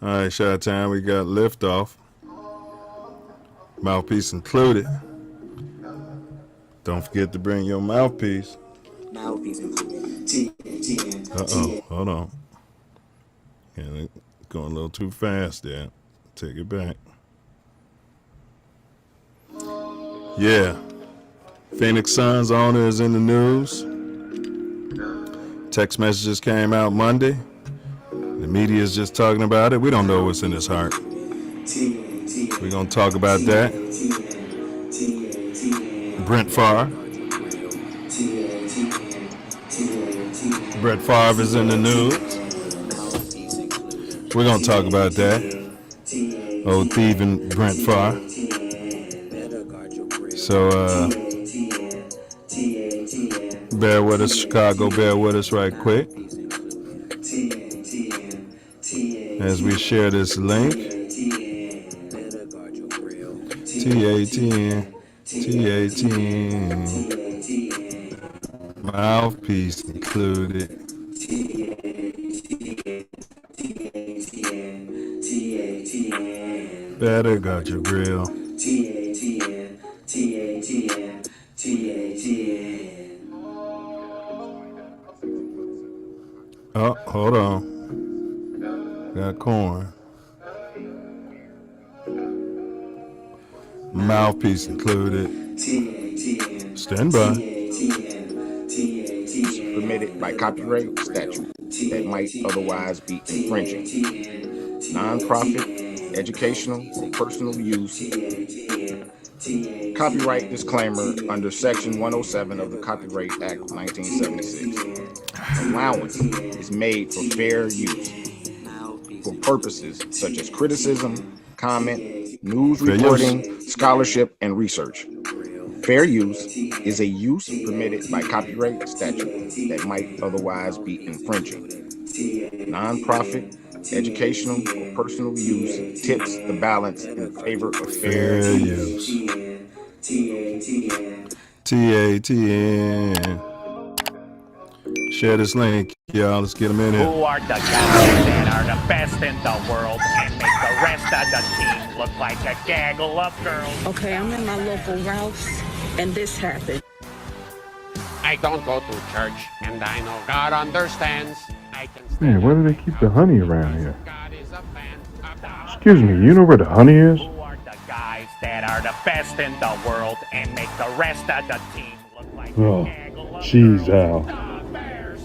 All right, shot time. We got liftoff. Mouthpiece included. Don't forget to bring your mouthpiece. Mouthpiece included. TATN. Hold on. Yeah, going a little too fast there. Take it back. Yeah. Phoenix Suns owner is in the news. Text messages came out Monday. The media is just talking about it. We don't know what's in his heart. We're going to talk about that. Brett Favre. Brett Favre is in the news. We're going to talk about that. Old thieving Brett Favre. So, bear with us, Chicago. Bear with us right quick as we share this link. TATN. Mouthpiece included. Better got your grill. Oh, hold on. Got corn. Mouthpiece included. Stand by. Permitted by copyright statute that might otherwise be infringing. Non-profit, educational, or personal use. Copyright disclaimer under Section 107 of the Copyright Act of 1976. Allowance is made for fair use for purposes such as criticism, comment, news reporting, scholarship, and research. Fair use is a use permitted by copyright statute that might otherwise be infringing. Non-profit, educational, or personal use tips the balance in favor of fair use. TATN. Share this link, y'all. Let's get them in here. Who are the guys that are the best in the world and make the rest of the team look like a gaggle of girls? Okay, I'm in my local Ralph's, and this happened. I don't go to church, and I know God understands. I can Man, why do they keep the honey around here? God is a fan of the Excuse me, you know where the honey is? Who are the guys that are the best in the world and make the rest of the team look like Oh, a gaggle of jeez, girls? Al. The Bears.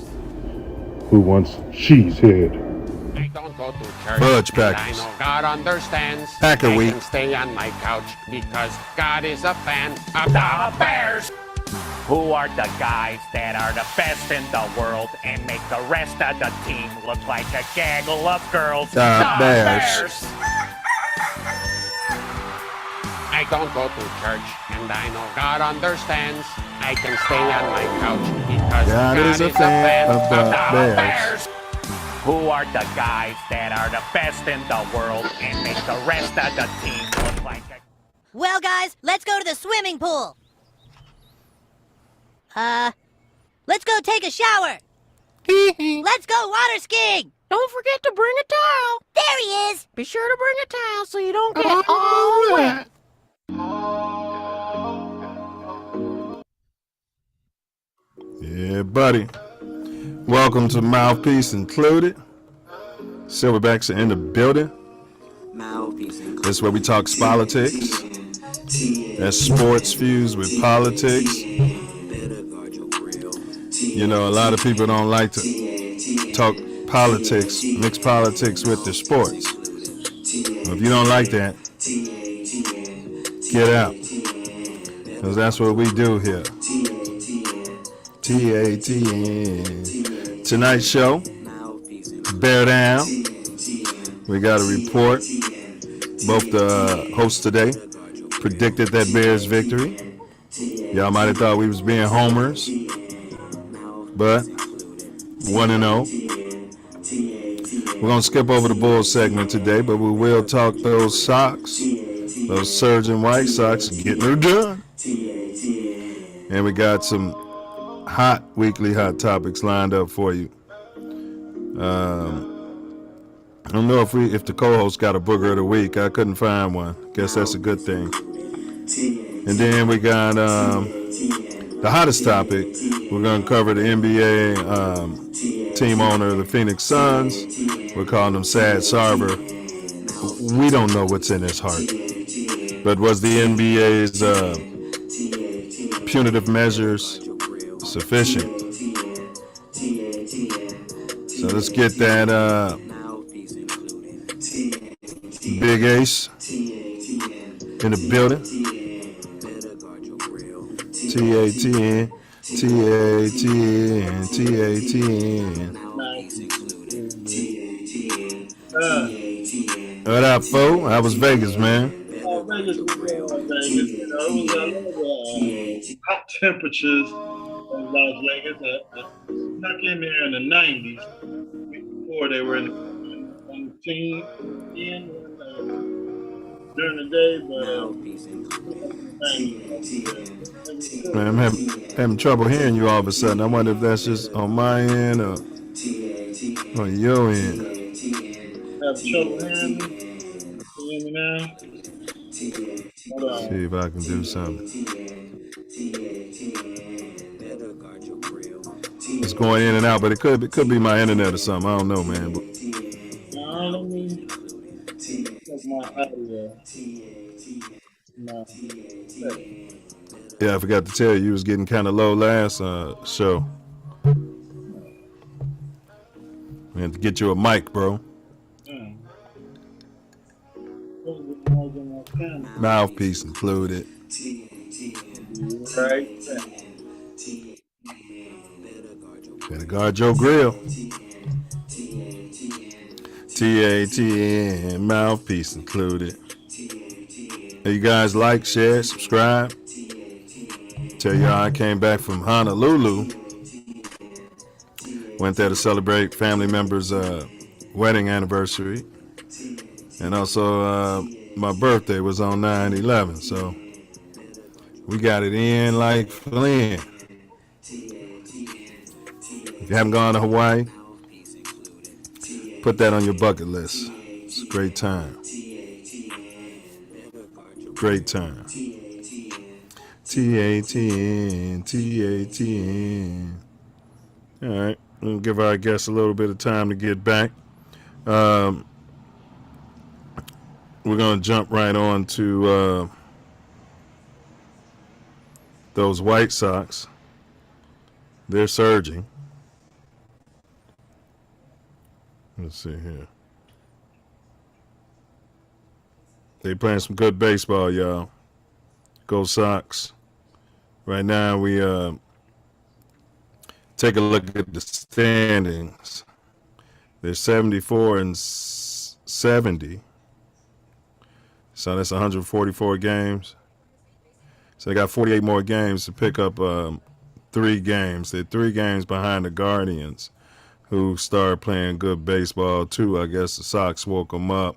Who wants cheese head? I don't go to church, Fudge and I packers. know God understands. Packer I week. can stay on my couch because God is a fan of the Bears. Who are the guys that are the best in the world and make the rest of the team look like a gaggle of girls? The Bears. I don't go to church, and I know God understands. I can stay on my couch because God is a fan of the Bears. Who are the guys that are the best in the world and make the rest of the team look like a... Well, guys, let's go to the swimming pool. Let's go take a shower. Let's go water skiing. Don't forget to bring a towel. There he is. Be sure to bring a towel so you don't get all wet. Yeah, buddy. Welcome to Mouthpiece Included. Silverbacks are in the building. Mouthpiece included. This is where we talk politics. That's sports fused with politics. You know, a lot of people don't like to talk politics, mix politics with their sports. If you don't like that, get out. Because that's what we do here. TATN. Tonight's show, bear down. We got a report. Both the hosts today predicted that Bears victory. Y'all might have thought we was being homers, but 1-0. We're going to skip over the Bulls segment today, but we will talk those Sox, those surging White Sox getting her done. And we got some weekly hot topics lined up for you. I don't know if the co-host got a booger of the week. I couldn't find one. Guess that's a good thing. And then we got the hottest topic. We're going to cover the NBA team owner of the Phoenix Suns. We're calling him Sad Sarver. We don't know what's in his heart. But was the NBA's punitive measures sufficient? So let's get that Big Ace in the building. TATN, TATN, TATN. What up, fool? How was Vegas, man? Vegas was Vegas. You know, it was hot temperatures in Las Vegas. Snuck in there in the 90s. Before they were in the team during the day, but man, I'm having trouble hearing you all of a sudden. I wonder if that's just on my end or on your end. Have trouble hearing me? Can you hear me now? See if I can do something. It's going in and out, but it could be my internet or something. I don't know, man. But let me check my audio. No. yeah, I forgot to tell you was getting kind of low last show. We had to get you a mic, bro. Mouthpiece included. Right. Gotta guard your grill. TATN, Mouthpiece included. Hey, you guys like, share, subscribe. Tell y'all I came back from Honolulu. Went there to celebrate family members' wedding anniversary. And also my birthday was on 9/11, so we got it in like Flynn. If you haven't gone to Hawaii, put that on your bucket list. It's a great time. Great time. TATN, TATN. All right, we'll give our guests a little bit of time to get back. We're going to jump right on to those White Sox. They're surging. Let's see here. They playing some good baseball, y'all. Go Sox. Right now, we take a look at the standings. They're 74 and 70. So that's 144 games. So they got 48 more games to pick up 3 games. They're 3 games behind the Guardians, who started playing good baseball too. I guess the Sox woke them up.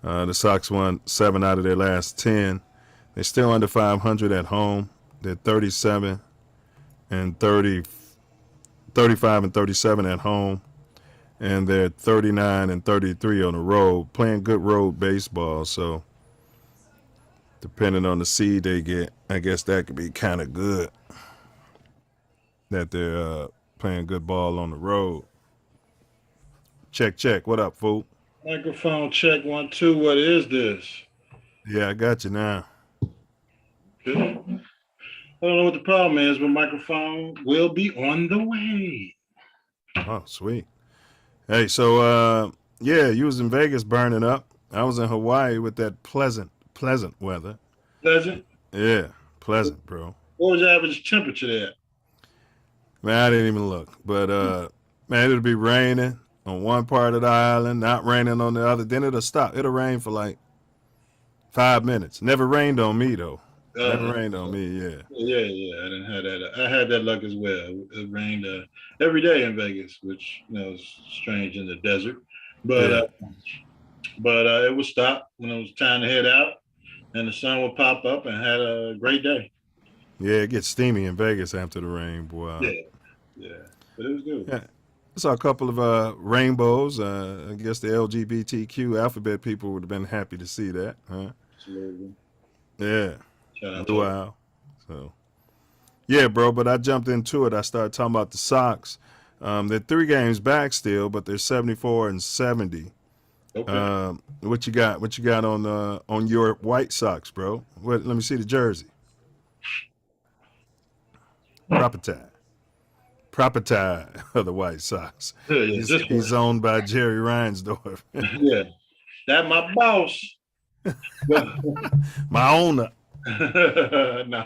The Sox won 7 out of their last 10. They're still under 500 at home. They're 35 and 37 at home. And they're 39 and 33 on the road, playing good road baseball. So depending on the seed they get, I guess that could be kind of good, that they're playing good ball on the road. Check, check. What up, fool? Microphone check 1 2. What is this? Yeah, I got you now. Good. I don't know what the problem is, but microphone will be on the way. Oh, sweet. Hey, so yeah, you was in Vegas burning up. I was in Hawaii with that pleasant weather. Pleasant? Yeah, pleasant, bro. What was the average temperature there? Man, I didn't even look. But man, it'll be raining on one part of the island, not raining on the other. Then it'll stop. It'll rain for like 5 minutes. Never rained on me though. Never rained on me, yeah. Yeah. I didn't have that. I had that luck as well. It rained every day in Vegas, which is strange in the desert. But it would stop when it was time to head out, and the sun would pop up, and had a great day. Yeah, it gets steamy in Vegas after the rain, boy. Yeah, but it was good. Yeah. saw a couple of rainbows. I guess the LGBTQ alphabet people would have been happy to see that. Huh? Absolutely. Yeah. Shout out to Wow. So, yeah, bro. But I jumped into it. I started talking about the Sox. They're 3 games back still, but they're 74 and 70. Okay. What you got? What you got on your White Sox, bro? Let me see the jersey. Proper tie of the White Sox. Yeah, He's owned by Jerry Reinsdorf. yeah. That my boss. My owner. No.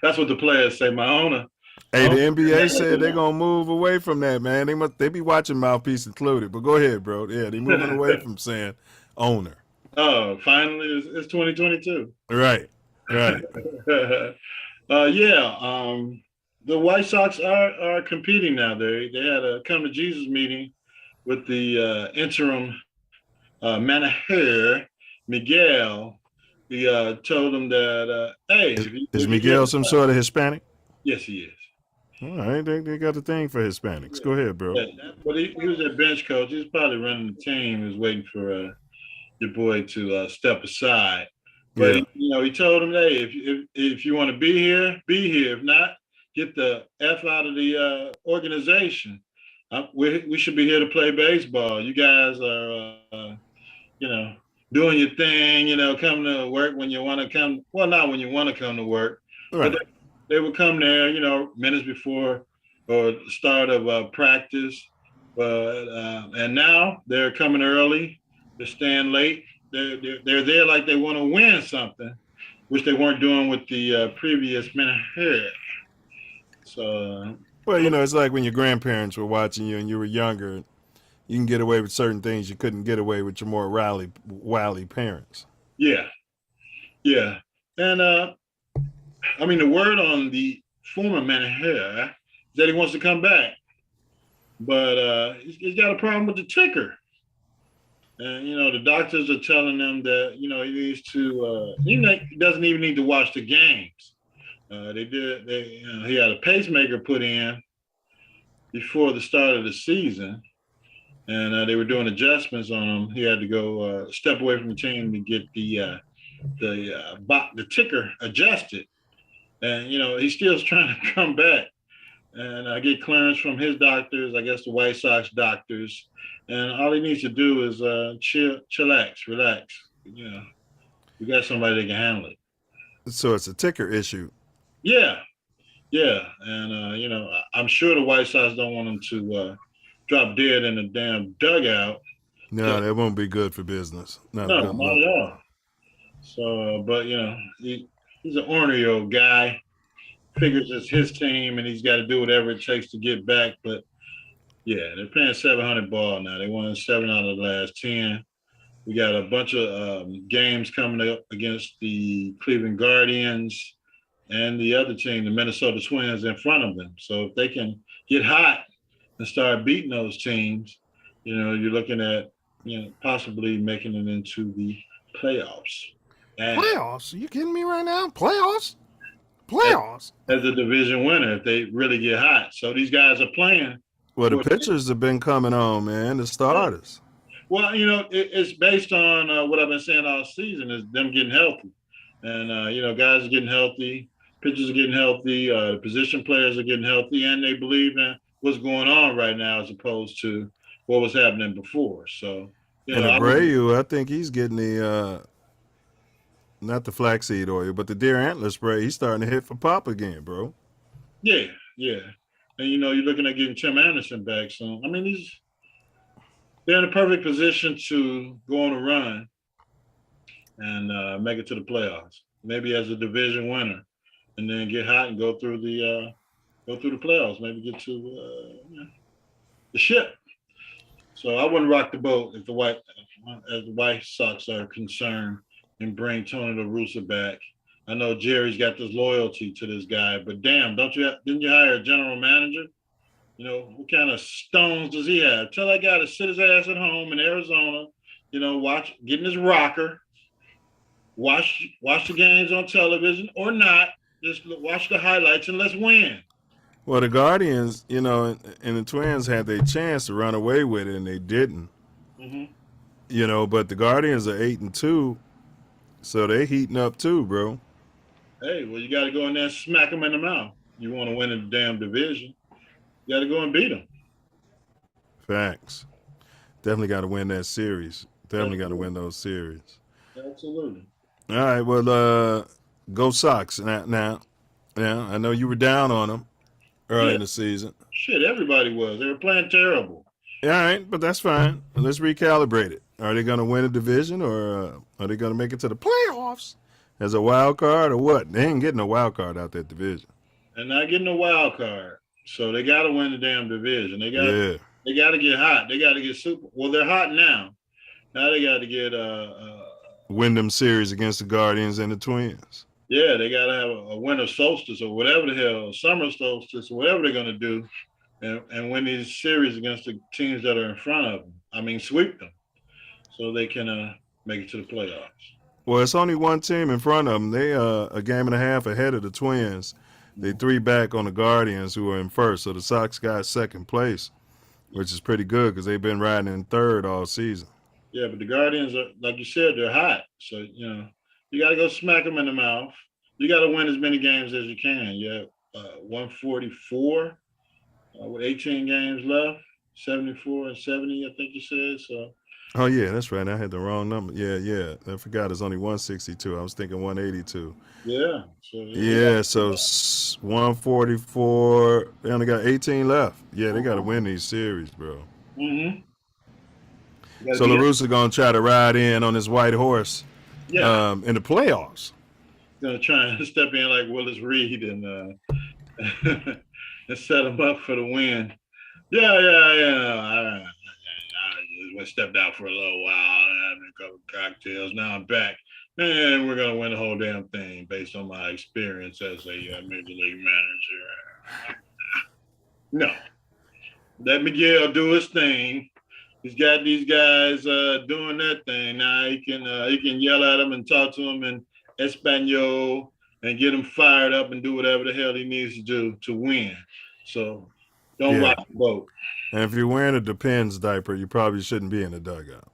That's what the players say, my owner. Hey, the NBA said they're gonna move away from that, man. They be watching Mouthpiece included. But go ahead, bro. Yeah, they moving away from saying owner. Oh, finally, it's 2022. Right. The White Sox are competing now. They had a come to Jesus meeting with the interim manager, Miguel. He told him that, hey. Is Miguel some sort of Hispanic? Yes, he is. All right, they got the thing for Hispanics. Go ahead, bro. Yeah, but he was a bench coach. He was probably running the team. He was waiting for your boy to step aside. But he told him, hey, if you want to be here, be here. If not, get the F out of the organization. We should be here to play baseball. You guys are, doing your thing. Coming to work when you want to come. Well, not when you want to come to work, right. But they would come there, minutes before or the start of practice. But and now they're coming early. They're staying late. They're there like they want to win something, which they weren't doing with the previous manager. So, well, it's like when your grandparents were watching you and you were younger. You can get away with certain things you couldn't get away with your more wily parents. Yeah. And the word on the former manager is that he wants to come back, but he's got a problem with the ticker. And the doctors are telling him that he needs to. He doesn't even need to watch the games. He had a pacemaker put in before the start of the season, and they were doing adjustments on him. He had to go step away from the team to get the ticker adjusted. And he's still trying to come back, and I get clearance from his doctors. I guess the White Sox doctors, and all he needs to do is chillax, relax. We got somebody that can handle it. So it's a ticker issue. Yeah, and I'm sure the White Sox don't want him to drop dead in a damn dugout. No, that won't be good for business. No, not at all. So, but he's an ornery old guy. Figures it's his team, and he's got to do whatever it takes to get back. But yeah, they're playing $700 ball now. They won 7 out of the last 10. We got a bunch of games coming up against the Cleveland Guardians and the other team, the Minnesota Twins, in front of them. So if they can get hot and start beating those teams, you're looking at possibly making it into the playoffs. Playoffs? Are you kidding me right now? Playoffs? As a division winner, if they really get hot. So these guys are playing. Well, the pitchers have been coming on, man. The starters. Well, it's based on what I've been saying all season is them getting healthy. And, guys are getting healthy. Pitchers are getting healthy. Position players are getting healthy. And they believe in what's going on right now as opposed to what was happening before. So, and Abreu, I think he's getting the not the flaxseed oil, but the deer antler spray. He's starting to hit for pop again, bro. Yeah. And you're looking at getting Tim Anderson back soon. They're in a perfect position to go on a run and make it to the playoffs. Maybe as a division winner, and then get hot and go through the playoffs. Maybe get to the ship. So I wouldn't rock the boat if the White Sox are concerned and bring Tony La Russa back. I know Jerry's got this loyalty to this guy, but damn, didn't you hire a general manager? What kind of stones does he have? Tell that guy to sit his ass at home in Arizona, get in his rocker, watch the games on television or not. Just watch the highlights and let's win. Well, the Guardians, you know, and the Twins had their chance to run away with it, and they didn't. Mm-hmm. You know, but the Guardians are 8-2, so they heating up too, bro. Hey, well, you got to go in there and smack them in the mouth. You want to win the damn division, you got to go and beat them. Facts. Definitely got to win that series. Definitely got to Absolutely. win those series. Absolutely. All right, well, go Sox. Now, I know you were down on them early Yeah. in the season. Shit, everybody was. They were playing terrible. All right, but that's fine. Let's recalibrate it. Are they going to win a division, or are they going to make it to the playoffs as a wild card, or what? They ain't getting a wild card out that division. And not getting a wild card. So they got to win the damn division. They got to get hot. They got to get super. Well, they're hot now. Now they got to get win them series against the Guardians and the Twins. Yeah, they got to have a winter solstice or whatever the hell, summer solstice or whatever they're going to do, and win these series against the teams that are in front of them. I mean, sweep them so they can make it to the playoffs. Well, it's only one team in front of them. They a game and a half ahead of the Twins. They 3 back on the Guardians, who are in first. So the Sox got second place, which is pretty good because they've been riding in third all season. Yeah, but the Guardians are, like you said, they're hot. So, you know, you got to go smack them in the mouth. You got to win as many games as you can. You have 144 with 18 games left, 74 and 70, I think you said. So. Oh, yeah, that's right. I had the wrong number. Yeah. I forgot it's only 162. I was thinking 182. Yeah. So 144. They only got 18 left. Yeah, they got to win these series, bro. Mm-hmm. So La Russa going to try to ride in on his white horse in the playoffs. He's going to try and step in like Willis Reed and and set him up for the win. I just stepped out for a little while, having a couple cocktails. Now I'm back. And we're going to win the whole damn thing based on my experience as a major league manager. No. Let Miguel do his thing. He's got these guys doing their thing. Now he can yell at them and talk to them in Espanol and get them fired up and do whatever the hell he needs to do to win. So don't rock the boat. And if you're wearing a Depends diaper, you probably shouldn't be in the dugout.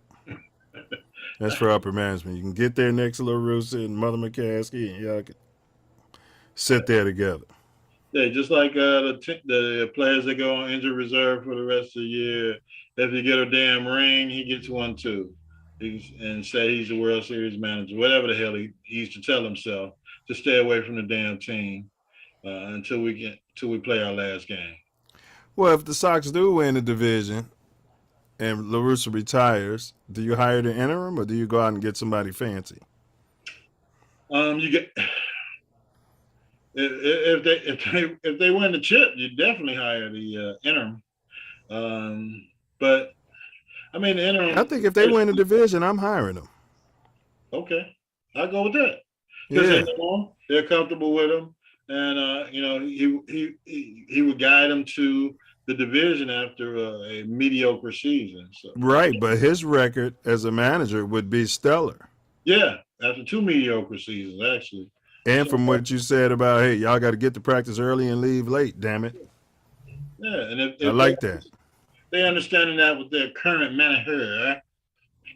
That's for upper management. You can get there next to La Russa and Mother McCaskey, and y'all can sit there together. Yeah, just like the players that go on injured reserve for the rest of the year. If you get a damn ring, he gets one too. And say he's the World Series manager, whatever the hell he used to tell himself to stay away from the damn team until we play our last game. Well, if the Sox do win the division and La Russa retires, do you hire the interim or do you go out and get somebody fancy? You get if they win the chip, you definitely hire the interim. But I mean, the interim. I think if they win the division, I'm hiring them. Okay, I'll go with that. Yeah, they're comfortable with him, and you know, he would guide them to the division after a mediocre season. So. Right, but his record as a manager would be stellar. Yeah, after 2 mediocre seasons, actually. And from what you said about, hey, y'all got to get to practice early and leave late, damn it. Yeah, and if I like that. They understanding that with their current manager,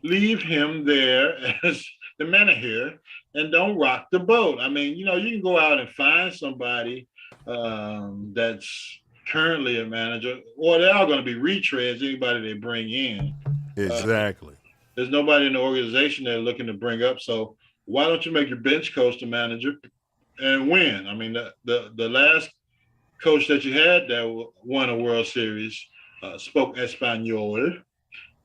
leave him there as the manager and don't rock the boat. I mean, you know, you can go out and find somebody that's currently a manager, or they're all going to be retreads, anybody they bring in. Exactly. There's nobody in the organization they're looking to bring up. So why don't you make your bench coach the manager and win? I mean, the last coach that you had that won a World Series spoke Espanol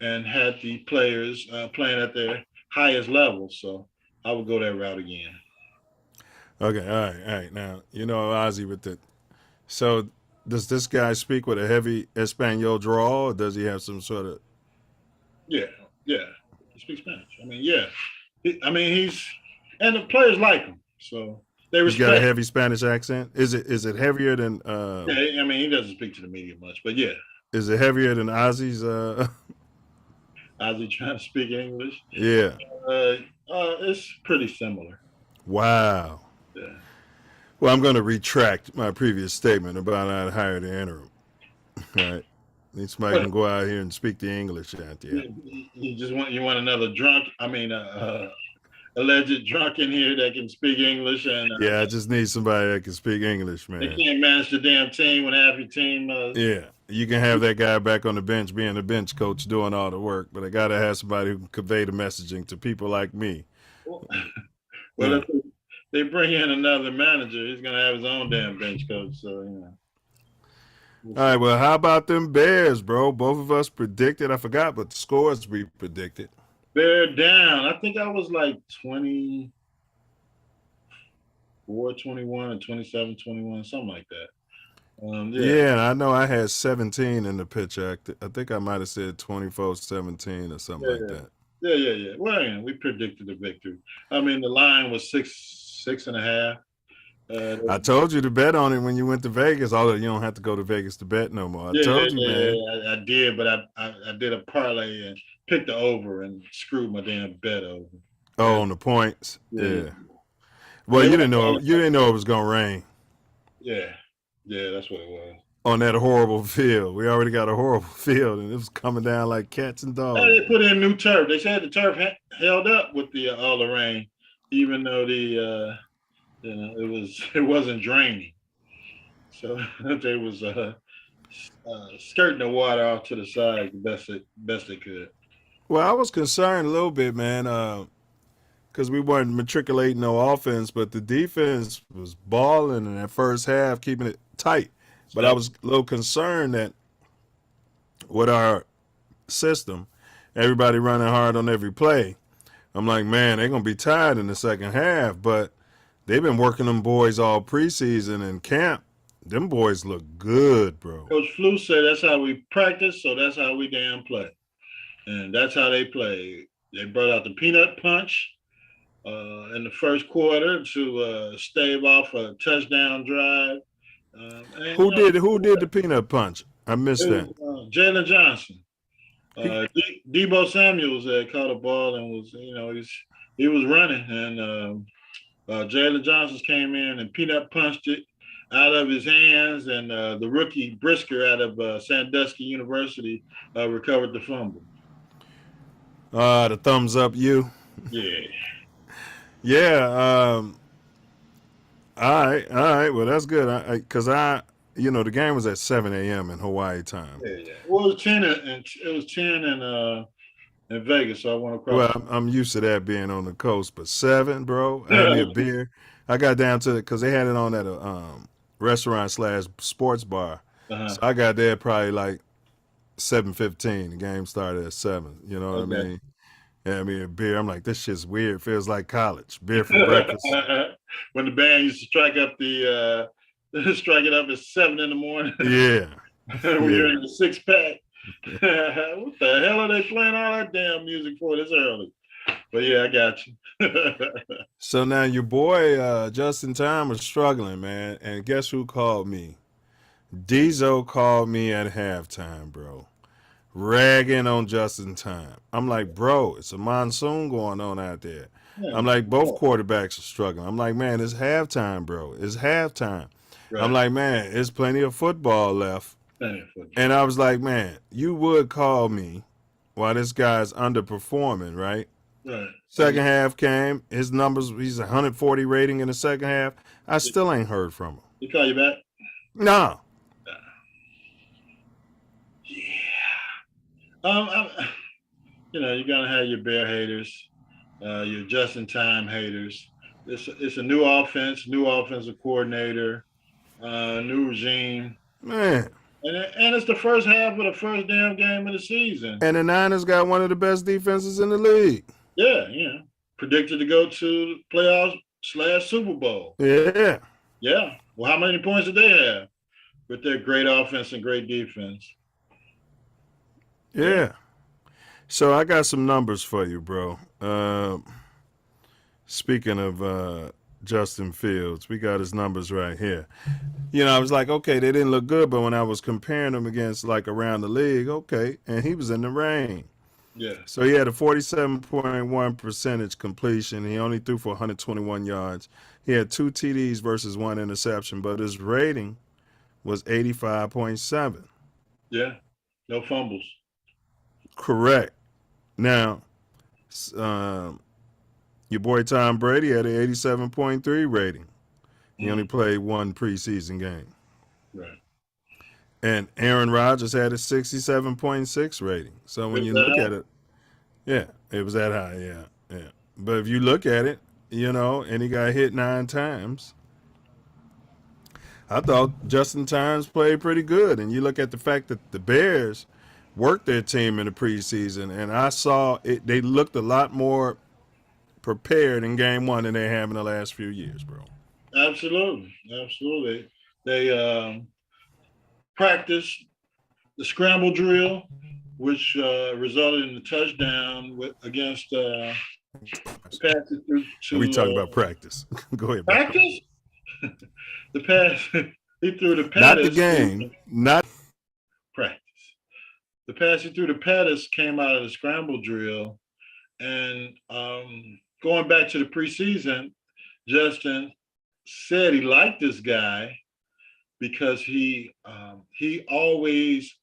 and had the players playing at their highest level. So I would go that route again. Okay, all right. Now, you know, Ozzy with the – so does this guy speak with a heavy Espanol drawl, or does he have some sort of – Yeah. He speaks Spanish. I mean, yeah. He's – and the players like him. So they respect He's got a heavy Spanish accent? Is it heavier than yeah, I mean, he doesn't speak to the media much, but yeah. Is it heavier than Ozzy's Ozzy trying to speak English? Yeah. It's pretty similar. Wow. Yeah. Well, I'm going to retract my previous statement about not hiring the interim. All right. Need somebody can go out here and speak the English out there. You want another drunk? I mean, alleged drunk in here that can speak English and Yeah, I just need somebody that can speak English, man. They can't manage the damn team when half your team. Yeah, you can have that guy back on the bench being the bench coach doing all the work, but I got to have somebody who can convey the messaging to people like me. Well, if they bring in another manager, he's gonna have his own damn bench coach. So All right, well, how about them Bears, bro? Both of us predicted. I forgot what the scores we predicted. Bear down. I think I was like 24-21 and 27-21, something like that. Yeah, I know I had 17 in the pitch. I think I might have said 24-17 or something like that. Yeah. Well, yeah, we predicted a victory. I mean, the line was 6.5. I told you to bet on it when you went to Vegas. Although you don't have to go to Vegas to bet no more. I told you, man. Yeah, I did, but I did a parlay and picked the over and screwed my damn bet over. Oh, on the points. Yeah. Well, you didn't know it was gonna rain. Yeah, that's what it was. On that horrible field, we already got a horrible field, and it was coming down like cats and dogs. Yeah, they put in new turf. They said the turf held up with all the rain, even though it wasn't draining. So they was skirting the water off to the side the best they could. Well, I was concerned a little bit, man, because we weren't matriculating no offense, but the defense was balling in that first half, keeping it tight. But I was a little concerned that with our system, everybody running hard on every play, I'm like, man, they're going to be tired in the second half. But they've been working them boys all preseason and camp. Them boys look good, bro. Coach Flu said that's how we practice, so that's how we damn play. And that's how they play. They brought out the peanut punch in the first quarter to stave off a touchdown drive. Who did the peanut punch? I missed that. Jalen Johnson. Debo Samuels caught a ball and was, he was running, and Jalen Johnson came in and peanut punched it out of his hands, and the rookie Brisker out of Sandusky University recovered the fumble. The thumbs up you. Yeah. Yeah. All right. Well, that's good. Because the game was at 7 a.m. in Hawaii time. Yeah. Well, it was 10 in Vegas, so I want to cross. Well, I'm used to that being on the coast, but 7, bro. I had me a beer. I got down to it because they had it on at a restaurant/sports bar. So I got there probably like 7:15. The game started at 7. You know what I mean? Yeah, I mean a beer. I'm like, this shit's weird. Feels like college. Beer for breakfast. When the band used to strike it up at 7 in the morning. Yeah. When you're in the 6-pack. What the hell are they playing all that damn music for this early? But yeah, I got you. So now your boy Justin Time was struggling, man. And guess who called me? Diesel called me at halftime, bro. Ragging on Justin Time. I'm like, bro, it's a monsoon going on out there. Yeah, I'm like, both quarterbacks are struggling. I'm like, man, it's halftime, bro. It's halftime. Right. I'm like, man, there's plenty of football left. And I was like, man, you would call me while this guy's underperforming, right? Right. Second half came. His numbers, he's 140 rating in the second half. I still ain't heard from him. He call you back? No. You're gonna have your Bear haters, your just-in-time haters. It's a new offense, new offensive coordinator, new regime. Man. And it's the first half of the first damn game of the season. And the Niners got one of the best defenses in the league. Yeah. Predicted to go to playoffs/Super Bowl. Yeah. Yeah. Well, how many points did they have with their great offense and great defense? Yeah. So I got some numbers for you, bro. Speaking of Justin Fields, we got his numbers right here. I was like, okay, they didn't look good, but when I was comparing them against like around the league, okay, and he was in the rain. Yeah. So he had a 47.1 percentage completion. He only threw for 121 yards. He had 2 TDs versus 1 interception, but his rating was 85.7. Yeah. No fumbles. Correct. Now, your boy Tom Brady had an 87.3 rating. He only played 1 preseason game. Right. And Aaron Rodgers had a 67.6 rating. So when you look at it, yeah, it was that high, yeah. But if you look at it, and he got hit 9 times, I thought Justin Times played pretty good. And you look at the fact that the Bears worked their team in the preseason, and I saw it. They looked a lot more prepared in game 1 than they have in the last few years, bro. Absolutely. They practiced the scramble drill, which resulted in the touchdown against the pass through to. We talking about practice. Go ahead. Practice? The pass he threw the Pettis. Not the game. Not practice. The pass he threw to Pettis came out of the scramble drill, and going back to the preseason, Justin said he liked this guy because he always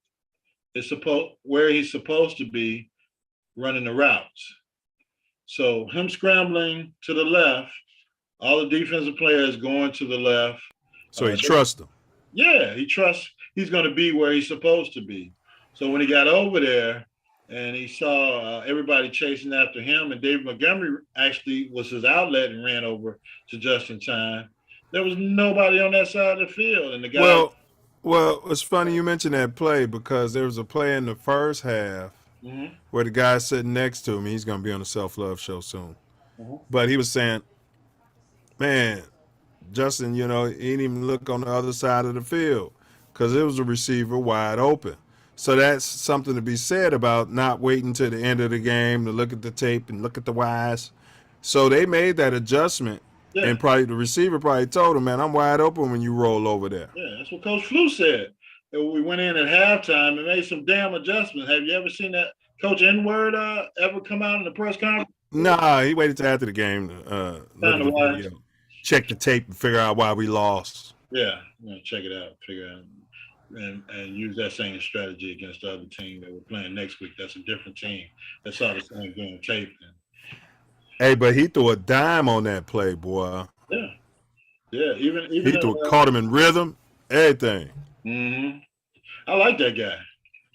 is where he's supposed to be running the routes. So him scrambling to the left, all the defensive players going to the left. So he trusts them. Yeah, he trusts he's going to be where he's supposed to be. So when he got over there and he saw everybody chasing after him, and David Montgomery actually was his outlet and ran over to Justin Time, there was nobody on that side of the field. And the guy. Well, it's funny you mentioned that play because there was a play in the first half where the guy sitting next to him, he's going to be on the self-love show soon. But he was saying, man, Justin, he didn't even look on the other side of the field because it was a receiver wide open. So that's something to be said about not waiting to the end of the game to look at the tape and look at the Ys. So they made that adjustment, and probably the receiver probably told him, man, I'm wide open when you roll over there. Yeah, that's what Coach Flew said. And we went in at halftime and made some damn adjustments. Have you ever seen that Coach N-word ever come out in the press conference? Nah, he waited till after the game to look at the video, check the tape, and figure out why we lost. Yeah, check it out, figure out, and use that same strategy against the other team that we're playing next week. That's a different team that saw the same game tape. Hey, but he threw a dime on that play, boy. Yeah. Even he caught him in rhythm, everything. I like that guy.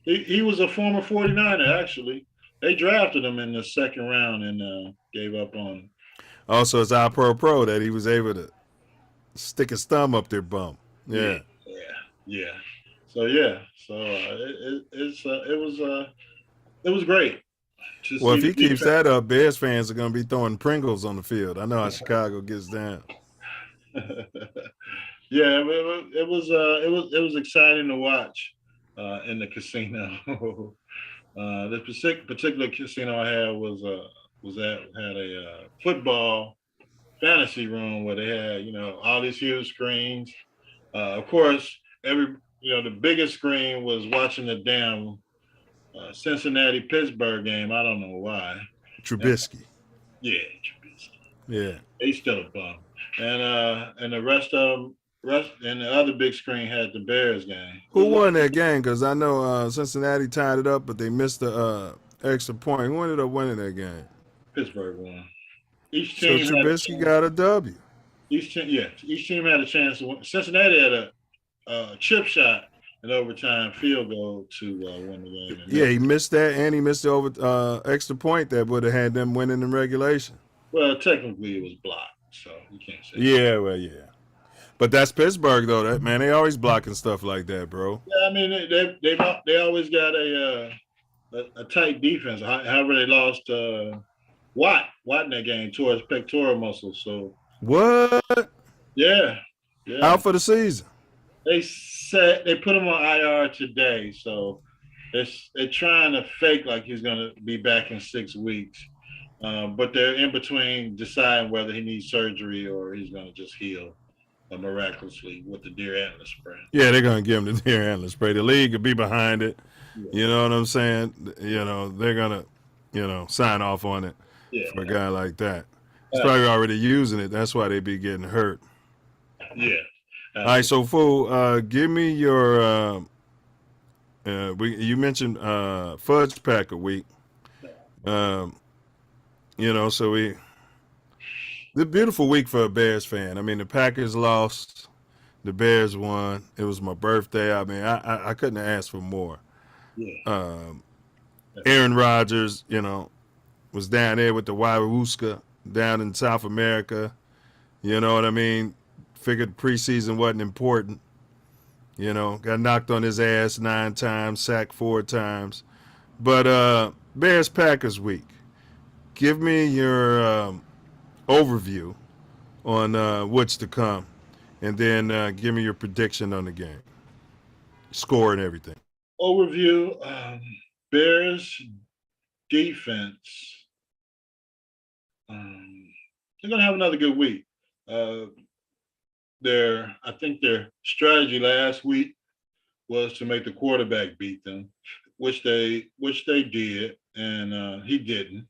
He was a former 49er, actually. They drafted him in the second round and gave up on him. Also, it's our pro that he was able to stick his thumb up their bum. Yeah. So it was great. Well, if he keeps that up, Bears fans are going to be throwing Pringles on the field. I know how Chicago gets down. Yeah, it was exciting to watch in the casino. The particular casino I had had a football fantasy room where they had all these huge screens. Of course, the biggest screen was watching the damn Cincinnati-Pittsburgh game. I don't know why. Trubisky. Trubisky. Yeah. He's still a bum. And the rest and the other big screen had the Bears game. Who won that game? Because I know Cincinnati tied it up, but they missed the extra point. Who ended up winning that game? Pittsburgh won. Each team so Trubisky got a W. Each team had a chance to win. Cincinnati had a chip shot, an overtime field goal to win the game. Yeah, he missed that, and he missed the extra point that would have had them winning in regulation. Well, technically it was blocked, so you can't say. Yeah. But that's Pittsburgh, though. That man, they always blocking stuff like that, bro. Yeah, I mean they always got a tight defense. However, they lost Watt in that game tore his pectoral muscle. So what? Yeah. Out for the season. They said they put him on IR today, so they're trying to fake like he's going to be back in 6 weeks. But they're in between deciding whether he needs surgery or he's going to just heal miraculously with the deer antler spray. Yeah, they're going to give him the deer antler spray. The league could be behind it. Yeah. You know what I'm saying? They're going to sign off on it Yeah. for a guy like that. He's probably already using it. That's why they be getting hurt. Yeah. All right, so Fool, give me your. You mentioned Fudge Packer week. So the beautiful week for a Bears fan. I mean, the Packers lost, the Bears won. It was my birthday. I mean, I couldn't have asked for more. Yeah. Aaron Rodgers, was down there with the Waiwuska down in South America. You know what I mean? Figured preseason wasn't important. Got knocked on his ass 9 times, sacked 4 times. But Bears Packers week. Give me your overview on what's to come, and then give me your prediction on the game, score and everything. Overview: Bears defense. They're gonna have another good week. I think their strategy last week was to make the quarterback beat them, which they did, and he didn't.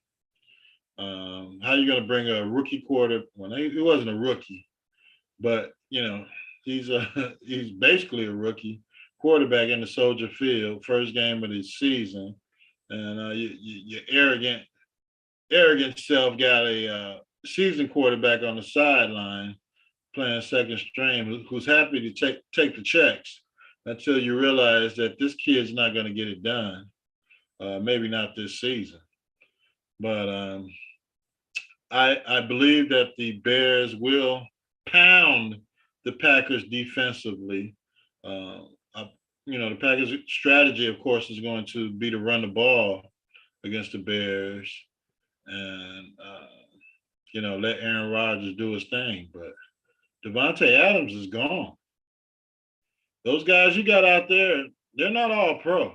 How are you going to bring a rookie quarter? Well, he wasn't a rookie, but he's basically a rookie quarterback in the Soldier Field, first game of his season, and your arrogant self got a seasoned quarterback on the sideline playing second string who's happy to take the checks until you realize that this kid's not going to get it done. Maybe not this season, but I believe that the Bears will pound the Packers defensively. The Packers' strategy, of course, is going to be to run the ball against the Bears and let Aaron Rodgers do his thing. But Devontae Adams is gone. Those guys you got out there, they're not all pro.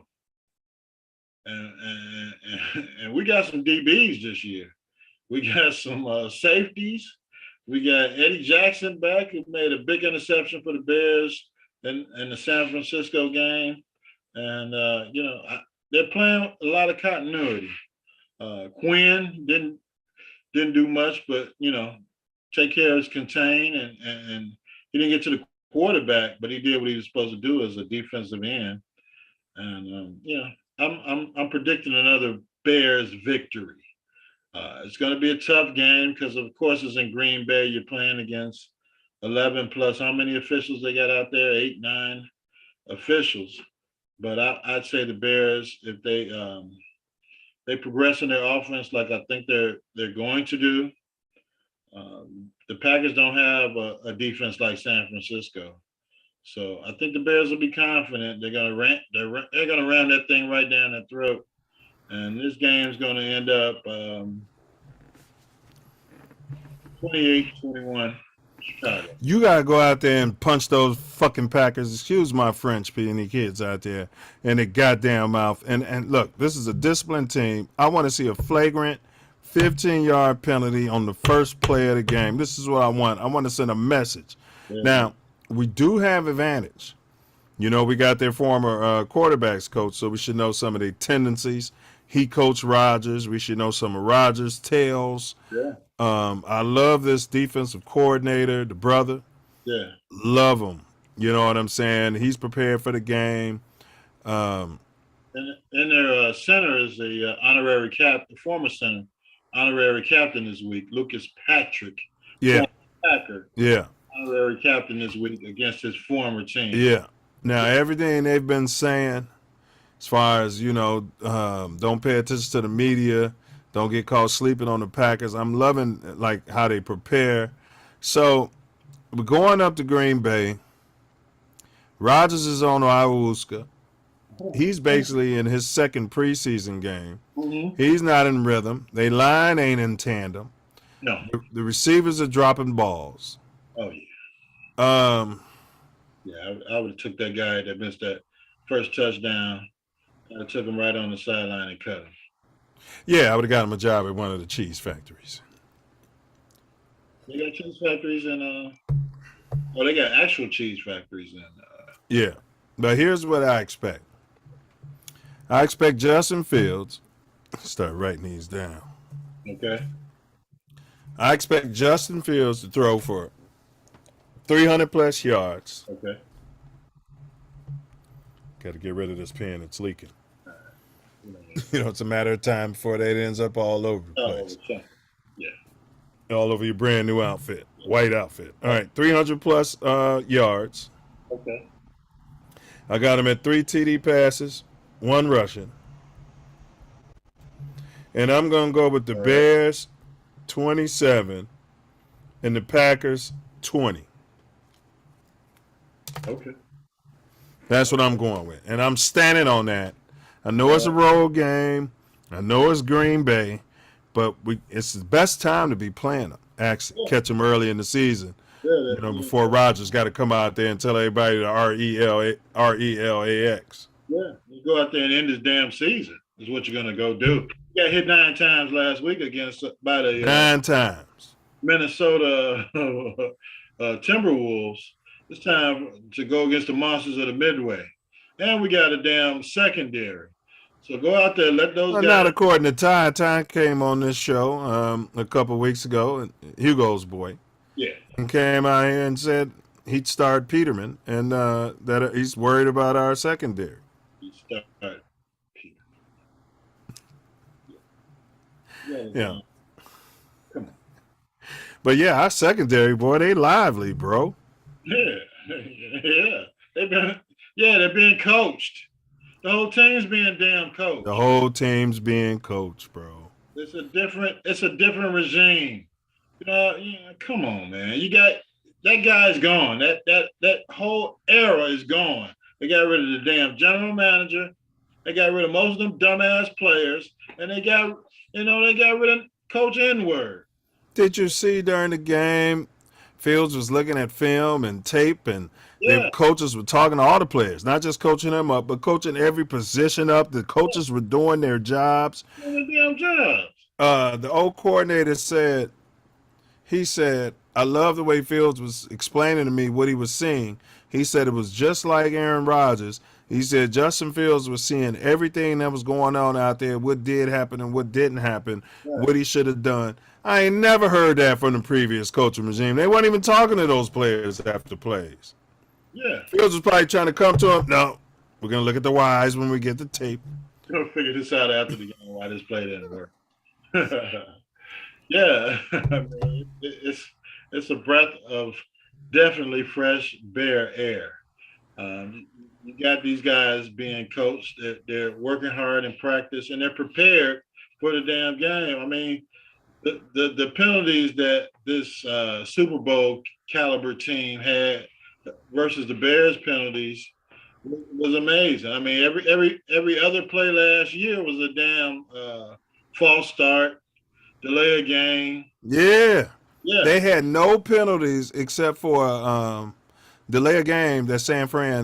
And we got some DBs this year. We got some safeties. We got Eddie Jackson back, who made a big interception for the Bears in the San Francisco game. And, they're playing a lot of continuity. Quinn didn't do much, but, take care of his contain. And he didn't get to the quarterback, but he did what he was supposed to do as a defensive end. And, I'm predicting another Bears victory. It's going to be a tough game because, of course, it's in Green Bay. You're playing against 11 plus how many officials they got out there? 8, 9 officials. But I'd say the Bears, if they progress in their offense like I think they're going to do. The Packers don't have a defense like San Francisco. So I think the Bears will be confident. They're going to ram that thing right down their throat. And this game's going to end up 28-21 Chicago. You got to go out there and punch those fucking Packers, excuse my French, P&E kids out there, in the goddamn mouth. And look, this is a disciplined team. I want to see a flagrant 15-yard penalty on the first play of the game. This is what I want. I want to send a message. Yeah. Now, we do have advantage. We got their former quarterbacks coach, so we should know some of their tendencies. He coached Rodgers. We should know some of Rodgers' tales. Yeah. I love this defensive coordinator, the brother. Yeah. Love him. You know what I'm saying? He's prepared for the game. And their center is the former center, honorary captain this week, Lucas Patrick. Yeah. Packer. Yeah. Honorary captain this week against his former team. Yeah. Now, everything they've been saying, as far as, don't pay attention to the media, don't get caught sleeping on the Packers. I'm loving, how they prepare. So, we're going up to Green Bay. Rodgers is on Iwuska. He's basically in his second preseason game. Mm-hmm. He's not in rhythm. They line ain't in tandem. No. The receivers are dropping balls. Oh, yeah. Yeah, I would have took that guy that missed that first touchdown. I took him right on the sideline and cut him. Yeah, I would have got him a job at one of the cheese factories. They got cheese factories in they got actual cheese factories in Yeah. But here's what I expect. I expect Justin Fields Start writing these down. Okay. I expect Justin Fields to throw for 300 plus yards. Okay. Got to get rid of this pen. It's leaking. It's a matter of time before that ends up all over the place. Yeah. All over your brand new outfit, white outfit. All right, 300 plus yards. Okay. I got him at 3 TD passes, 1 rushing. And I'm going to go with the Bears 27 and the Packers 20. Okay. That's what I'm going with. And I'm standing on that. I know it's a road game. I know it's Green Bay. But it's the best time to be playing them. Actually, catch them early in the season. Before Rodgers got to come out there and tell everybody the RELAX. Yeah, you go out there and end this damn season is what you're gonna go do. You got hit 9 times last week by the 9 times Minnesota Timberwolves. It's time to go against the monsters of the Midway, and we got a damn secondary. So go out there, let those guys. Not according to Ty. Ty came on this show a couple of weeks ago, Hugo's boy. Yeah. And came out here and said he'd start Peterman and that he's worried about our secondary. He started Peterman. Yeah. Come on. But yeah, our secondary, boy, they lively, bro. Yeah. Yeah. They're being coached. The whole team's being damn coached. The whole team's being coached, bro. It's a different regime. Come on, man. You got that guy's gone. That whole era is gone. They got rid of the damn general manager. They got rid of most of them dumbass players, and they got rid of Coach N-word. Did you see during the game, Fields was looking at film and tape, and the coaches were talking to all the players, not just coaching them up, but coaching every position up. The coaches were doing their jobs. Doing their damn jobs. The old coordinator said, I love the way Fields was explaining to me what he was seeing. He said it was just like Aaron Rodgers. He said Justin Fields was seeing everything that was going on out there, what did happen and what didn't happen, what he should have done. I ain't never heard that from the previous coaching regime. They weren't even talking to those players after plays. Yeah. Fields was probably trying to come to him. No, we're going to look at the Y's when we get the tape. We'll figure this out after the game why this play didn't work. Yeah. I mean, it's a breath of definitely fresh Bear air. You got these guys being coached. They're working hard in practice, and they're prepared for the damn game. I mean, the penalties that this Super Bowl caliber team had versus the Bears penalties was amazing. I mean, every other play last year was a damn false start, delay a game. Yeah. They had no penalties except for delay a game that San Fran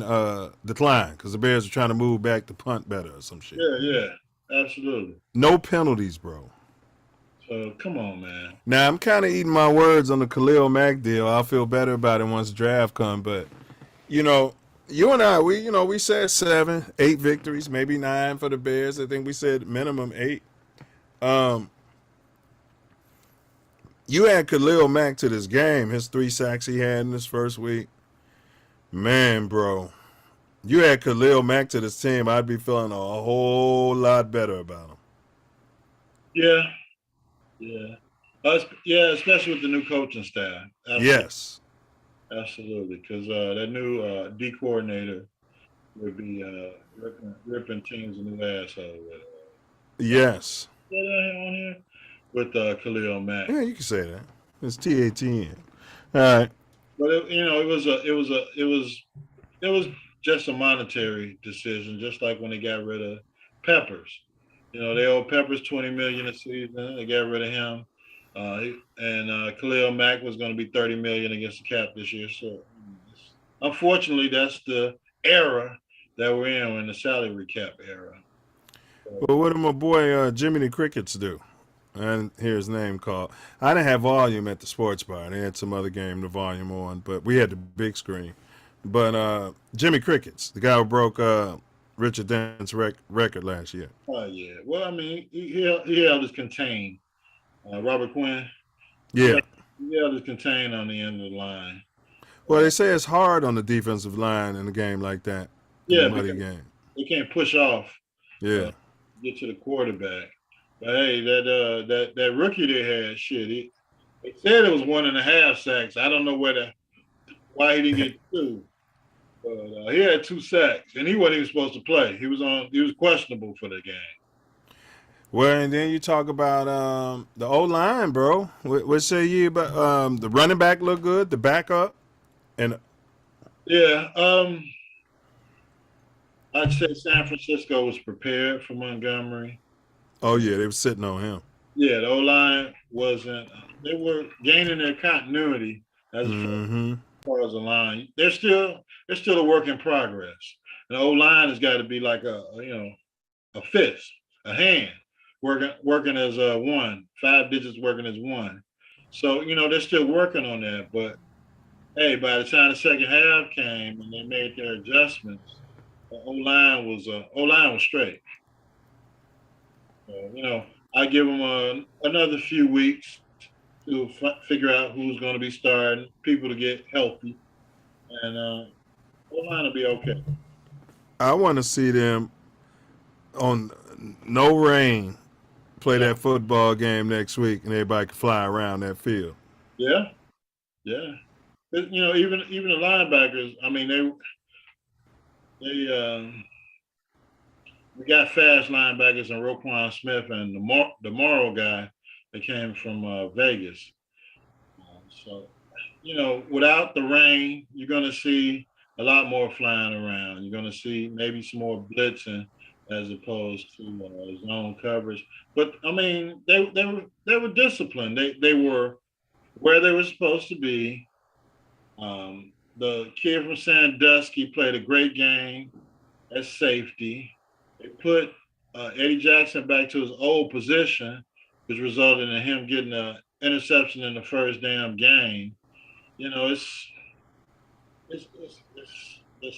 declined because the Bears were trying to move back to punt better or some shit. Yeah, absolutely. No penalties, bro. So come on, man. Now I'm kind of eating my words on the Khalil Mack deal. I'll feel better about it once the draft comes. But you and I, we said 7, 8 victories, maybe 9 for the Bears. I think we said minimum 8. You add Khalil Mack to this game, his 3 sacks he had in his first week. Man, bro, you add Khalil Mack to this team, I'd be feeling a whole lot better about him. Yeah. Especially with the new coaching staff. Absolutely. Yes. Absolutely, because that new D coordinator would be ripping teams a new asshole with. Yes. On here with Khalil Mack. Yeah, you can say that. It's TATN. All right. But it was just a monetary decision, just like when they got rid of Peppers. They owe Peppers $20 million a season. They got rid of him, and Khalil Mack was going to be $30 million against the cap this year. So, unfortunately, that's the era that we're in. We're in the salary cap era. Well, what did my boy Jimmy the Crickets do? And hear his name called. I didn't have volume at the sports bar. They had some other game, the volume on, but we had the big screen. But Jimmy Crickets, the guy who broke Richard Dent's record last year. Oh yeah. Well, I mean, he held his contain. Robert Quinn. Yeah. He held his contain on the end of the line. Well, they say it's hard on the defensive line in a game like that. Yeah, in a muddy game. They can't push off. Yeah. Get to the quarterback. But hey, that rookie they had, shit. They said it was 1.5 sacks. I don't know why he didn't get 2. But he had 2 sacks, and he wasn't even supposed to play. He was questionable for the game. Well, and then you talk about the O-line, bro. What say you about the running back look good, the backup, and yeah, I'd say San Francisco was prepared for Montgomery. Oh yeah, they were sitting on him. Yeah, the O-line wasn't. They were gaining their continuity as far as the line. They're still a work in progress. And the O-line has got to be like a fist, a hand, working as one, 5 digits working as one. So they're still working on that. But hey, by the time the second half came and they made their adjustments, the O-line was straight. So, I give them another few weeks to figure out who's going to be starting, people to get healthy, and O-line will be okay. I want to see them on no rain play that football game next week, and everybody can fly around that field. Yeah. Even the linebackers. I mean, we got fast linebackers in Roquan Smith and the Morrow guy that came from Vegas. So, without the rain, you're going to see a lot more flying around. You're going to see maybe some more blitzing as opposed to zone coverage. But I mean, they were disciplined. They were where they were supposed to be. The kid from Sandusky played a great game at safety. They put Eddie Jackson back to his old position, which resulted in him getting an interception in the first damn game. The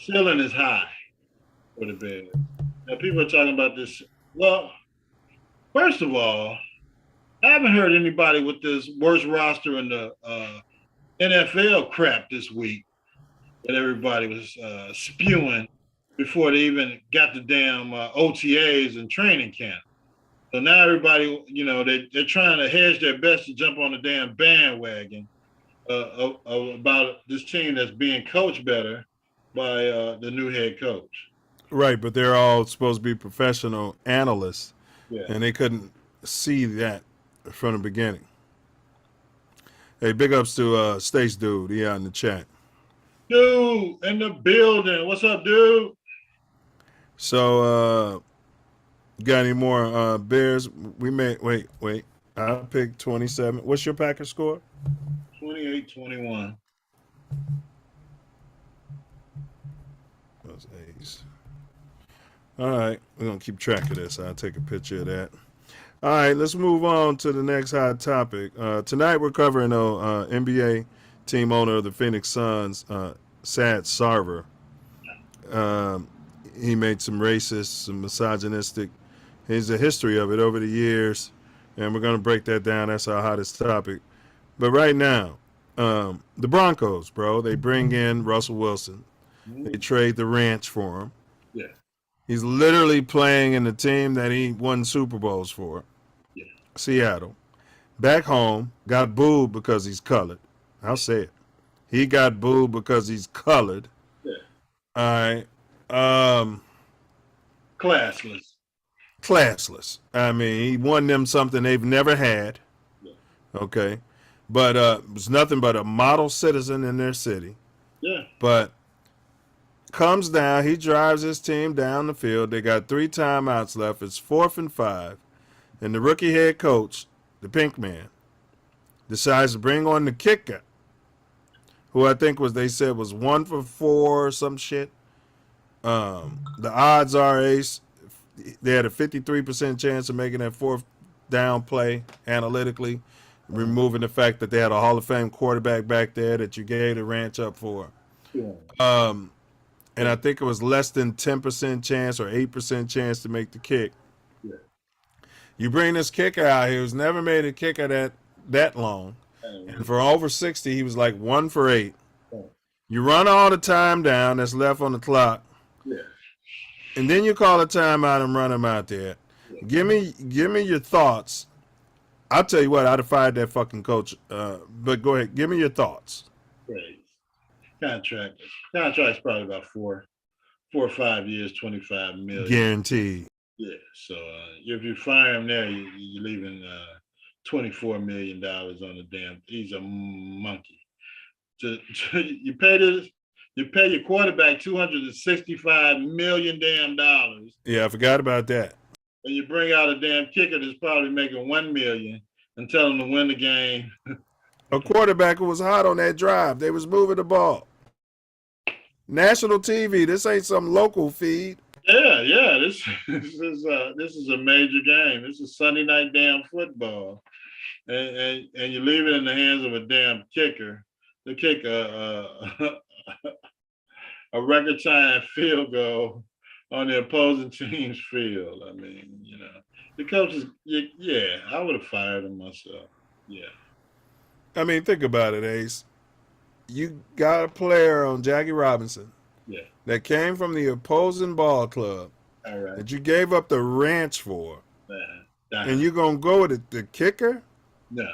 ceiling is high for the Bears. Now, people are talking about this. Well, first of all, I haven't heard anybody with this worst roster in the NFL crap this week that everybody was spewing before they even got the damn OTAs and training camp. So now everybody, they're trying to hedge their bets to jump on the damn bandwagon about this team that's being coached better by the new head coach. Right, but they're all supposed to be professional analysts, Yeah. and they couldn't see that from the beginning. Hey, big ups to Stace Dude. He out in the chat. Dude, in the building. What's up, dude? So, got any more Bears? Wait. I picked 27. What's your Packers score? 28-21. Those A's. All right, we're going to keep track of this. I'll take a picture of that. All right, let's move on to the next hot topic. Tonight we're covering NBA team owner of the Phoenix Suns, Sad Sarver. He made some racist, some misogynistic. Here's a history of it over the years, and we're going to break that down. That's our hottest topic. But right now, the Broncos, bro, they bring in Russell Wilson. They trade the ranch for him. Yeah. He's literally playing in the team that he won Super Bowls for. Yeah. Seattle. Back home, got booed because he's colored. I'll say it. He got booed because he's colored. Yeah. All right. Classless. I mean, he won them something they've never had. Yeah. Okay. But was nothing but a model citizen in their city. Yeah. But comes down, he drives his team down the field. They got 3 timeouts left. It's 4th and 5. And the rookie head coach, the pink man, decides to bring on the kicker, who I think they said was 1 for 4 or some shit. The odds are, Ace, they had a 53% chance of making that 4th down play analytically, removing the fact that they had a Hall of Fame quarterback back there that you gave the ranch up for. Yeah. and I think it was less than 10% chance or 8% chance to make the kick. Yeah. You bring this kicker out here who's never made a kicker that long, and for over 60, he was like 1 for 8. You run all the time down that's left on the clock, and then you call a timeout and run him out there. Give me your thoughts. I'll tell you what, I'd have fired that fucking coach. But go ahead, give me your thoughts. Great. Contract's probably about 4 or 5 years, 25 million. Guaranteed. Yeah. So if you fire him there, you're leaving $24 million on the damn. He's a monkey. You pay your quarterback $265 million damn dollars. Yeah, I forgot about that. And you bring out a damn kicker that's probably making $1 million and tell him to win the game. A quarterback who was hot on that drive. They was moving the ball. National TV. This ain't some local feed. Yeah. This is a major game. This is Sunday night damn football, and you leave it in the hands of a damn kicker to kick a record time field goal on the opposing team's field. I mean, the coaches. Yeah, I would have fired him myself. Yeah. I mean, think about it, Ace. You got a player on Jackie Robinson that came from the opposing ball club that you gave up the ranch for, and you're going to go with the kicker? No.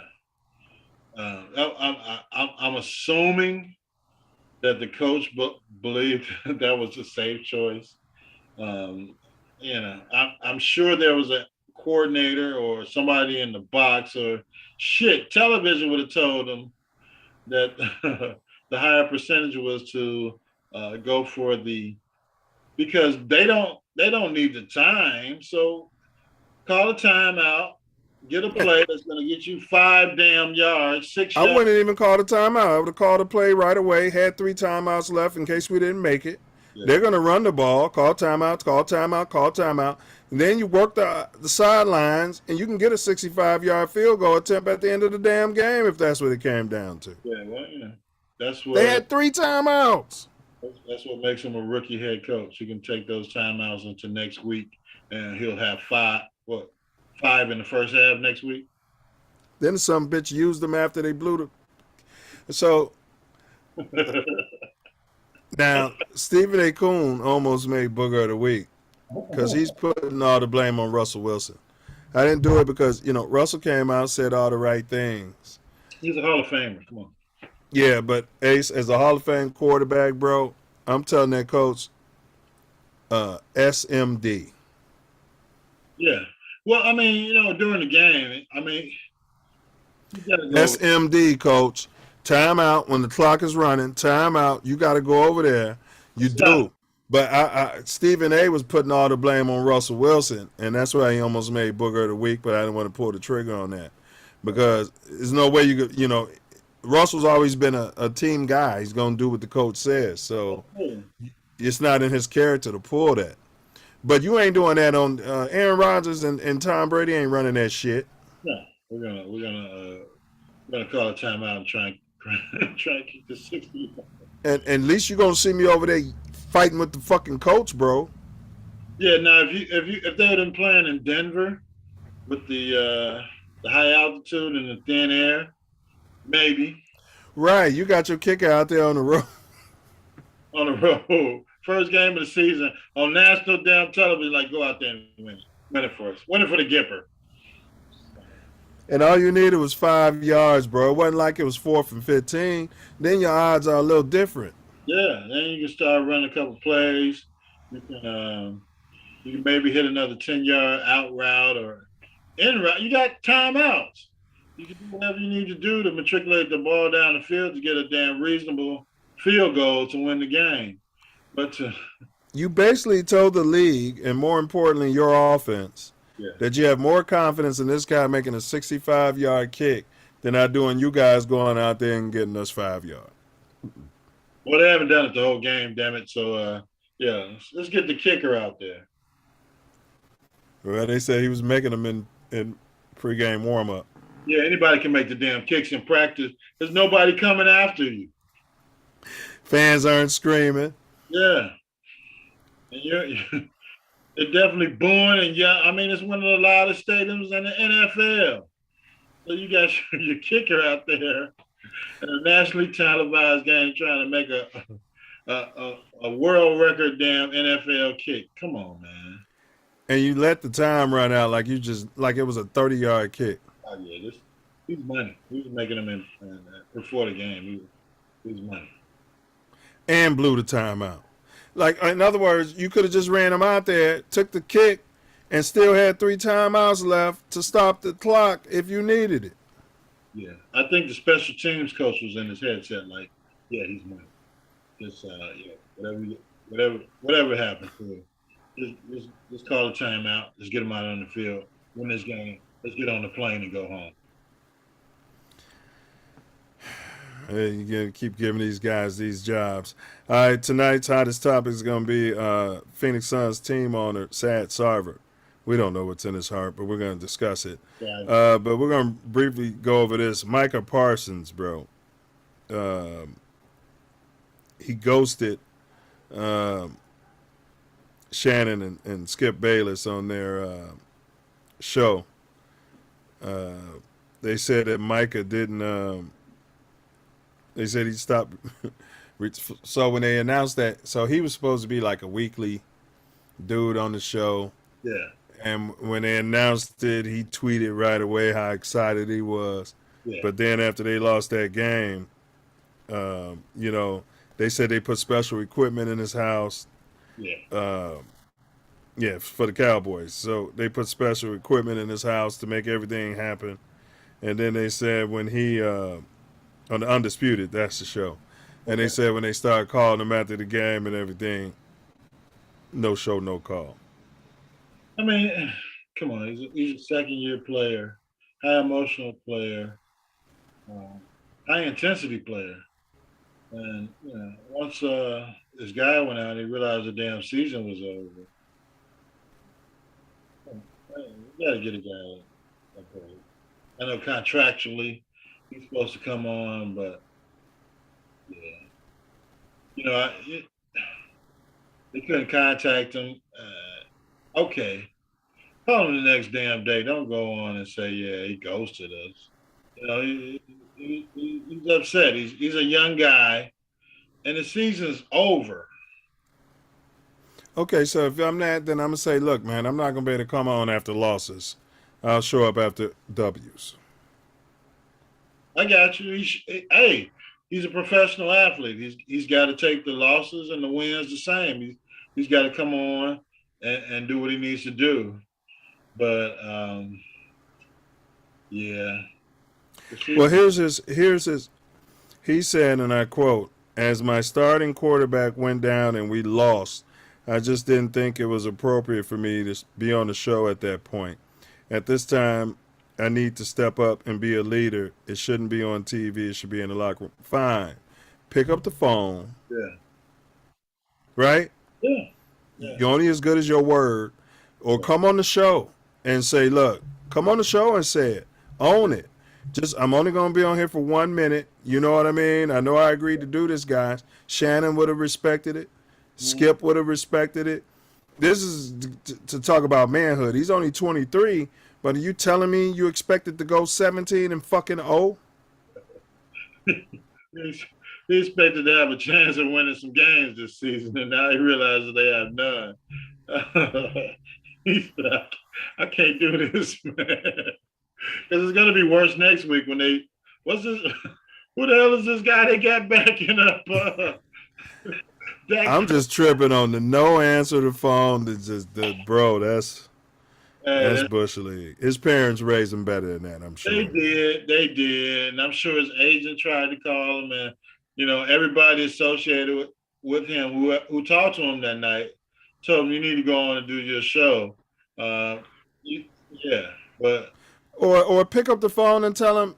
I'm assuming that the coach believed that was a safe choice. I'm sure there was a coordinator or somebody in the box or television would have told them that the higher percentage was to go for because they don't need the time. So call a timeout, get a play that's going to get you 5 damn yards, 6 yards. I wouldn't even call the timeout. I would have called a play right away, had 3 timeouts left in case we didn't make it. Yeah. They're going to run the ball, call timeout. And then you work the sidelines, and you can get a 65-yard field goal attempt at the end of the damn game if that's what it came down to. Yeah, well, that's what they had 3 timeouts. That's what makes him a rookie head coach. He can take those timeouts into next week, and he'll have 5 in the first half next week. Then some bitch used them after they blew them. So now Stephen A. Coon almost made Booger of the Week because he's putting all the blame on Russell Wilson. I didn't do it because, Russell came out, said all the right things. He's a Hall of Famer. Come on. Yeah, but Ace, as a Hall of Fame quarterback, bro, I'm telling that coach, SMD. Yeah. Well, I mean, during the game, I mean, you gotta go. SMD, coach. Timeout when the clock is running. Timeout. You got to go over there. You do. But Stephen A. was putting all the blame on Russell Wilson, and that's why he almost made Booger of the Week, but I didn't want to pull the trigger on that because there's no way you could, Russell's always been a team guy. He's going to do what the coach says. So it's not in his character to pull that. But you ain't doing that on Aaron Rodgers and Tom Brady ain't running that shit. No, we're gonna call a timeout and try and keep the 60. And at least you're gonna see me over there fighting with the fucking coach, bro. Yeah. Now, if they had been playing in Denver with the high altitude and the thin air, maybe. Right. You got your kicker out there on the road. On the road. First game of the season on national damn television, go out there and win it. Win it for us. Win it for the Gipper. And all you needed was 5 yards, bro. It wasn't like it was 4th and 15. Then your odds are a little different. Yeah, then you can start running a couple plays. You can maybe hit another 10-yard out route or in route. You got timeouts. You can do whatever you need to do to matriculate the ball down the field to get a damn reasonable field goal to win the game. But you basically told the league, and more importantly, your offense, that you have more confidence in this guy making a 65-yard kick than I do in you guys going out there and getting us 5 yards. Well, they haven't done it the whole game, damn it. So, let's get the kicker out there. Well, they said he was making them in pregame warm-up. Yeah, anybody can make the damn kicks in practice. There's nobody coming after you. Fans aren't screaming. Yeah. And they're definitely booing, and yeah, I mean, it's one of the loudest stadiums in the NFL. So you got your kicker out there in a nationally televised game trying to make a world record damn NFL kick. Come on, man. And you let the time run out like it was a 30-yard kick. Oh yeah, he's money. He was making them before the game. He's money. And blew the timeout. Like, in other words, you could have just ran him out there, took the kick, and still had 3 timeouts left to stop the clock if you needed it. Yeah, I think the special teams coach was in his headset like, yeah, he's money. Just whatever happens to him, just call a timeout. Just get him out on the field. Win this game. Let's get on the plane and go home. Hey, you gotta keep giving these guys these jobs. All right, tonight's hottest topic is going to be Phoenix Suns team owner Sad Sarver. We don't know what's in his heart, but we're going to discuss it. Yeah. But we're going to briefly go over this. Micah Parsons, bro. He ghosted Shannon and Skip Bayless on their show. They said that Micah didn't. They said he stopped. So when they announced that, so he was supposed to be like a weekly dude on the show. Yeah. And when they announced it, he tweeted right away how excited he was. Yeah. But then after they lost that game, they said they put special equipment in his house. Yeah. For the Cowboys. So they put special equipment in his house to make everything happen. And then they said when he on the Undisputed, that's the show. And they said when they started calling him after the game and everything, no show, no call. I mean, come on, he's a second-year player, high emotional player, high intensity player, and once this guy went out, he realized the damn season was over. You gotta get a guy like that. I know contractually he's supposed to come on, but they couldn't contact him. Okay, call him the next damn day. Don't go on and say, yeah, he ghosted us. He's upset. He's a young guy, and the season's over. Okay, so if I'm that, then I'm gonna say, look, man, I'm not gonna be able to come on after losses. I'll show up after W's. I got you. He's a professional athlete. He's got to take the losses and the wins the same. He's got to come on and do what he needs to do. But yeah. Well, here's his. He said, and I quote: "As my starting quarterback went down and we lost, I just didn't think it was appropriate for me to be on the show at that point. At this time, I need to step up and be a leader. It shouldn't be on TV. It should be in the locker room. Fine. Pick up the phone. Yeah. Right? Yeah. You're only as good as your word. Or come on the show and say, look, come on the show and say it. Own it. I'm only going to be on here for 1 minute. You know what I mean? I know I agreed to do this, guys. Shannon would have respected it. Skip would have respected it. This is to talk about manhood. He's only 23. But are you telling me you expected to go 17 and fucking 0? He expected to have a chance of winning some games this season, and now he realizes they have none. He's like, I can't do this, man. Because it's going to be worse next week when they – what's this? Who the hell is this guy they got backing up? I'm just tripping on the no answer to phone. Bro, that's Bush League. His parents raised him better than that, I'm sure. They did. And I'm sure his agent tried to call him. And, everybody associated with him who talked to him that night told him, you need to go on and do your show. But. Or pick up the phone and tell him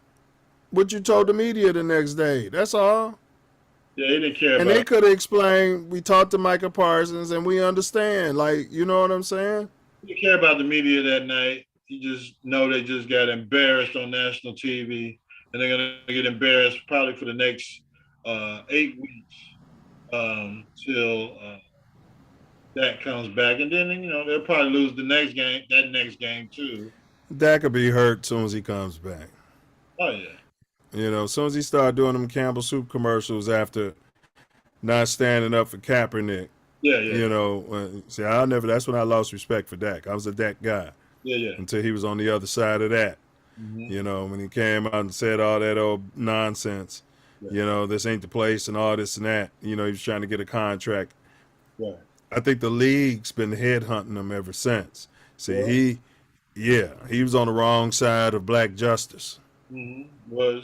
what you told the media the next day. That's all. Yeah, he didn't care and they could have explained, we talked to Micah Parsons and we understand. Like, you know what I'm saying? He didn't care about the media that night. You just know they just got embarrassed on national TV, and they're going to get embarrassed probably for the next 8 weeks till Dak comes back, and then they'll probably lose the next game. That next game too. Dak could be hurt as soon as he comes back. Oh yeah. As soon as he started doing them Campbell Soup commercials after not standing up for Kaepernick. Yeah. See, that's when I lost respect for Dak. I was a Dak guy. Yeah. Until he was on the other side of that. Mm-hmm. When he came out and said all that old nonsense, this ain't the place and all this and that. He was trying to get a contract. Right. I think the league's been headhunting him ever since. See, he was on the wrong side of black justice. Mm-hmm. Well,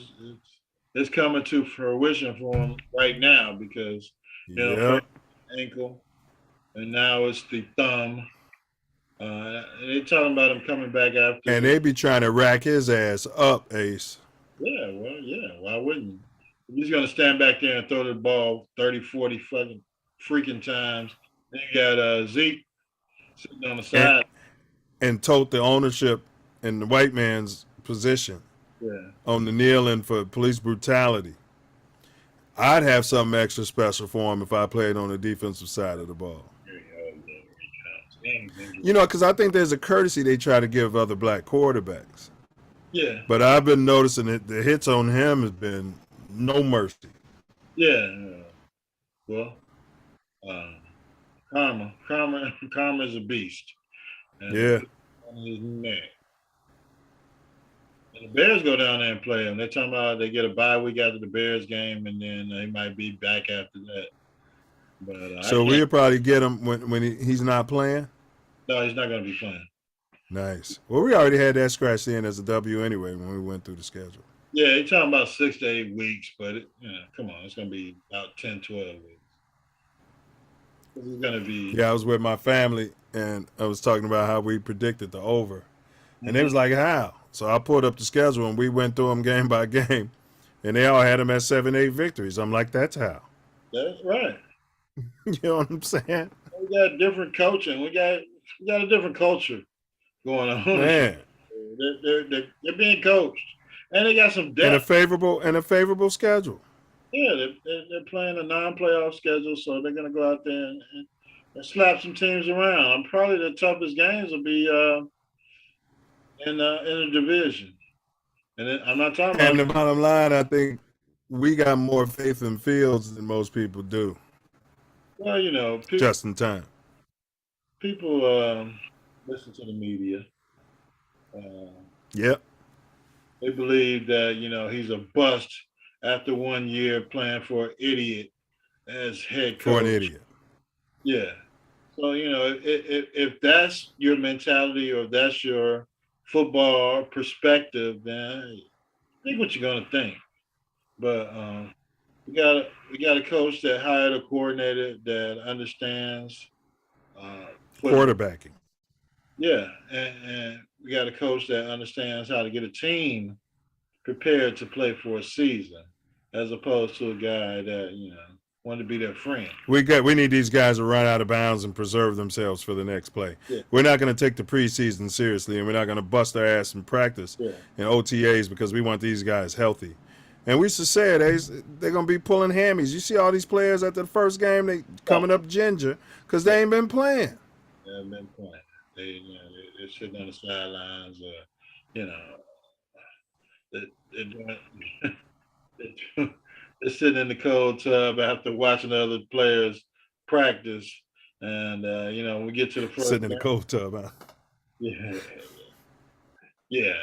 it's coming to fruition for him right now because ankle, and now it's the thumb. They're talking about him coming back after. And they be trying to rack his ass up, Ace. Yeah, well, yeah. Why wouldn't he? He's going to stand back there and throw the ball 30, 40 freaking times. Then you got Zeke sitting on the side. And tote the ownership in the white man's position on the kneeling for police brutality. I'd have something extra special for him if I played on the defensive side of the ball. Because I think there's a courtesy they try to give other black quarterbacks. Yeah. But I've been noticing that the hits on him has been no mercy. Yeah. Well, Karma is a beast. And on his neck. And the Bears go down there and play him. They're talking about they get a bye week after the Bears game, and then they might be back after that. But so we'll probably get him when he's not playing? No, he's not going to be playing. Nice. Well, we already had that scratched in as a W anyway when we went through the schedule. Yeah, he's talking about 6 to 8 weeks, but come on, it's going to be about 10, 12 weeks. It's going to be. Yeah, I was with my family, and I was talking about how we predicted the over. And they was like, how? So I pulled up the schedule, and we went through them game by game, and they all had them at 7-8 victories. I'm like, that's how. That's right. You know what I'm saying? We got different coaching. We got a different culture going on. Man. They're being coached. And they got some depth. And a favorable schedule. Yeah, they're playing a non-playoff schedule, so they're going to go out there and slap some teams around. Probably the toughest games will be in the division. And then, I'm not talking about. And the bottom line, I think we got more faith in Fields than most people do. Well, just in time. People listen to the media. Yep. They believe that he's a bust after 1 year playing for an idiot as head coach. For an idiot. Yeah. So if that's your mentality or if that's your football perspective, then think what you're gonna think. But we got a coach that hired a coordinator that understands quarterbacking. Yeah, and we got a coach that understands how to get a team prepared to play for a season, as opposed to a guy that wanted to be their friend. We need these guys to run out of bounds and preserve themselves for the next play. Yeah. We're not going to take the preseason seriously, and we're not going to bust their ass in practice in OTAs because we want these guys healthy. And we should say it, they're going to be pulling hammies. You see all these players after the first game, they coming up ginger because they ain't been playing. They haven't been playing. They're sitting on the sidelines, they're sitting in the cold tub after watching other players practice. And, we get to the first sitting in the cold tub, huh? Yeah.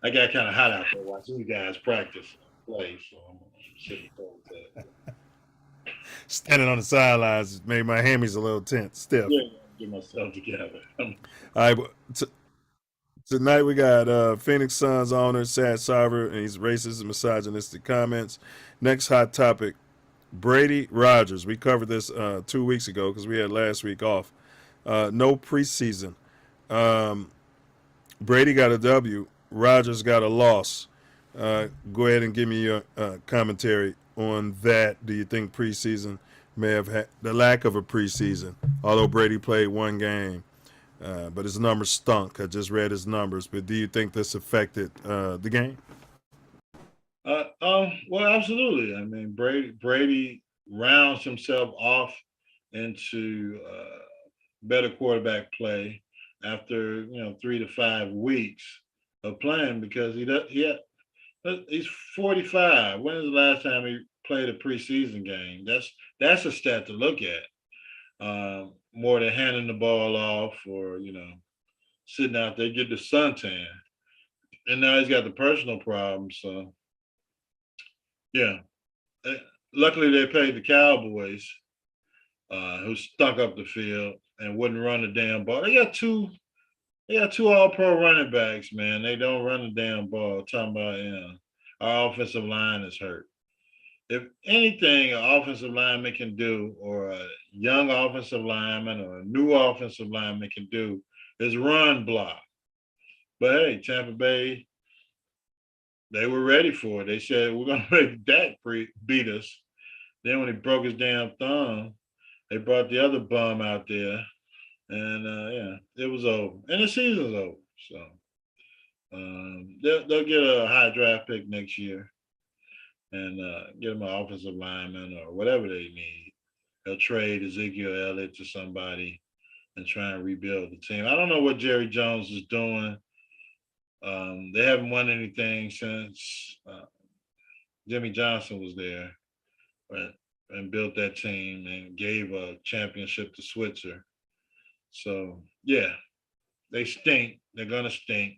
I got kind of hot out there watching you guys practice and play, so I'm sitting in the cold tub. Standing on the sidelines made my hammies a little tense, stiff. Yeah, get myself together. All right, tonight we got Phoenix Suns owner Sarver, and he's racist and misogynistic comments. Next hot topic, Brady Rodgers. We covered this 2 weeks ago because we had last week off. No preseason. Brady got a W. Rodgers got a loss. Go ahead and give me your commentary on that. Do you think preseason may have had the lack of a preseason, although Brady played one game, but his numbers stunk. I just read his numbers, but do you think this affected the game? Well, absolutely. I mean, Brady rounds himself off into better quarterback play after 3 to 5 weeks of playing, because he's 45. When is the last time he played a preseason game? That's a stat to look at. More than handing the ball off or sitting out there get the suntan. And now he's got the personal problems. So yeah, luckily they paid the Cowboys, who stunk up the field and wouldn't run the damn ball. They got two all-pro running backs, man. They don't run the damn ball. Talking about our offensive line is hurt. If anything an offensive lineman can do, or a young offensive lineman or a new offensive lineman can do, is run block. But hey, Tampa Bay, they were ready for it. They said, we're going to make Dak beat us. Then when he broke his damn thumb, they brought the other bum out there. And, it was over. And the season's over. So they'll get a high draft pick next year and get them an offensive lineman or whatever they need. They'll trade Ezekiel Elliott to somebody and try and rebuild the team. I don't know what Jerry Jones is doing. They haven't won anything since Jimmy Johnson was there and built that team and gave a championship to Switzer. So, yeah, they stink. They're going to stink.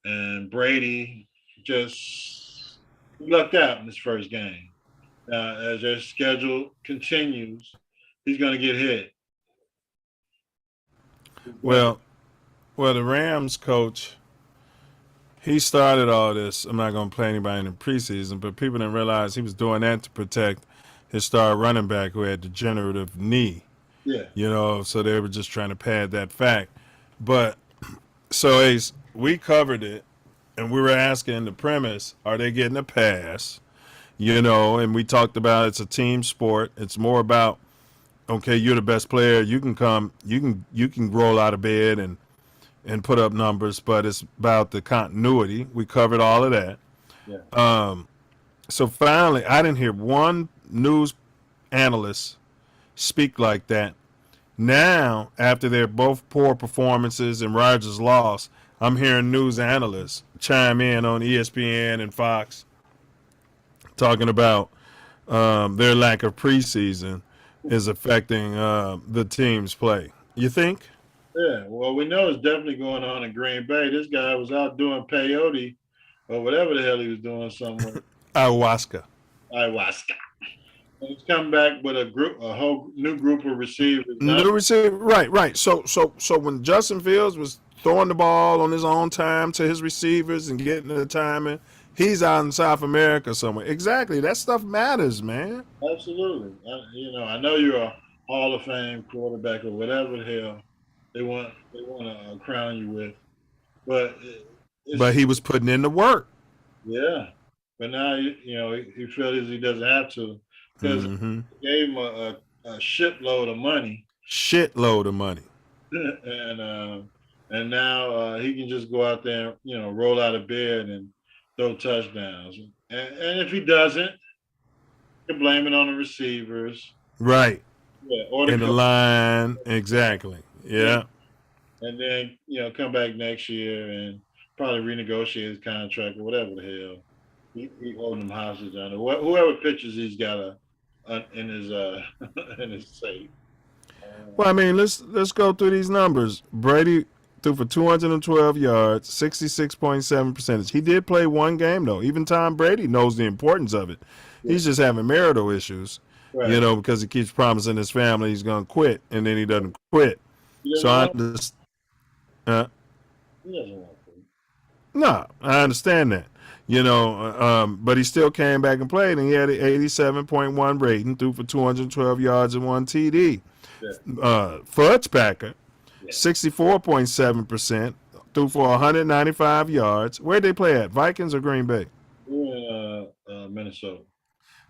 And Brady just lucked out in his first game. Now, as their schedule continues, he's going to get hit. Well, the Rams coach, he started all this. I'm not going to play anybody in the preseason, but people didn't realize he was doing that to protect his star running back who had degenerative knee. Yeah. So they were just trying to pad that fact. But so Ace, we covered it, and we were asking the premise, are they getting a pass? And we talked about it's a team sport. It's more about, okay, you're the best player. You can come, you can roll out of bed and put up numbers, but it's about the continuity. We covered all of that. Yeah. So finally, I didn't hear one news analyst speak like that. Now, after their both poor performances and Rodgers' loss, I'm hearing news analysts chime in on ESPN and Fox talking about their lack of preseason is affecting the team's play. You think? Yeah, well, we know it's definitely going on in Green Bay. This guy was out doing peyote or whatever the hell he was doing somewhere. Ayahuasca. And he's come back with a whole new group of receivers. New receiver, right. So when Justin Fields was throwing the ball on his own time to his receivers and getting the timing, he's out in South America somewhere. Exactly, that stuff matters, man. Absolutely. I know you're a Hall of Fame quarterback or whatever the hell they want to crown you with, but he was putting in the work. Yeah, but now he feels he doesn't have to. Because he gave him a shitload of money. And now he can just go out there and, roll out of bed and throw touchdowns. And if he doesn't, you can blame it on the receivers. Right. Yeah, or in the line. Exactly. Yeah. And then, come back next year and probably renegotiate his contract or whatever the hell. He holding them hostage on it. Whoever pitches, he's got in his safe. Well, I mean, let's go through these numbers. Brady threw for 212 yards, 66.7 percentage. He did play one game though. Even Tom Brady knows the importance of it. Yeah. He's just having marital issues, right. Because he keeps promising his family he's going to quit, and then he doesn't quit. So I understand. He doesn't want to. No, I understand that. But he still came back and played, and he had an 87.1 rating, threw for 212 yards and 1 TD. Yeah. Fudgepacker, 64.7%, threw for 195 yards. Where'd they play at, Vikings or Green Bay? In Minnesota.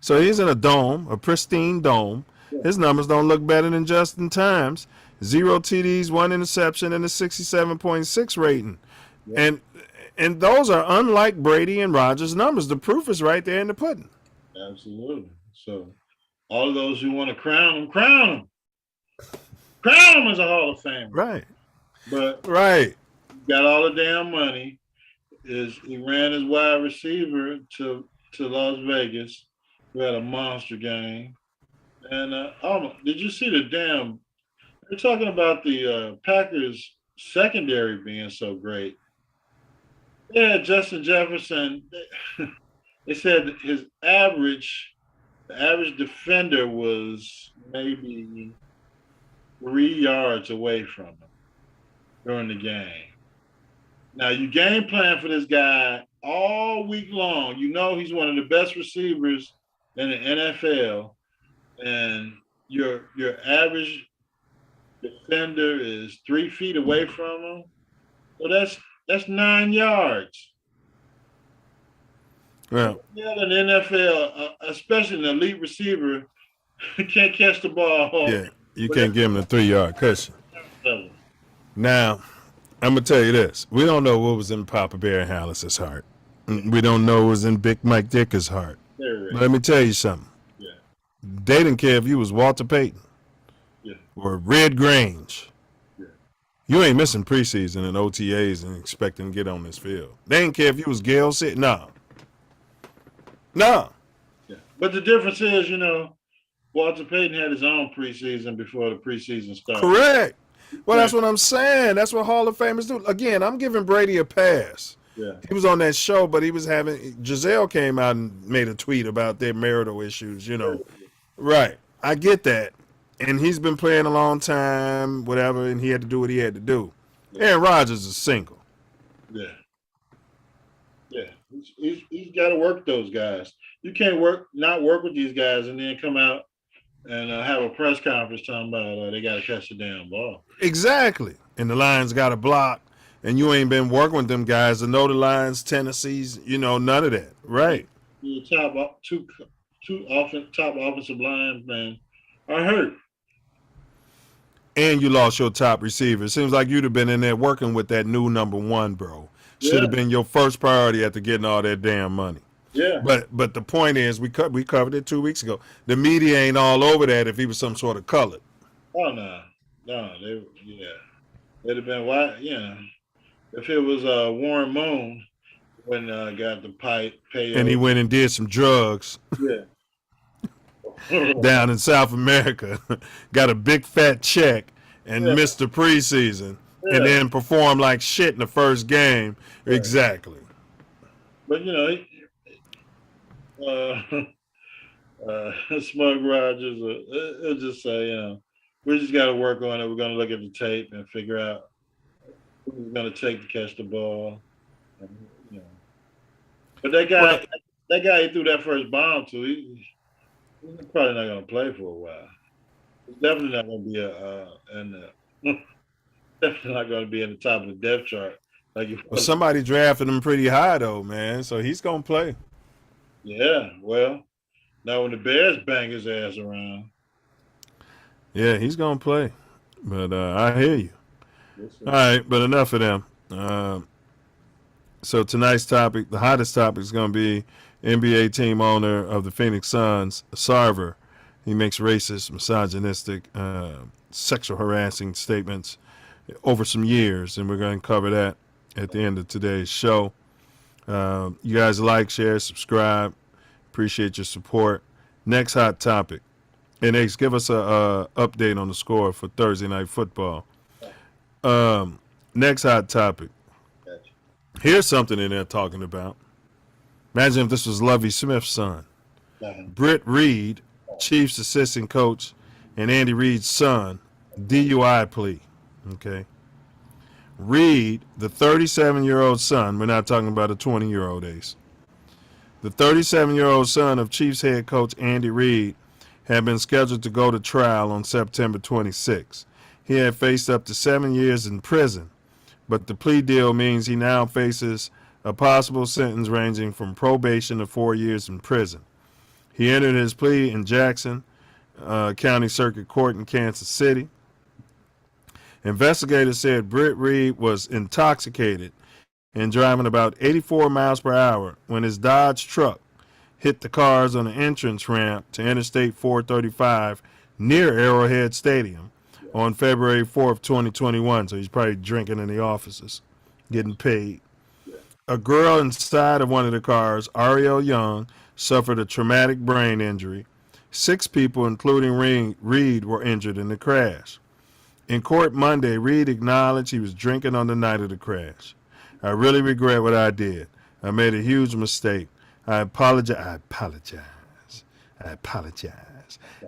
So he's in a dome, a pristine dome. Yeah. His numbers don't look better than Justin Times. 0 TDs, 1 interception, and a 67.6 rating. Yeah. And those are unlike Brady and Rodgers' numbers. The proof is right there in the pudding. Absolutely. So all of those who want to crown him, crown him. Crown him as a Hall of Famer. Right. But Right. got all the damn money. He ran his wide receiver to Las Vegas. We had a monster game. And did you see the damn? They're talking about the Packers secondary being so great. They had Justin Jefferson. They said the average defender was maybe 3 yards away from him during the game. Now you game plan for this guy all week long. You know he's one of the best receivers in the NFL, and your average defender is 3 feet away from him. So that's 9 yards. Well, Yeah, in the NFL, especially an elite receiver, can't catch the ball. yeah, you can't give him a 3-yard cushion. Now, I'm gonna tell you this: we don't know what was in Papa Bear Hallis's heart. We don't know what was in Big Mike Dicker's heart. But let me tell you something. Yeah. They didn't care if you was Walter Payton or Red Grange. Yeah. You ain't missing preseason and OTAs and expecting to get on this field. They didn't care if you was Gale City. No. Yeah. But the difference is, Walter Payton had his own preseason before the preseason started. Correct. Well, that's what I'm saying. That's what Hall of Famers do. Again, I'm giving Brady a pass. Yeah. He was on that show, but he was Giselle came out and made a tweet about their marital issues, Right. I get that. And he's been playing a long time, whatever, and he had to do what he had to do. Aaron Rodgers is single. Yeah. Yeah. He's got to work those guys. You can't not work with these guys and then come out and have a press conference talking about they got to catch the damn ball. Exactly. And the Lions got a block, and you ain't been working with them guys to know the Lions, Tennessee's, none of that. Right. The top offensive linemen are hurt. And you lost your top receiver. It seems like you'd have been in there working with that new number one, bro. Should have been your first priority after getting all that damn money. Yeah. But the point is, we covered it 2 weeks ago. The media ain't all over that if he was some sort of colored. Oh no, it'd have been why, if it was Warren Moon when got the pay and he went and did some drugs. Yeah. Down in South America, got a big fat check and missed the preseason, and then performed like shit in the first game. Yeah. Exactly. But Smug Rogers will just say, we just got to work on it. We're going to look at the tape and figure out who's going to take to catch the ball. And, But that guy he threw that first bomb to, he's probably not going to play for a while. He's definitely not going to be definitely not going to be in the top of the depth chart. Well, somebody drafted him pretty high though, man. So he's going to play. Yeah, well, now when the Bears bang his ass around. Yeah, he's going to play. But I hear you. Yes, all right, but enough of them. So tonight's topic, the hottest topic, is going to be NBA team owner of the Phoenix Suns, Sarver. He makes racist, misogynistic, sexual harassing statements over some years, and we're going to cover that at the end of today's show. You guys like, share, subscribe. Appreciate your support. Next hot topic. And Ace, give us a update on the score for Thursday Night Football. Next hot topic. Here's something in there talking about. Imagine if this was Lovie Smith's son. Britt Reed, Chiefs assistant coach, and Andy Reid's son, DUI plea. Okay. Reed, the 37-year-old son, we're not talking about a 20-year-old Ace. The 37-year-old son of Chiefs head coach Andy Reid had been scheduled to go to trial on September 26. He had faced up to 7 years in prison, but the plea deal means he now faces a possible sentence ranging from probation to 4 years in prison. He entered his plea in Jackson County Circuit Court in Kansas City. Investigators said Britt Reed was intoxicated and driving about 84 miles per hour when his Dodge truck hit the cars on the entrance ramp to Interstate 435 near Arrowhead Stadium on February 4th, 2021. So he's probably drinking in the offices, getting paid. A girl inside of one of the cars, Ariel Young, suffered a traumatic brain injury. 6 people, including Reed, were injured in the crash. In court Monday, Reed acknowledged he was drinking on the night of the crash. I really regret what I did. I made a huge mistake. I apologize. I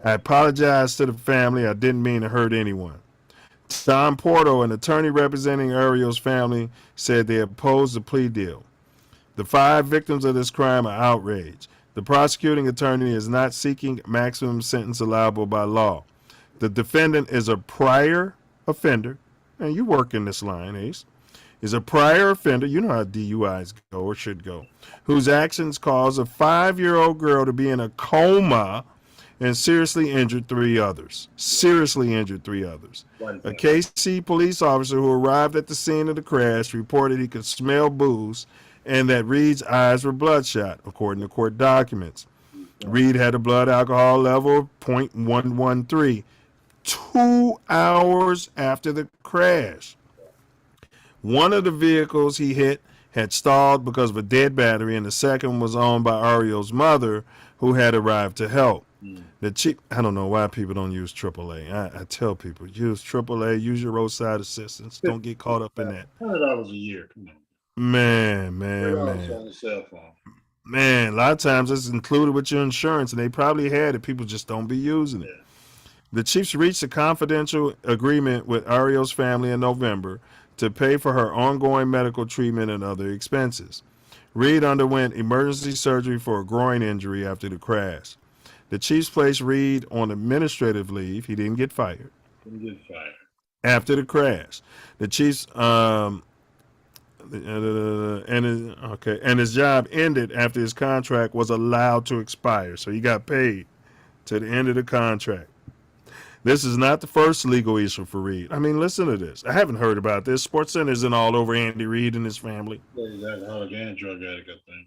apologize to the family. I didn't mean to hurt anyone. Don Porto, an attorney representing Ariel's family, said they opposed the plea deal. The 5 victims of this crime are outraged. The prosecuting attorney is not seeking maximum sentence allowable by law. The defendant is a prior offender, and you work in this line, Ace, is a prior offender, you know how DUIs go or should go, whose actions caused a 5-year-old girl to be in a coma and seriously injured 3 others. A KC police officer who arrived at the scene of the crash reported he could smell booze and that Reed's eyes were bloodshot, according to court documents. Reed had a blood alcohol level of 0.113 2 hours after the crash. One of the vehicles he hit had stalled because of a dead battery, and the second was owned by Ariel's mother, who had arrived to help. The chief, I don't know why people don't use AAA. I tell people, use AAA, use your roadside assistance. Don't get caught up in that. $100 a year. Come on. Man. On the cell phone. Man, a lot of times it's included with your insurance, and they probably had it. People just don't be using it. The Chiefs reached a confidential agreement with Ariel's family in November to pay for her ongoing medical treatment and other expenses. Reed underwent emergency surgery for a groin injury after the crash. The Chiefs placed Reed on administrative leave. He didn't get fired. After the crash. The Chiefs and his job ended after his contract was allowed to expire. So he got paid to the end of the contract. This is not the first legal issue for Reed. I mean, listen to this. I haven't heard about this. SportsCenter isn't all over Andy Reid and his family. That Holiday drug addict, I think.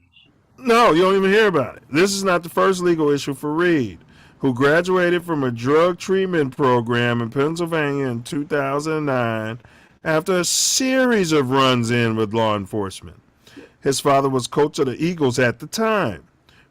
No, you don't even hear about it. This is not the first legal issue for Reed, who graduated from a drug treatment program in Pennsylvania in 2009 after a series of runs-in with law enforcement. His father was coach of the Eagles at the time.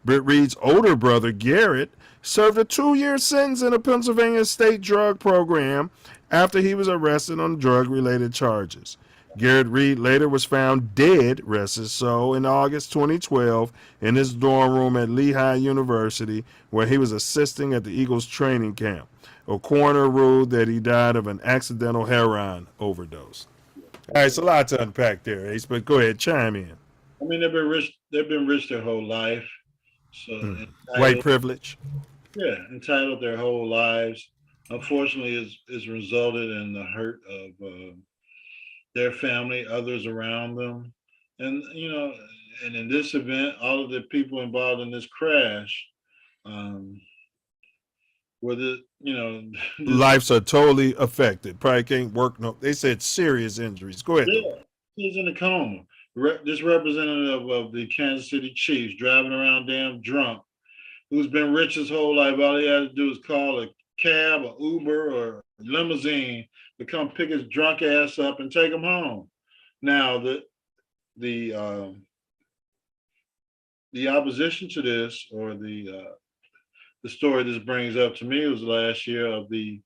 Britt Reed's older brother, Garrett, served a 2-year sentence in a Pennsylvania state drug program after he was arrested on drug-related charges. Garrett Reed later was found dead, rest his soul, in August 2012 in his dorm room at Lehigh University, where he was assisting at the Eagles training camp. A coroner ruled that he died of an accidental heroin overdose. All right, it's a lot to unpack there, Ace, but go ahead, chime in. I mean, they've been rich. They've been rich their whole life. So white privilege. Yeah, entitled their whole lives. Unfortunately, it's resulted in the hurt of their family, others around them, and and in this event, all of the people involved in this crash, lives are totally affected. Probably can't work. No, they said serious injuries. Go ahead. Yeah, he's in a coma. This representative of the Kansas City Chiefs driving around damn drunk, who's been rich his whole life. All he had to do is call a cab, or Uber, or limousine to come pick his drunk ass up and take him home. Now the opposition to this, or the story this brings up to me, was last year of the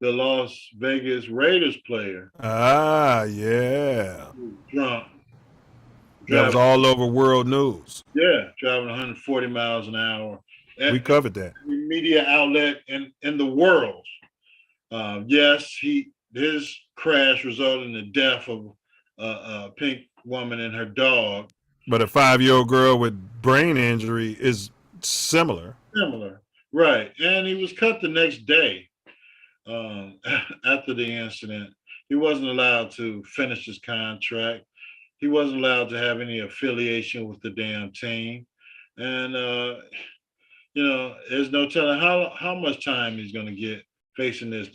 Las Vegas Raiders player. Ah, yeah. Drunk. That was all over world news. Yeah, driving 140 miles an hour. We covered that. Media outlet in the world. Yes, his crash resulted in the death of a pink woman and her dog. But a 5-year-old girl with brain injury is similar. Right. And he was cut the next day after the incident. He wasn't allowed to finish his contract. He wasn't allowed to have any affiliation with the damn team. And, there's no telling how much time he's going to get facing this.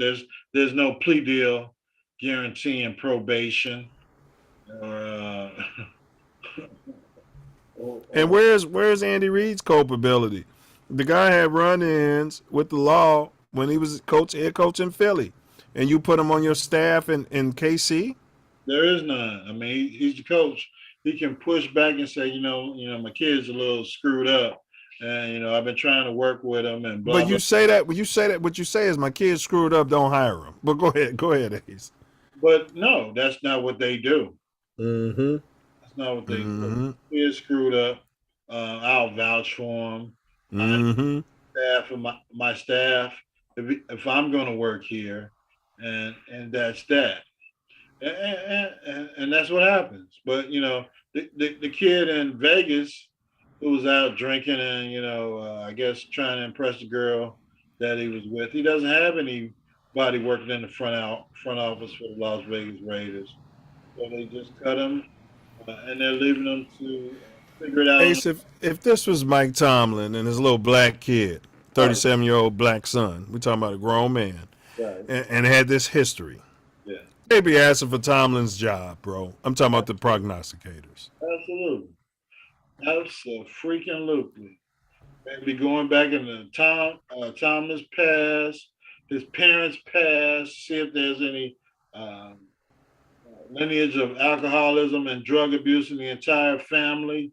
There's no plea deal guaranteeing probation. And where's Andy Reid's culpability? The guy had run-ins with the law when he was head coach in Philly, and you put him on your staff in KC? There is none. I mean, he's the coach. He can push back and say, my kid's a little screwed up, and I've been trying to work with him and blah. But you say that what you say is my kid's screwed up, don't hire him. But go ahead, Ace. But no, that's not what they do. Mm-hmm. That's not what they do. He is screwed up. I'll vouch for him. Mm-hmm. Staff of my staff. If I'm going to work here, and that's that. And that's what happens. But the kid in Vegas who was out drinking and I guess trying to impress the girl that he was with, he doesn't have anybody working in the front office for the Las Vegas Raiders. So they just cut him, and they're leaving him to figure it out. Ace, if this was Mike Tomlin and his little black kid, 37-year-old black son, we're talking about a grown man, right, and had this history. Yeah. They'd be asking for Tomlin's job, bro. I'm talking about the prognosticators. Absolutely. Absolutely. Maybe going back in the Tomlin's past, his parents' past, see if there's any lineage of alcoholism and drug abuse in the entire family,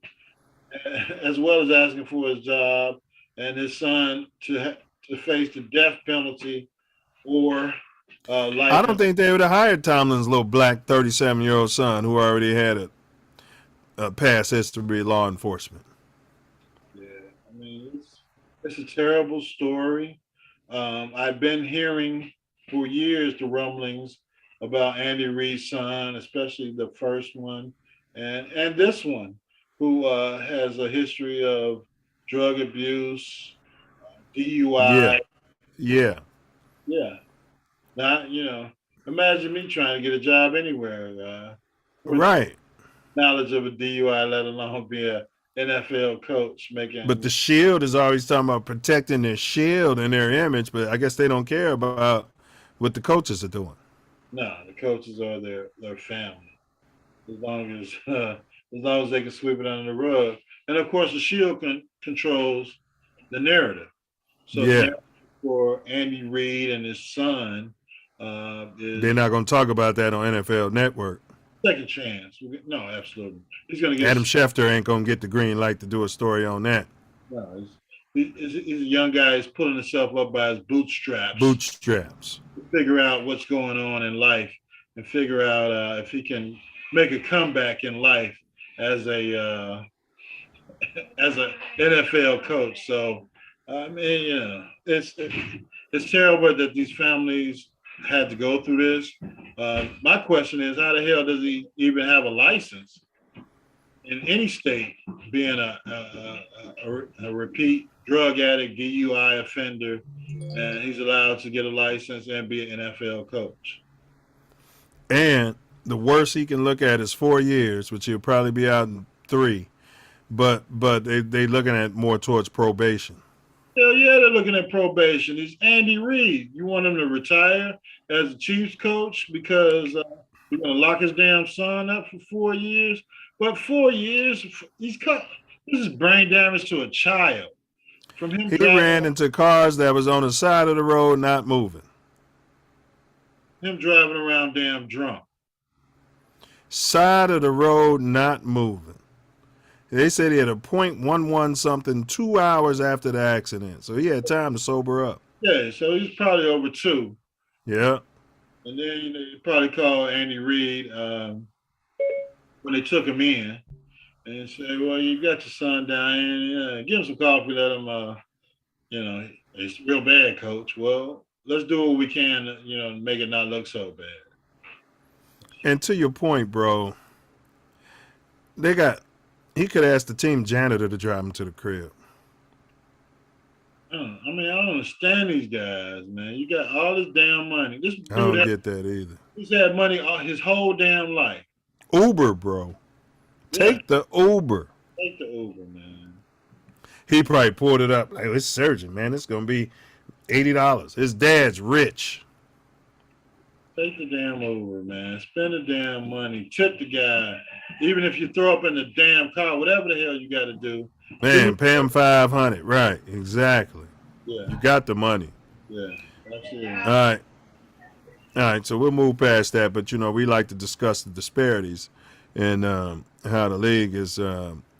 as well as asking for his job and his son to face the death penalty or life. I don't think they would have hired Tomlin's little black 37-year-old son who already had a past history of law enforcement. Yeah, I mean, it's a terrible story. I've been hearing for years the rumblings about Andy Reid's son, especially the first one, and this one, who has a history of drug abuse, DUI. Yeah. Now, imagine me trying to get a job anywhere. Right. Knowledge of a DUI, let alone be a NFL coach But the Shield is always talking about protecting their shield and their image, but I guess they don't care about what the coaches are doing. No, the coaches are their family. As long as they can sweep it under the rug. And of course the Shield controls the narrative. So for Andy Reid and his son they're not going to talk about that on NFL Network. Second chance. No, absolutely. He's going to get Adam Schefter ain't going to get the green light to do a story on that. No, he's a young guy. He's pulling himself up by his bootstraps. To figure out what's going on in life and figure out if he can make a comeback in life as a NFL coach. So I mean, it's terrible that these families had to go through this. My question is, how the hell does he even have a license in any state, being a repeat drug addict, DUI offender, and he's allowed to get a license and be an NFL coach? And the worst he can look at is 4 years, which he'll probably be out in 3. But they looking at more towards probation. Hell yeah, they're looking at probation. He's Andy Reid. You want him to retire as a Chiefs coach because you're going to lock his damn son up for 4 years? But 4 years, this is brain damage to a child. From him, he ran into cars that was on the side of the road not moving. Him driving around damn drunk. Side of the road not moving. They said he had a .11 something 2 hours after the accident, so he had time to sober up. Yeah, so he's probably over 2. Yeah. And then you probably called Andy Reid when they took him in and said, "Well, you got your son down here. Give him some coffee. Let him, it's real bad, coach. Well, let's do what we can, to make it not look so bad." And to your point, bro, he could ask the team janitor to drive him to the crib. I don't understand these guys, man. You got all this damn money. This dude I don't get that either. He's had money all his whole damn life. Uber, bro. Take the Uber. Take the Uber, man. He probably pulled it up. Like, it's surging, man. It's going to be $80. His dad's rich. Take the damn Uber, man. Spend the damn money. Tip the guy. Even if you throw up in the damn car, whatever the hell you got to do. Man, pay him $500. Right, exactly. Yeah. You got the money. Yeah. Absolutely. All right. All right, so we'll move past that, but we like to discuss the disparities and how the league is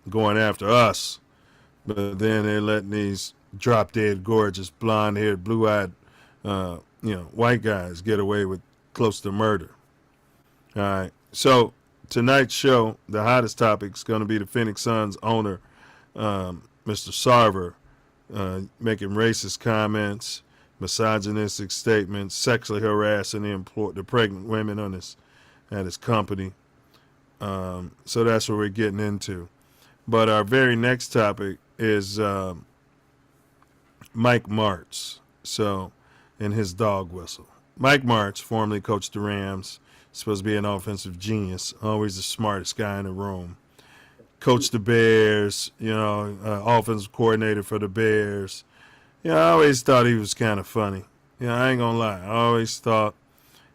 going after us, but then they're letting these drop dead, gorgeous, blonde haired, blue eyed, white guys get away with close to murder. All right, so tonight's show, the hottest topic is going to be the Phoenix Suns owner, Mr. Sarver, making racist comments, misogynistic statements, sexually harassing the pregnant women at his company. So that's what we're getting into. But our very next topic is Mike Martz. So, and his dog whistle. Mike Martz formerly coached the Rams. Supposed to be an offensive genius, always the smartest guy in the room. Coached the Bears, offensive coordinator for the Bears. I always thought he was kind of funny. I ain't gonna lie. I always thought,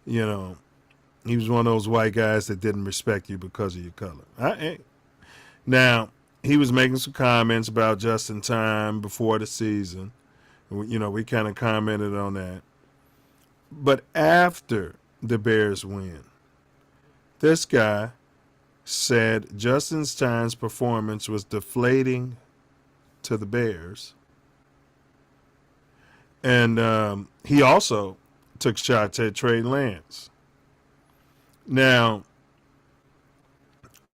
he was one of those white guys that didn't respect you because of your color. Now, he was making some comments about just in time before the season. We kind of commented on that. But after the Bears win, this guy said Justin Stein's performance was deflating to the Bears. And he also took shots at Trey Lance. Now,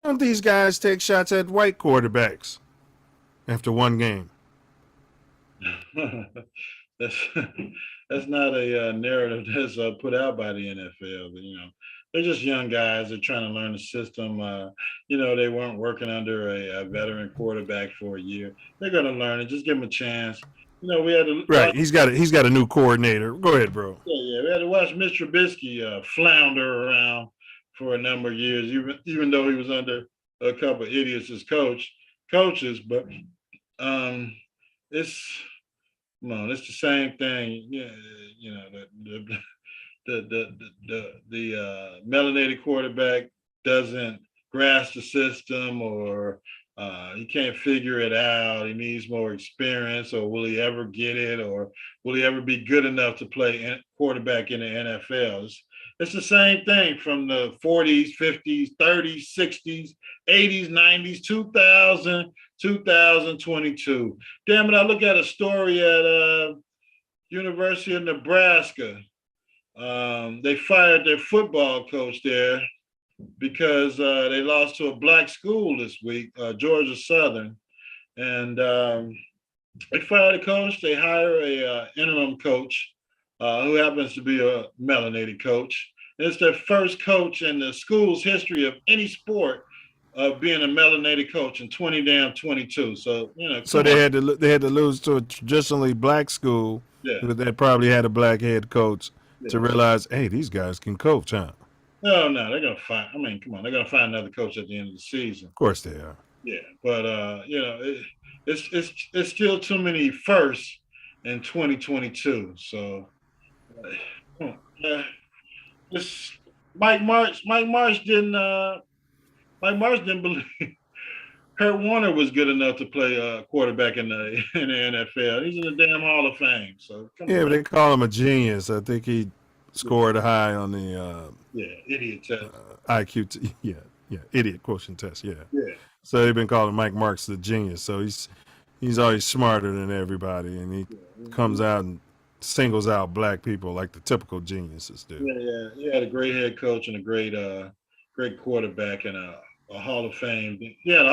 don't these guys take shots at white quarterbacks after one game? That's not a narrative that's put out by the NFL. But, they're just young guys. They're trying to learn the system. They weren't working under a veteran quarterback for a year. They're going to learn it. Just give them a chance. We had to right. He's got a new coordinator. Go ahead, bro. Yeah. We had to watch Mitch Trubisky flounder around for a number of years, even though he was under a couple of idiots as coaches. But it's the same thing. The melanated quarterback doesn't grasp the system, or he can't figure it out. He needs more experience, or will he ever get it, or will he ever be good enough to play quarterback in the NFL? It's the same thing from the 40s, 50s, 30s, 60s, 80s, 90s, 2000, 2022. Damn it, I look at a story at University of Nebraska. They fired their football coach there because they lost to a black school this week, Georgia Southern. And they fire the coach. They hire a interim coach who happens to be a melanated coach. And it's their first coach in the school's history of any sport of being a melanated coach in 2022. So So they had to lose to a traditionally black school that probably had a black head coach to realize, hey, these guys can coach, huh? No, they're gonna find. Come on, they're gonna find another coach at the end of the season. Of course they are. Yeah, but it's still too many firsts in 2022. So this Mike Marsh didn't believe Kurt Warner was good enough to play quarterback in the NFL. He's in the damn Hall of Fame. So but they call him a genius. I think he scored high on the idiot test. IQ. Idiot quotient test. Yeah. So they've been calling Mike Marks the genius. So he's always smarter than everybody, and he comes out and singles out black people like the typical geniuses do. Yeah. He had a great head coach and a great quarterback and a Hall of Fame. He had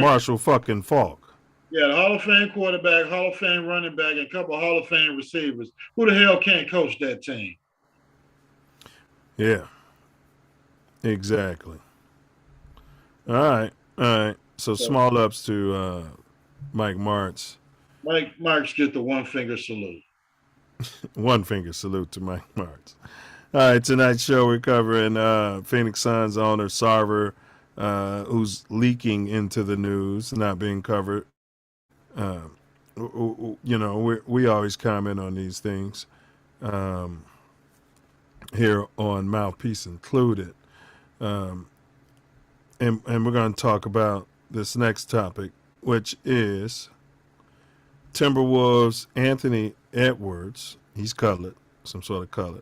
Marshall fucking Falk. Yeah, the Hall of Fame quarterback, Hall of Fame running back, and a couple of Hall of Fame receivers. Who the hell can't coach that team? Yeah. Exactly. All right. So small ups to Mike Martz. Mike Martz get the one finger salute. One finger salute to Mike Martz. All right, tonight's show we're covering Phoenix Suns owner Sarver, who's leaking into the news, not being covered. We always comment on these things here on Mouthpiece included. And we're going to talk about this next topic, which is Timberwolves Anthony Edwards, he's colored, some sort of color.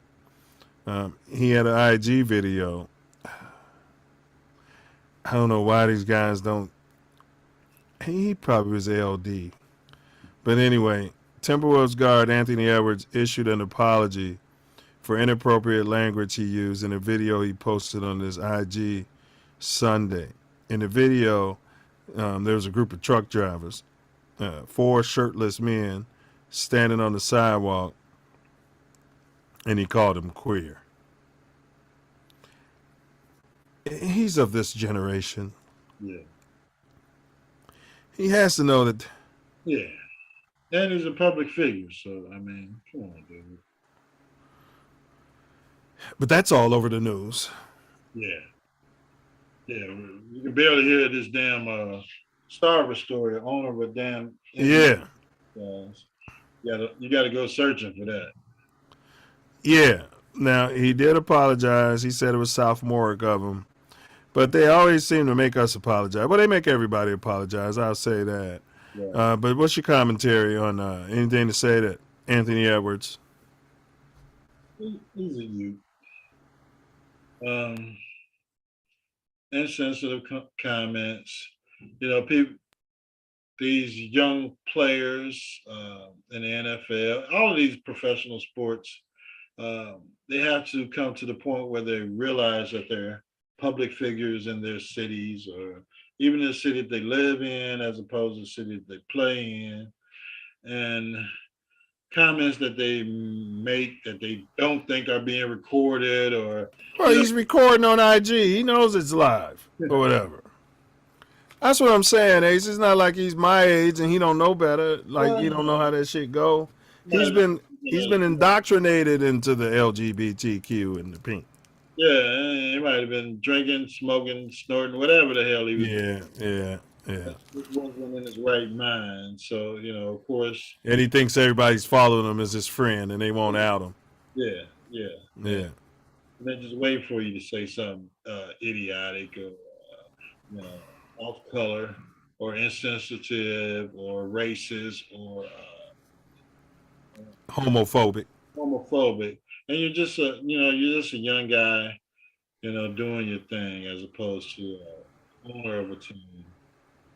He had an IG video. I don't know why these guys don't. He probably was LD. But anyway, Timberwolves guard Anthony Edwards issued an apology for inappropriate language he used in a video he posted on his IG Sunday. In the video, there was a group of truck drivers, 4 shirtless men standing on the sidewalk, and he called them queer. He's of this generation. Yeah. He has to know that. Yeah. And he's a public figure, so, I mean, come on, dude. But that's all over the news. Yeah. Yeah, you can barely hear this damn Sarver story, owner of a damn. Yeah. You got to go searching for that. Yeah. Now, he did apologize. He said it was sophomoric of him. But they always seem to make us apologize. Well, they make everybody apologize. I'll say that. Yeah. But what's your commentary on anything to say that Anthony Edwards? He's a youth. Insensitive comments. You know, these young players in the NFL, all of these professional sports, they have to come to the point where they realize that they're public figures in their cities or even in the city that they live in as opposed to the city that they play in. And comments that they make that they don't think are being recorded or... Well, he's recording on IG. He knows it's live or whatever. That's what I'm saying, Ace. It's not like he's my age and he don't know better. Like, he don't know how that shit go. He's been indoctrinated into the LGBTQ and the pink. Yeah, he might have been drinking, smoking, snorting, whatever the hell he was doing. Yeah. He wasn't in his right mind. So, you know, of course. And he thinks everybody's following him as his friend and they won't out him. Yeah. And they just wait for you to say something idiotic or, you know, off color or insensitive or racist or homophobic. And you're just a young guy, you know, doing your thing as opposed to owner of a team.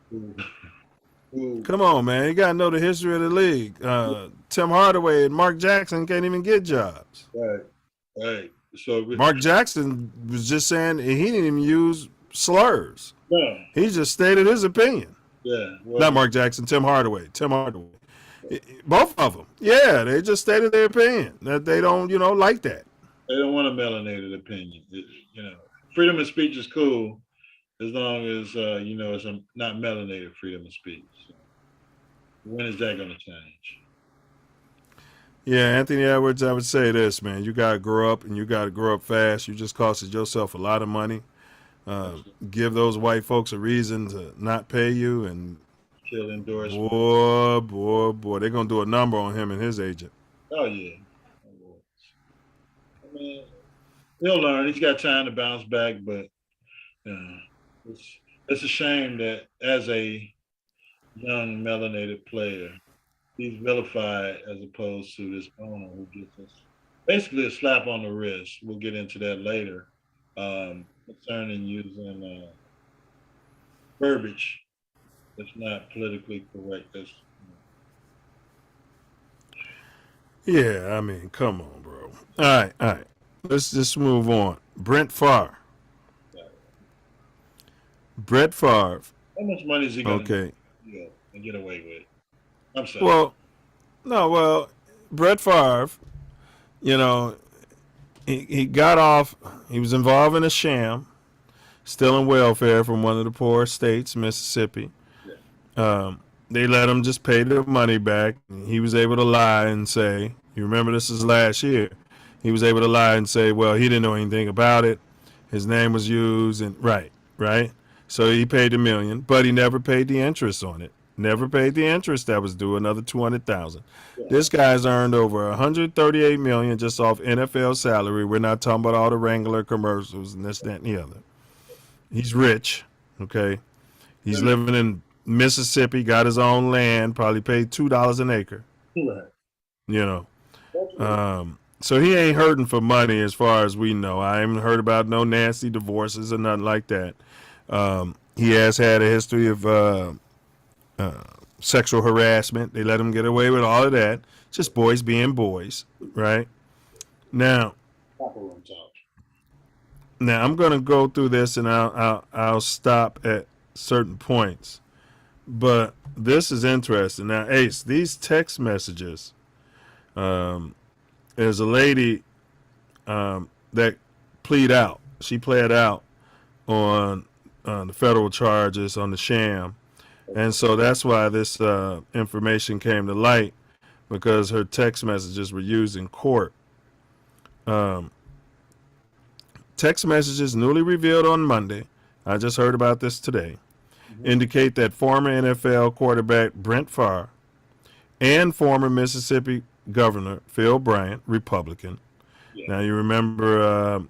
Who Come on, man. You got to know the history of the league. Tim Hardaway and Mark Jackson can't even get jobs. Right. So Mark Jackson was just saying he didn't even use slurs. No. He just stated his opinion. Yeah. Not Mark Jackson, Tim Hardaway. Both of them. Yeah, they just stated their opinion that they don't, like that. They don't want a melanated opinion. Freedom of speech is cool as long as, it's not melanated freedom of speech. So when is that going to change? Yeah, Anthony Edwards, I would say this, man. You got to grow up, and you got to grow up fast. You just costed yourself a lot of money. Give those white folks a reason to not pay you, and kill endorsement. Boy, they're going to do a number on him and his agent. Oh, yeah. I mean, he'll learn. He's got time to bounce back, but it's a shame that as a young melanated player, he's vilified as opposed to this owner who gets us basically a slap on the wrist. We'll get into that later concerning using verbiage that's not politically correct. Yeah, I mean, come on, bro. All right. Let's just move on. Brett Favre. How much money is he going to get away with? I'm sorry. Well, Brett Favre, he got off. He was involved in a sham, stealing welfare from one of the poor states, Mississippi. Yeah. They let him just pay the money back. He was able to lie and say, you remember this is last year. He was able to lie and say, well, he didn't know anything about it. His name was used and right. So he paid $1 million, but he never paid the interest on it. Never paid the interest that was due, another $200,000. Yeah. This guy's earned over $138 million just off NFL salary. We're not talking about all the Wrangler commercials and this, that, and the other. He's rich, okay? He's living in Mississippi, got his own land, probably paid $2 an acre. Right. So he ain't hurting for money as far as we know. I haven't heard about no nasty divorces or nothing like that. He has had a history of sexual harassment. They let him get away with all of that. Just boys being boys, right? Now I'm going to go through this and I'll stop at certain points. But this is interesting. Now, Ace, these text messages, there's a lady that plead out. She pled out on the federal charges on the sham. And so that's why this information came to light, because her text messages were used in court. Text messages newly revealed on Monday, I just heard about this today, indicate that former NFL quarterback Brent Favre and former Mississippi Governor Phil Bryant, Republican. Yeah. Now you remember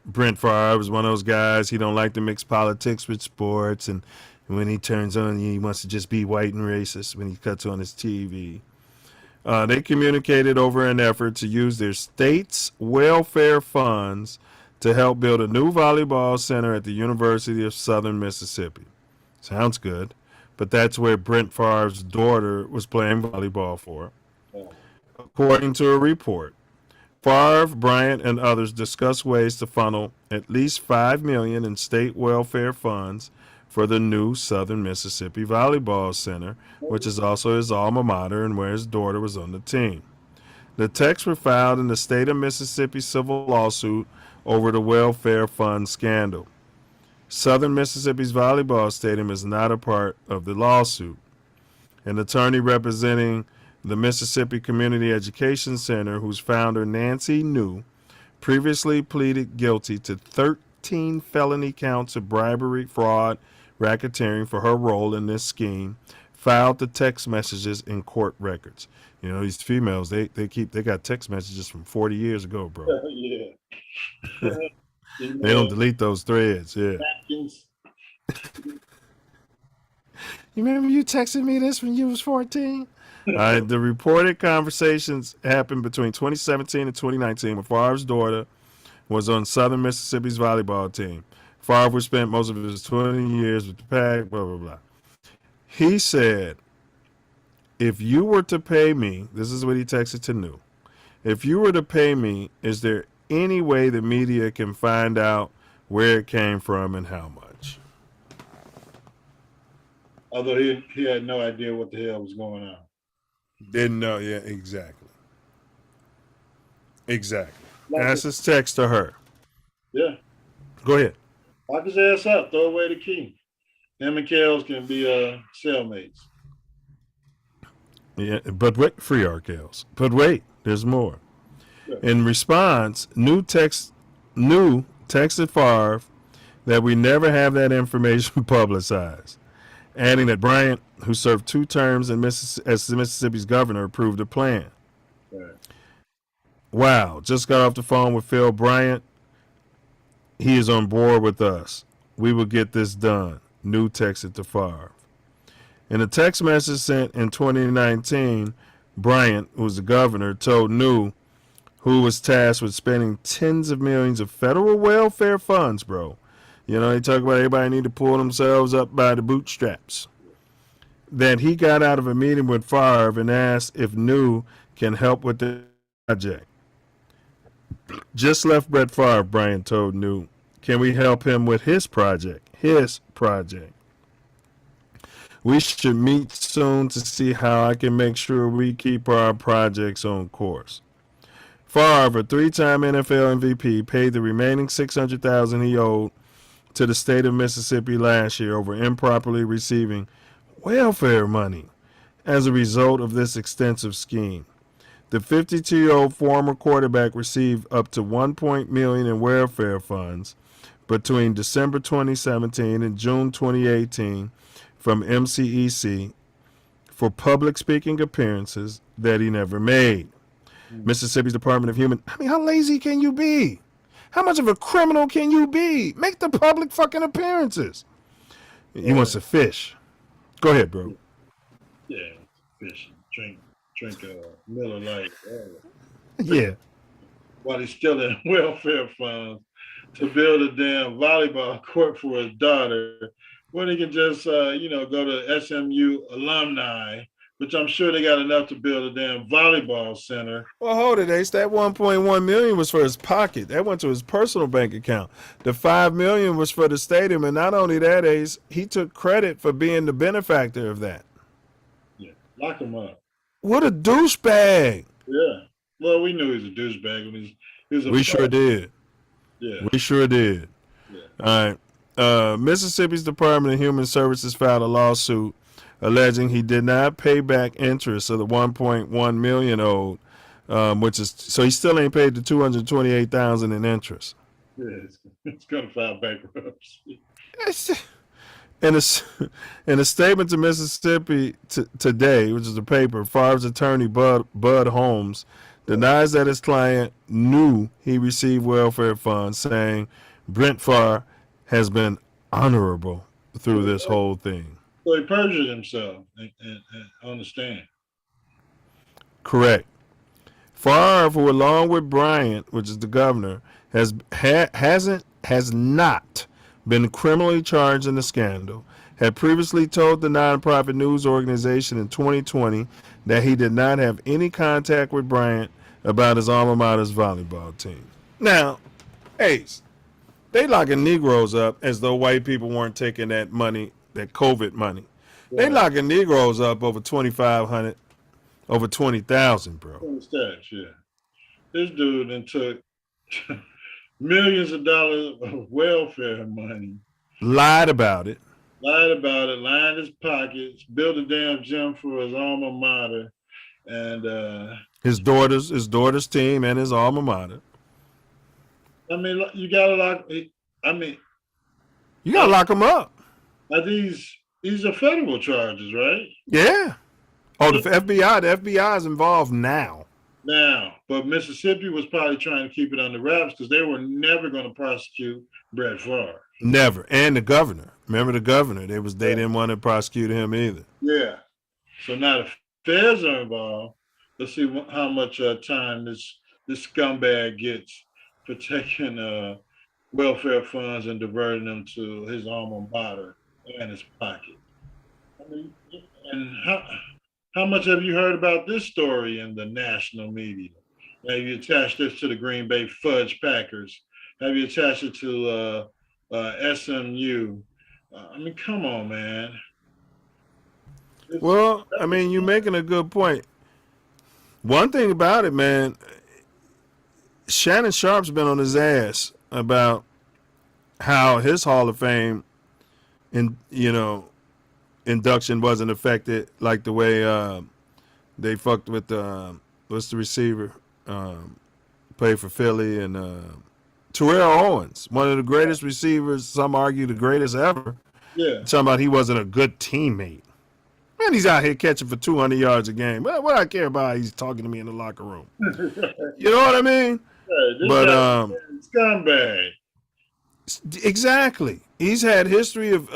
Brent Favre was one of those guys, he don't like to mix politics with sports, and when he turns on, he wants to just be white and racist when he cuts on his TV. They communicated over an effort to use their state's welfare funds to help build a new volleyball center at the University of Southern Mississippi. Sounds good, but that's where Brent Favre's daughter was playing volleyball for. According to a report, Favre, Bryant, and others discussed ways to funnel at least $5 million in state welfare funds for the new Southern Mississippi Volleyball Center, which is also his alma mater and where his daughter was on the team. The texts were filed in the state of Mississippi civil lawsuit over the welfare fund scandal. Southern Mississippi's volleyball stadium is not a part of the lawsuit. An attorney representing the Mississippi Community Education Center, whose founder, Nancy New, previously pleaded guilty to 13 felony counts of bribery, fraud, racketeering for her role in this scheme, filed the text messages in court records. You know, these females, they got text messages from 40 years ago, bro. Yeah. They don't delete those threads. Yeah. You remember you texted me this when you was 14? The reported conversations happened between 2017 and 2019 when Favre's daughter was on Southern Mississippi's volleyball team. Favre spent most of his 20 years with the Pac, blah, blah, blah. He said, if you were to pay me, this is what he texted to New, if you were to pay me, is there any way the media can find out where it came from and how much? Although he had no idea what the hell was going on. Didn't know, yeah, exactly. Exactly. That's his text to her. Yeah. Go ahead. Lock his ass up, throw away the key. Him and Kels can be cellmates. Yeah, but wait, free Arkels. But wait, there's more. Yeah. In response, New texted Favre that we never have that information publicized, adding that Bryant, who served 2 terms as Mississippi's governor, approved the plan. Right. Wow, just got off the phone with Phil Bryant. He is on board with us. We will get this done. New texted to Favre. In a text message sent in 2019, Bryant, who was the governor, told New, who was tasked with spending tens of millions of federal welfare funds, bro. You know, they talk about everybody need to pull themselves up by the bootstraps, that he got out of a meeting with Favre and asked if New can help with the project. Just left Brett Favre, Bryant told New. Can we help him with his project? His project. We should meet soon to see how I can make sure we keep our projects on course. Favre, a 3-time NFL MVP, paid the remaining $600,000 he owed to the state of Mississippi last year over improperly receiving welfare money as a result of this extensive scheme. The 52-year-old former quarterback received up to $1 million in welfare funds between December 2017 and June 2018 from MCEC for public speaking appearances that he never made. Mississippi's Department of Human... I mean, how lazy can you be? How much of a criminal can you be? Make the public fucking appearances. He wants to fish. Go ahead, bro. Yeah, fish. Drink Miller Lite. Yeah. while he's still in welfare funds to build a damn volleyball court for his daughter, when he can just, go to SMU alumni, which I'm sure they got enough to build a damn volleyball center. Well, hold it, Ace. That 1.1 million was for his pocket. That went to his personal bank account. The 5 million was for the stadium, and not only that, Ace, he took credit for being the benefactor of that. Yeah, lock him up. What a douchebag! Yeah. Well, we knew he was a douchebag when he was a. We sure did. Yeah. We sure did. Yeah. All right. Mississippi's Department of Human Services filed a lawsuit alleging he did not pay back interest of the 1.1 million owed, which is so he still ain't paid the 228,000 in interest. Yeah, it's gonna file bankruptcy. In a statement to Mississippi Today, which is the paper, Favre's attorney Bud Holmes denies that his client knew he received welfare funds, saying Brent Favre has been honorable through this whole thing. So he perjured himself and on the stand. Correct. Favre, who along with Bryant, which is the governor, has not been criminally charged in the scandal, had previously told the nonprofit news organization in 2020 that he did not have any contact with Bryant about his alma mater's volleyball team. Now, Ace, they locking Negroes up as though white people weren't taking that money, that COVID money. Yeah. They locking Negroes up over 2,500, over 20,000, bro. Stats, yeah. This dude then took millions of dollars of welfare money. Lied about it, lined his pockets, built a damn gym for his alma mater, and his daughter's team and his alma mater. I mean, you gotta lock. You gotta lock him up. Are these are federal charges, right? Yeah. Oh, the FBI. The FBI is involved now. But Mississippi was probably trying to keep it under wraps because they were never going to prosecute Brett Favre. Never. And the governor. Remember the governor? They didn't want to prosecute him either. Yeah. So now the feds are involved. Let's see how much time this scumbag gets for taking welfare funds and diverting them to his alma mater and his pocket. I mean, and how much have you heard about this story in the national media? Have you attached this to the Green Bay Fudge Packers? Have you attached it to SMU? I mean, come on, man. Well, I mean, you're making a good point. One thing about it, man, Shannon Sharp's been on his ass about how his Hall of Fame induction wasn't affected like the way they fucked with what's the receiver played for Philly and Terrell Owens, one of the greatest receivers, some argue the greatest ever. Yeah. Talking about he wasn't a good teammate. Man, he's out here catching for 200 yards a game. What I care about, he's talking to me in the locker room. You know what I mean? Yeah, but scumbag. Exactly. He's had history of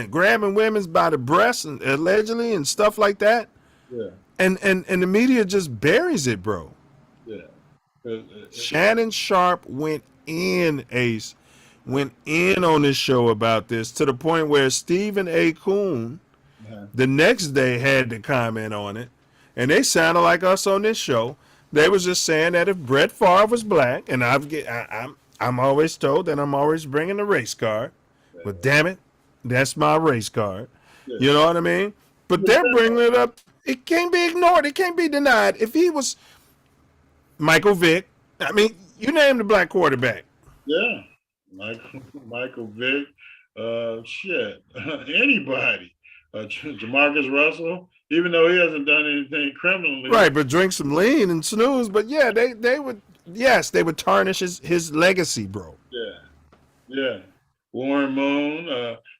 grabbing women by the breasts and allegedly and stuff like that. Yeah. And the media just buries it, bro. Yeah. Shannon Sharp went in on this show about this to the point where Stephen A. Coon the next day had to comment on it, and they sounded like us on this show. They was just saying that if Brett Favre was black, and I'm always told that I'm always bringing the race card, but damn it, that's my race card. Yeah. You know what I mean? But they're bringing it up. It can't be ignored. It can't be denied. If he was Michael Vick, I mean, you name the black quarterback. Yeah, Michael Vick, anybody. Jamarcus Russell, even though he hasn't done anything criminally. Right, but drink some lean and snooze. But yeah, they would tarnish his legacy, bro. Yeah. Warren Moon,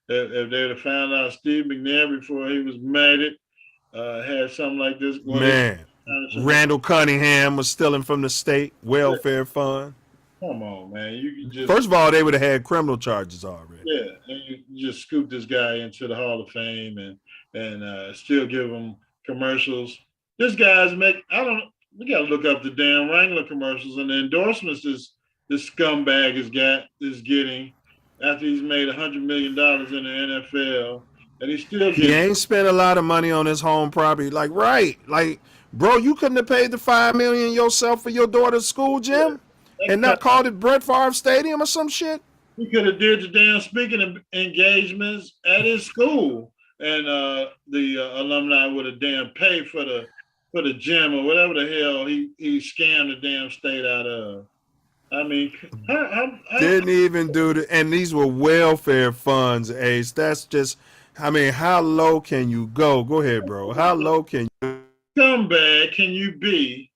if they'd have found out Steve McNair before he was made had something like this going on. Randall Cunningham was stealing from the state welfare fund. Come on, man. You just first of all, they would have had criminal charges already. Yeah, and you just scoop this guy into the Hall of Fame and still give him commercials. This guy's we got to look up the damn Wrangler commercials and the endorsements this scumbag is getting after he's made $100 million in the NFL, and he's still He getting. ain't spent a lot of money on his home property. Like, right. Like, bro, you couldn't have paid the $5 million yourself for your daughter's school gym and not called it Brett Favre Stadium or some shit? He could have did the damn speaking engagements at his school, and the alumni would have damn paid for the gym or whatever the hell he scammed the damn state out of. I mean, didn't even do the, and these were welfare funds, Ace. That's just, I mean, how low can you go? Go ahead, bro. How low can you? Scumbag can you be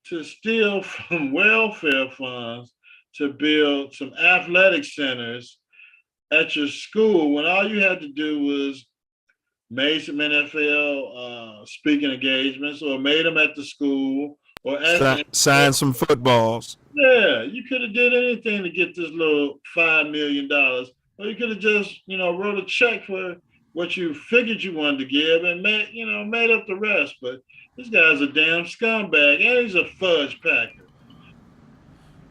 to steal from welfare funds to build some athletic centers at your school when all you had to do was made some NFL speaking engagements or made them at the school or sign some footballs. Yeah, you could have did anything to get this little $5 million. Or you could have just, wrote a check for what you figured you wanted to give and made up the rest. But this guy's a damn scumbag and he's a fudge packer.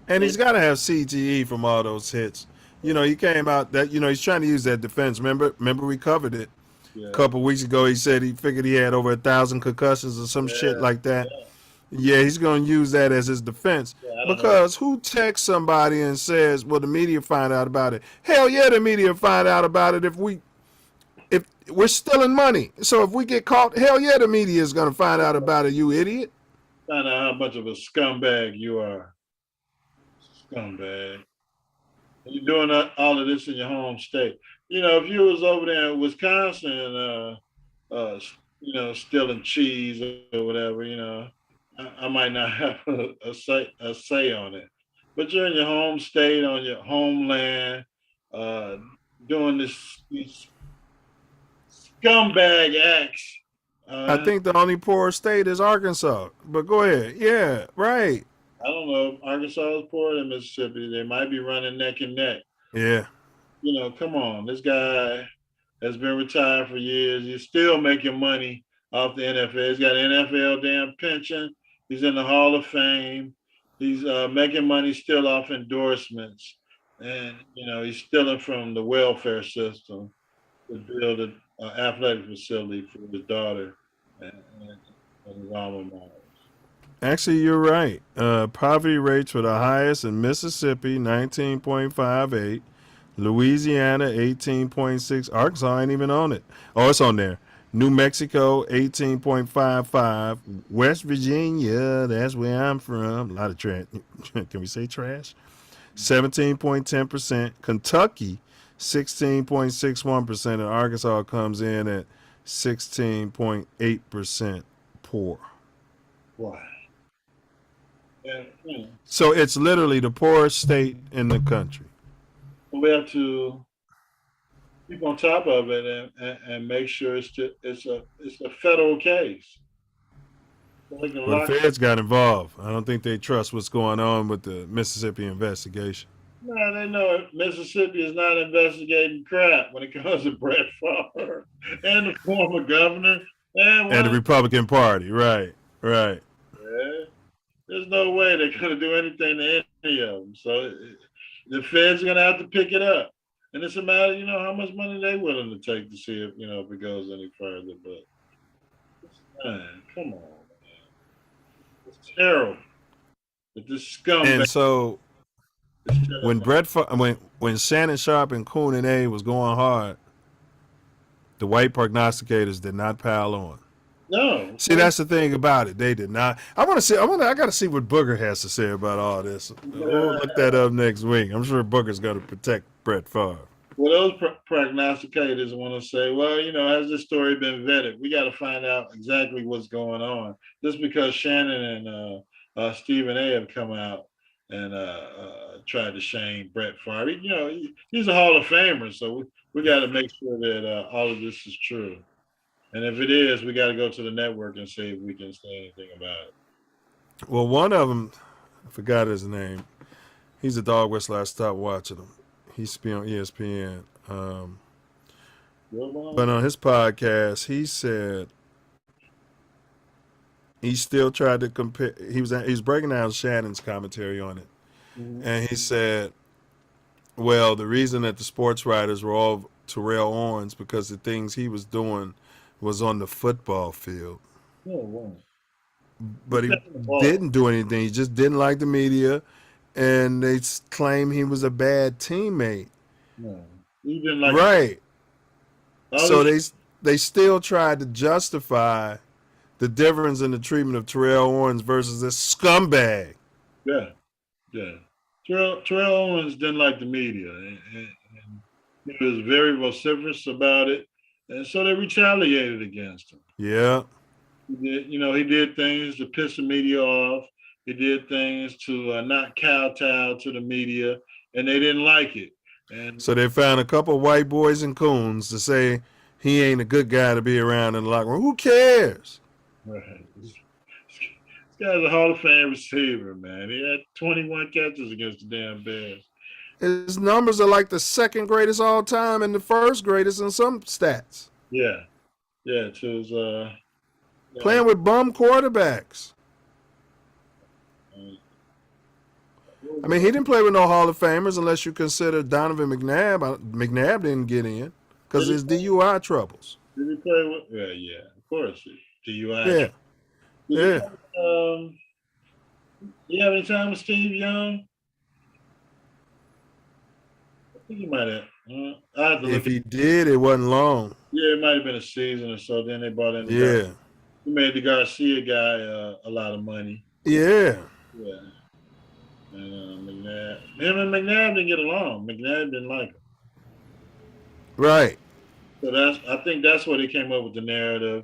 And he's got to have CTE from all those hits. He came out that, he's trying to use that defense. Remember we covered it a couple of weeks ago. He said he figured he had over 1,000 concussions or some shit like that. Yeah, he's going to use that as his defense. Because who texts somebody and says, well, the media find out about it? Hell yeah, the media find out about it if we're stealing money. So if we get caught, hell yeah, the media is going to find out about it, you idiot. Find out how much of a scumbag you are. Scumbag. You're doing all of this in your home state. If you was over there in Wisconsin, stealing cheese or whatever, I might not have a say on it. But you're in your home state, on your homeland, doing these scumbag acts. I think the only poor state is Arkansas. But go ahead. Yeah, right. I don't know if Arkansas is poorer than Mississippi. They might be running neck and neck. Yeah. Come on. This guy has been retired for years. He's still making money off the NFL. He's got an NFL damn pension. He's in the Hall of Fame. He's making money still off endorsements. And, he's stealing from the welfare system to build an athletic facility for his daughter and his alma mater. Actually, you're right. Poverty rates were the highest in Mississippi, 19.58. Louisiana, 18.6. Arkansas ain't even on it. Oh, it's on there. New Mexico, 18.55. West Virginia, that's where I'm from. A lot of trash. Can we say trash? 17.10%. Kentucky, 16.61%. And Arkansas comes in at 16.8% poor. Wow. Yeah. So it's literally the poorest state in the country. We have to keep on top of it and make sure it's a federal case. Well, the feds got involved. I don't think they trust what's going on with the Mississippi investigation. No, they know Mississippi is not investigating crap when it comes to Brett Favre and the former governor and the Republican Party. Right. Yeah. There's no way they're going to do anything to any of them. So the feds are going to have to pick it up. And it's a matter, how much money they're willing to take to see if, if it goes any further. But, man, come on, man. It's terrible. But this scumbag. And so when Shannon Sharp and Kuhn and A was going hard, the white prognosticators did not pile on. No. See, that's the thing about it. They did not. I got to see what Booger has to say about all this. We'll look that up next week. I'm sure Booger's going to protect Brett Favre. Well, those prognosticators want to say, well, has this story been vetted? We got to find out exactly what's going on. Just because Shannon and Stephen A have come out and tried to shame Brett Favre. He's a Hall of Famer, so we got to make sure that all of this is true. And if it is, we got to go to the network and see if we can say anything about it. Well, one of them, I forgot his name. He's a dog wrestler. I stopped watching him. He used to be on ESPN. But on his podcast, he said he still tried to compare. He was breaking down Shannon's commentary on it, and he said, "Well, the reason that the sports writers were all Terrell Owens because the things he was doing was on the football field, Oh, wow. but he didn't do anything. He just didn't like the media, and they claim he was a bad teammate. No, he didn't like Right. all So this- they still tried to justify the difference in the treatment of Terrell Owens versus this scumbag. Yeah, yeah. Terrell Owens didn't like the media, and he was very vociferous about it, and so they retaliated against him. Yeah. He did things to piss the media off. He did things to not kowtow to the media, and they didn't like it. And So they found a couple of white boys and coons to say he ain't a good guy to be around in the locker room. Who cares? right. This guy's a Hall of Fame receiver, man. He had 21 catches against the damn Bears. His numbers are like the second greatest all time and the first greatest in some stats. Yeah, yeah. It was Playing with bum quarterbacks. I mean, he didn't play with no Hall of Famers unless you consider Donovan McNabb. McNabb didn't get in because of his DUI troubles. Did he play with? Yeah, of course. DUI. Yeah. Yeah. You have any time with Steve Young? I think he might have. I have to look If he did, it wasn't long. Yeah, it might have been a season or so. Then they brought in the Yeah. guy. He made the Garcia guy a lot of money. Yeah. Yeah. And McNabb. Him and McNabb didn't get along. McNabb didn't like him. Right. So I think that's where they came up with the narrative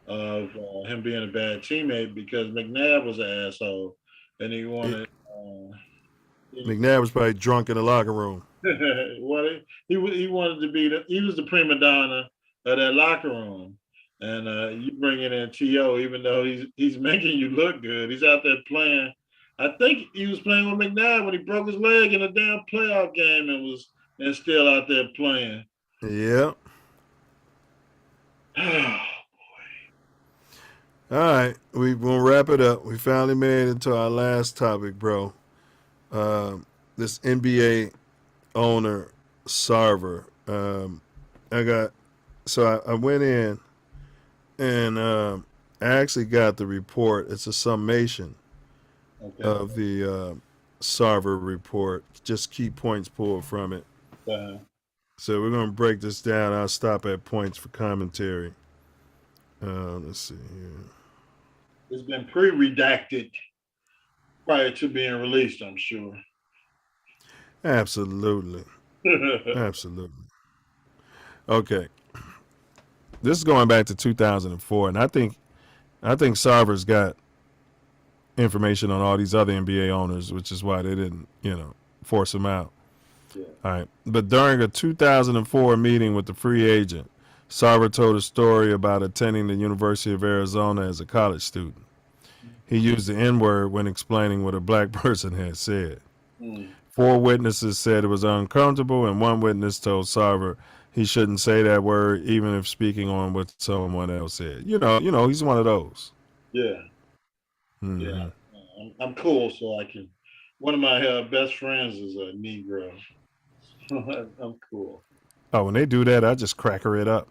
of him being a bad teammate because McNabb was an asshole, and he wanted. McNabb was probably drunk in the locker room. Well, he wanted to be he was the prima donna of that locker room, and you bring in T.O. even though he's making you look good. He's out there playing. I think he was playing with McNabb when he broke his leg in a damn playoff game and still out there playing. Yeah. Oh, All right, we're gonna wrap it up. We finally made it to our last topic, bro. This NBA owner Sarver. I went in and I actually got the report. It's a summation of the Sarver report. Just key points pulled from it. So we're gonna break this down. I'll stop at points for commentary. Let's see here. It's been pre-redacted prior to being released, I'm sure. Absolutely. Absolutely. Okay. This is going back to 2004, and I think Sarver's got information on all these other NBA owners, which is why they didn't, force him out. Yeah. All right. But during a 2004 meeting with the free agent, Sarver told a story about attending the University of Arizona as a college student. He used the N-word when explaining what a black person had said. 4 witnesses said it was uncomfortable, and 1 witness told Sarver he shouldn't say that word even if speaking on what someone else said. He's one of those. Yeah. Mm-hmm. Yeah. I'm cool, so I can. One of my best friends is a Negro. I'm cool. Oh, when they do that, I just cracker it up.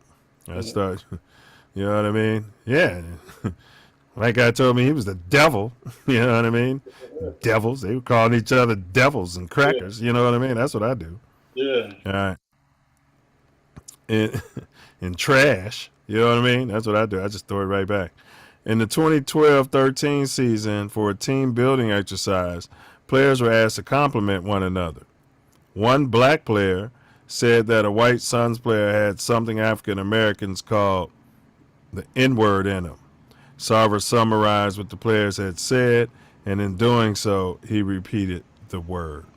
I start, you know what I mean? Yeah. That guy told me he was the devil. You know what I mean? Devils. They were calling each other devils and crackers. You know what I mean? That's what I do. Yeah. All right. And trash. You know what I mean? That's what I do. I just throw it right back. In the 2012-13 season, for a team building exercise, players were asked to compliment one another. One black player said that a white Suns player had something African Americans called the N-word in him. Sarver summarized what the players had said, and in doing so, he repeated the word.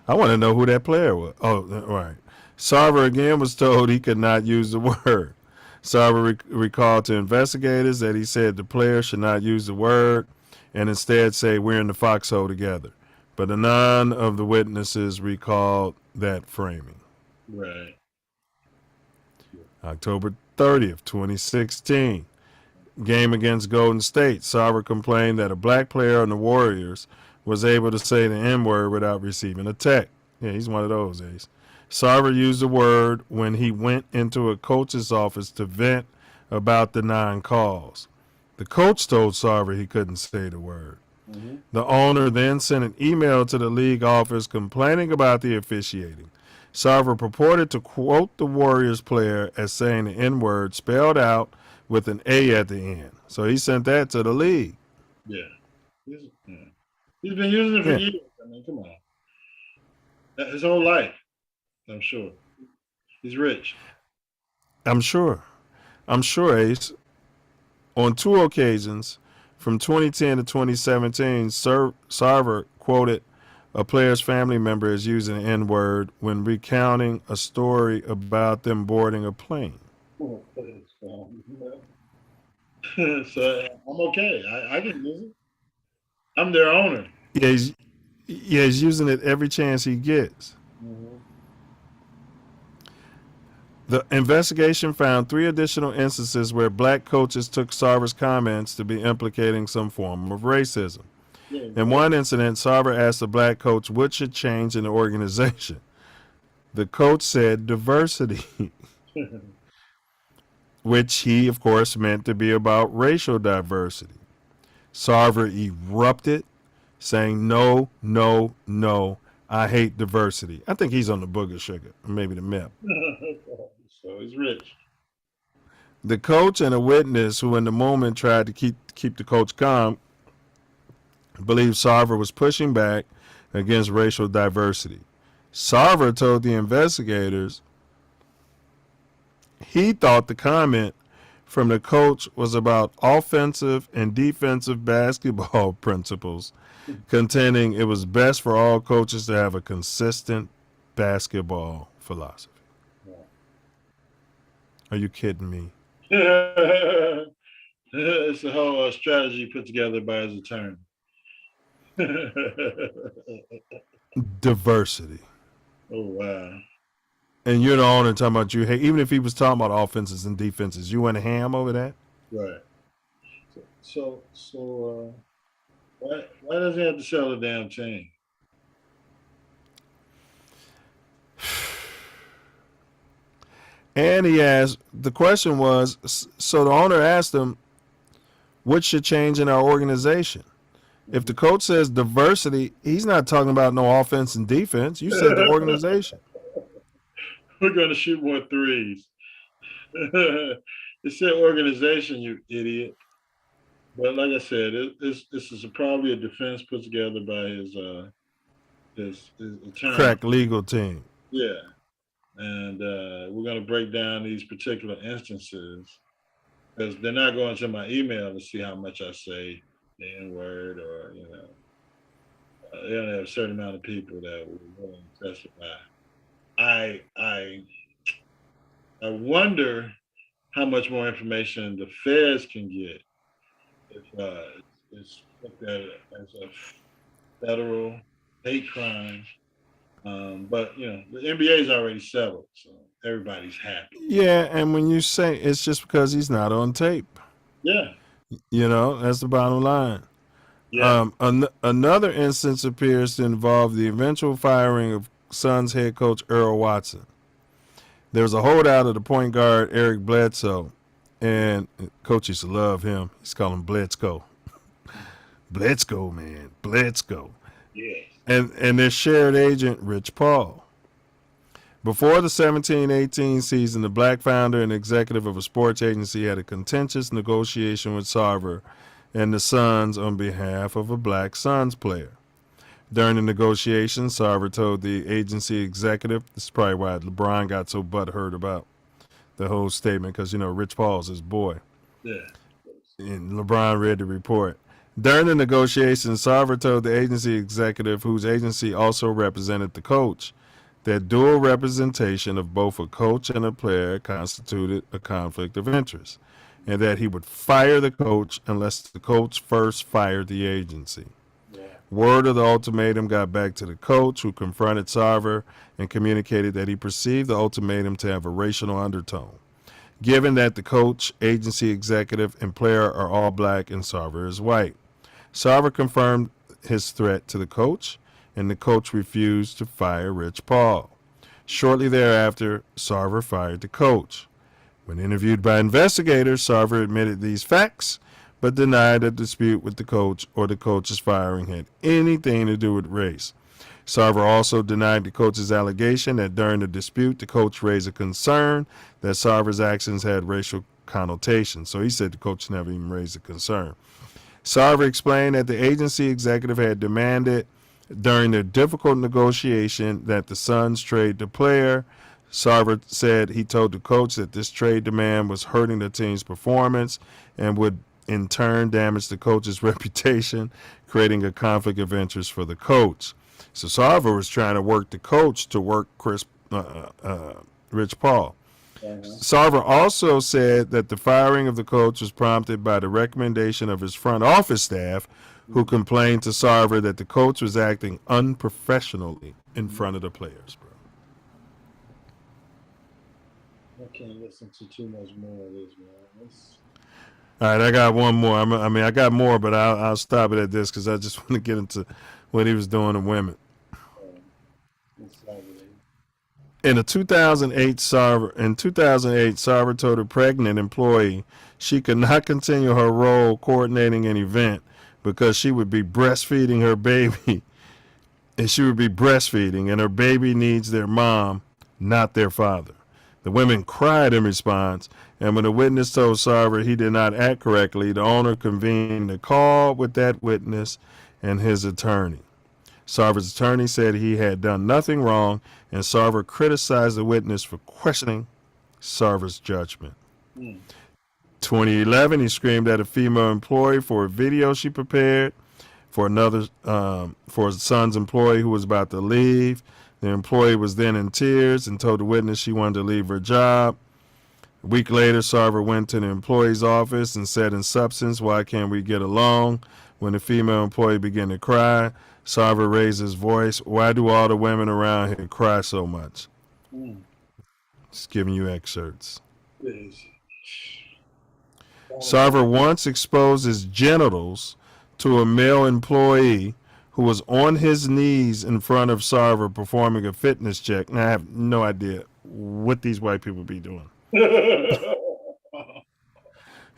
I want to know who that player was. Oh, right. Sarver again was told he could not use the word. Sarver recalled to investigators that he said the player should not use the word and instead say we're in the foxhole together. But none of the witnesses recalled that framing. Right. October 30th, 2016. game against Golden State, Sarver complained that a black player on the Warriors was able to say the N-word without receiving a tech. Yeah, he's one of those, Ace. Sarver used the word when he went into a coach's office to vent about the 9 calls. The coach told Sarver he couldn't say the word. Mm-hmm. The owner then sent an email to the league office complaining about the officiating. Sarver purported to quote the Warriors player as saying the N-word spelled out with an A at the end. So he sent that to the league. Yeah. He's been using it for years. I mean, come on. His whole life, I'm sure. He's rich. I'm sure, Ace. On 2 occasions, from 2010 to 2017, Sarver quoted a player's family member as using the N-word when recounting a story about them boarding a plane. So I'm okay. I can use it. I'm their owner. Yeah, he's using it every chance he gets. Mm-hmm. The investigation found 3 additional instances where black coaches took Sarver's comments to be implicating some form of racism. Yeah, In one incident, Sarver asked the black coach what should change in the organization. The coach said diversity, which he, of course, meant to be about racial diversity. Sarver erupted, saying, no, no, no, I hate diversity. I think he's on the booger sugar, maybe the MIP. So he's rich. The coach and a witness who in the moment tried to keep the coach calm believed Sarver was pushing back against racial diversity. Sarver told the investigators he thought the comment from the coach was about offensive and defensive basketball principles, contending it was best for all coaches to have a consistent basketball philosophy. Are you kidding me? It's a whole strategy put together by his attorney. Diversity. Oh, wow. And you're the owner talking about you hate, even if he was talking about offenses and defenses, you went ham over that? Right. So why does he have to sell the damn team? And he asked, the question was, so the owner asked him, what should change in our organization? If the coach says diversity, he's not talking about no offense and defense. You said the organization. We're going to shoot more threes. It said organization, you idiot. But like I said, this is probably a defense put together by his attorney. Crack legal team. Yeah. And we're going to break down these particular instances because they're not going to my email to see how much I say the N-word or, they only have a certain amount of people that will willing to testify. I wonder how much more information the feds can get if it's looked at as a federal hate crime. But the NBA's already settled, so everybody's happy. Yeah, and when you say it's just because he's not on tape. Yeah. That's the bottom line. Yeah. Another instance appears to involve the eventual firing of Suns head coach Earl Watson. There was a holdout of the point guard Eric Bledsoe, and coach used to love him. He's calling him Bledsoe. Bledsoe, man, Bledsoe. Yeah. And their shared agent, Rich Paul. Before the 17-18 season, the black founder and executive of a sports agency had a contentious negotiation with Sarver and the Suns on behalf of a black Suns player. During the negotiation, Sarver told the agency executive, this is probably why LeBron got so butthurt about the whole statement, because, Rich Paul's his boy. Yeah. And LeBron read the report. During the negotiations, Sarver told the agency executive, whose agency also represented the coach, that dual representation of both a coach and a player constituted a conflict of interest, and that he would fire the coach unless the coach first fired the agency. Yeah. Word of the ultimatum got back to the coach, who confronted Sarver and communicated that he perceived the ultimatum to have a racial undertone. given that the coach, agency executive, and player are all black and Sarver is white. Sarver confirmed his threat to the coach, and the coach refused to fire Rich Paul. Shortly thereafter, Sarver fired the coach. When interviewed by investigators, Sarver admitted these facts, but denied a dispute with the coach or the coach's firing had anything to do with race. Sarver also denied the coach's allegation that during the dispute, the coach raised a concern that Sarver's actions had racial connotations. So he said the coach never even raised a concern. Sarver explained that the agency executive had demanded during their difficult negotiation that the Suns trade the player. Sarver said he told the coach that this trade demand was hurting the team's performance and would in turn damage the coach's reputation, creating a conflict of interest for the coach. So Sarver was trying to work the coach to work Rich Paul. Sarver also said that the firing of the coach was prompted by the recommendation of his front office staff, who complained to Sarver that the coach was acting unprofessionally in front of the players, bro. I can't listen to too much more of this, man. All right, I got one more. I got more, but I'll stop it at this because I just want to get into what he was doing to women. In 2008, Sarver told a pregnant employee she could not continue her role coordinating an event because she would be breastfeeding her baby, and her baby needs their mom, not their father. The women cried in response, and when the witness told Sarver he did not act correctly, the owner convened a call with that witness and his attorney. Sarver's attorney said he had done nothing wrong, and Sarver criticized the witness for questioning Sarver's judgment. 2011, he screamed at a female employee for a video she prepared for his son's employee who was about to leave. The employee was then in tears and told the witness she wanted to leave her job. A week later, Sarver went to the employee's office and said in substance, "Why can't we get along?" When the female employee began to cry, Sarver raised his voice, "Why do all the women around here cry so much?" Just giving you excerpts. Sarver once exposed his genitals to a male employee who was on his knees in front of Sarver performing a fitness check. Now, I have no idea what these white people be doing.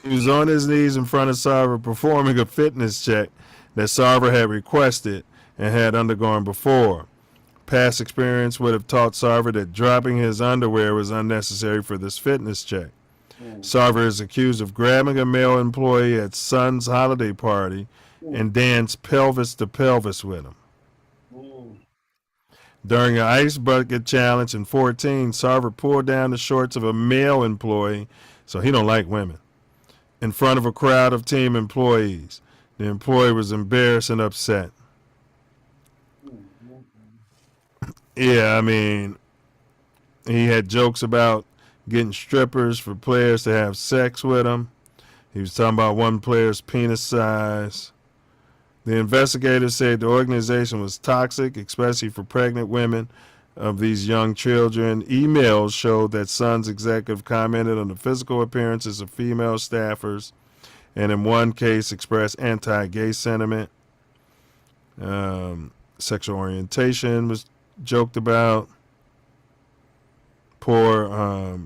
He was on his knees in front of Sarver performing a fitness check that Sarver had requested and had undergone before. Past experience would have taught Sarver that dropping his underwear was unnecessary for this fitness check. Sarver is accused of grabbing a male employee at son's holiday party and danced pelvis to pelvis with him. During an ice bucket challenge in 2014, Sarver pulled down the shorts of a male employee, so he don't like women, in front of a crowd of team employees. The employee was embarrassed and upset. Yeah, I mean, he had jokes about getting strippers for players to have sex with him. He was talking about one player's penis size. The investigators said the organization was toxic, especially for pregnant women of these young children. Emails showed that Sun's executive commented on the physical appearances of female staffers, and in one case expressed anti-gay sentiment. Sexual orientation was joked about. Poor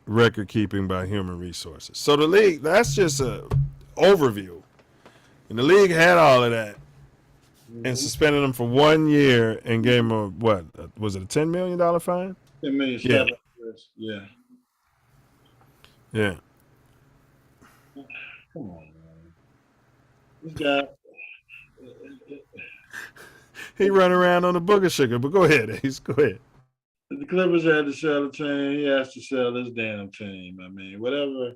record keeping by human resources. So the league, that's just a overview. And the league had all of that and suspended him for 1 year and gave him was it a $10 million fine? $10 million. Yeah. Yeah. Come on, man. This guy. He run around on the booger sugar, but go ahead, Ace. Go ahead. The Clippers had to sell the team. He has to sell this damn team. I mean, whatever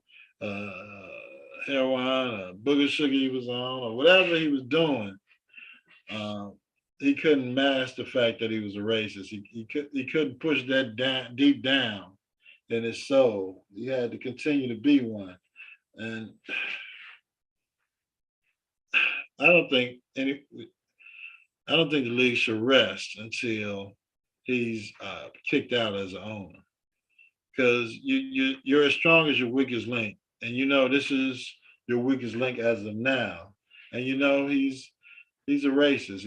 heroin or booger sugar he was on or whatever he was doing, he couldn't mask the fact that he was a racist. He couldn't push that down, deep down in his soul. He had to continue to be one. And I don't think the league should rest until he's kicked out as an owner, because you're as strong as your weakest link, and this is your weakest link as of now, and he's a racist.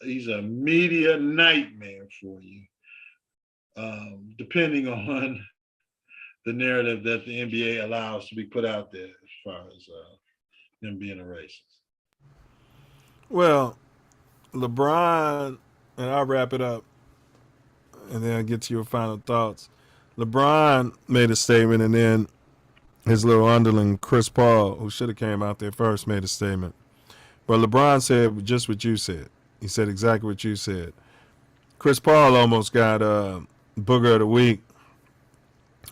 He's a media nightmare for you, depending on the narrative that the NBA allows to be put out there as far as him being a racist. Well, LeBron, and I'll wrap it up, and then I'll get to your final thoughts. LeBron made a statement, and then his little underling, Chris Paul, who should have came out there first, made a statement. But LeBron said just what you said. He said exactly what you said. Chris Paul almost got Booger of the Week,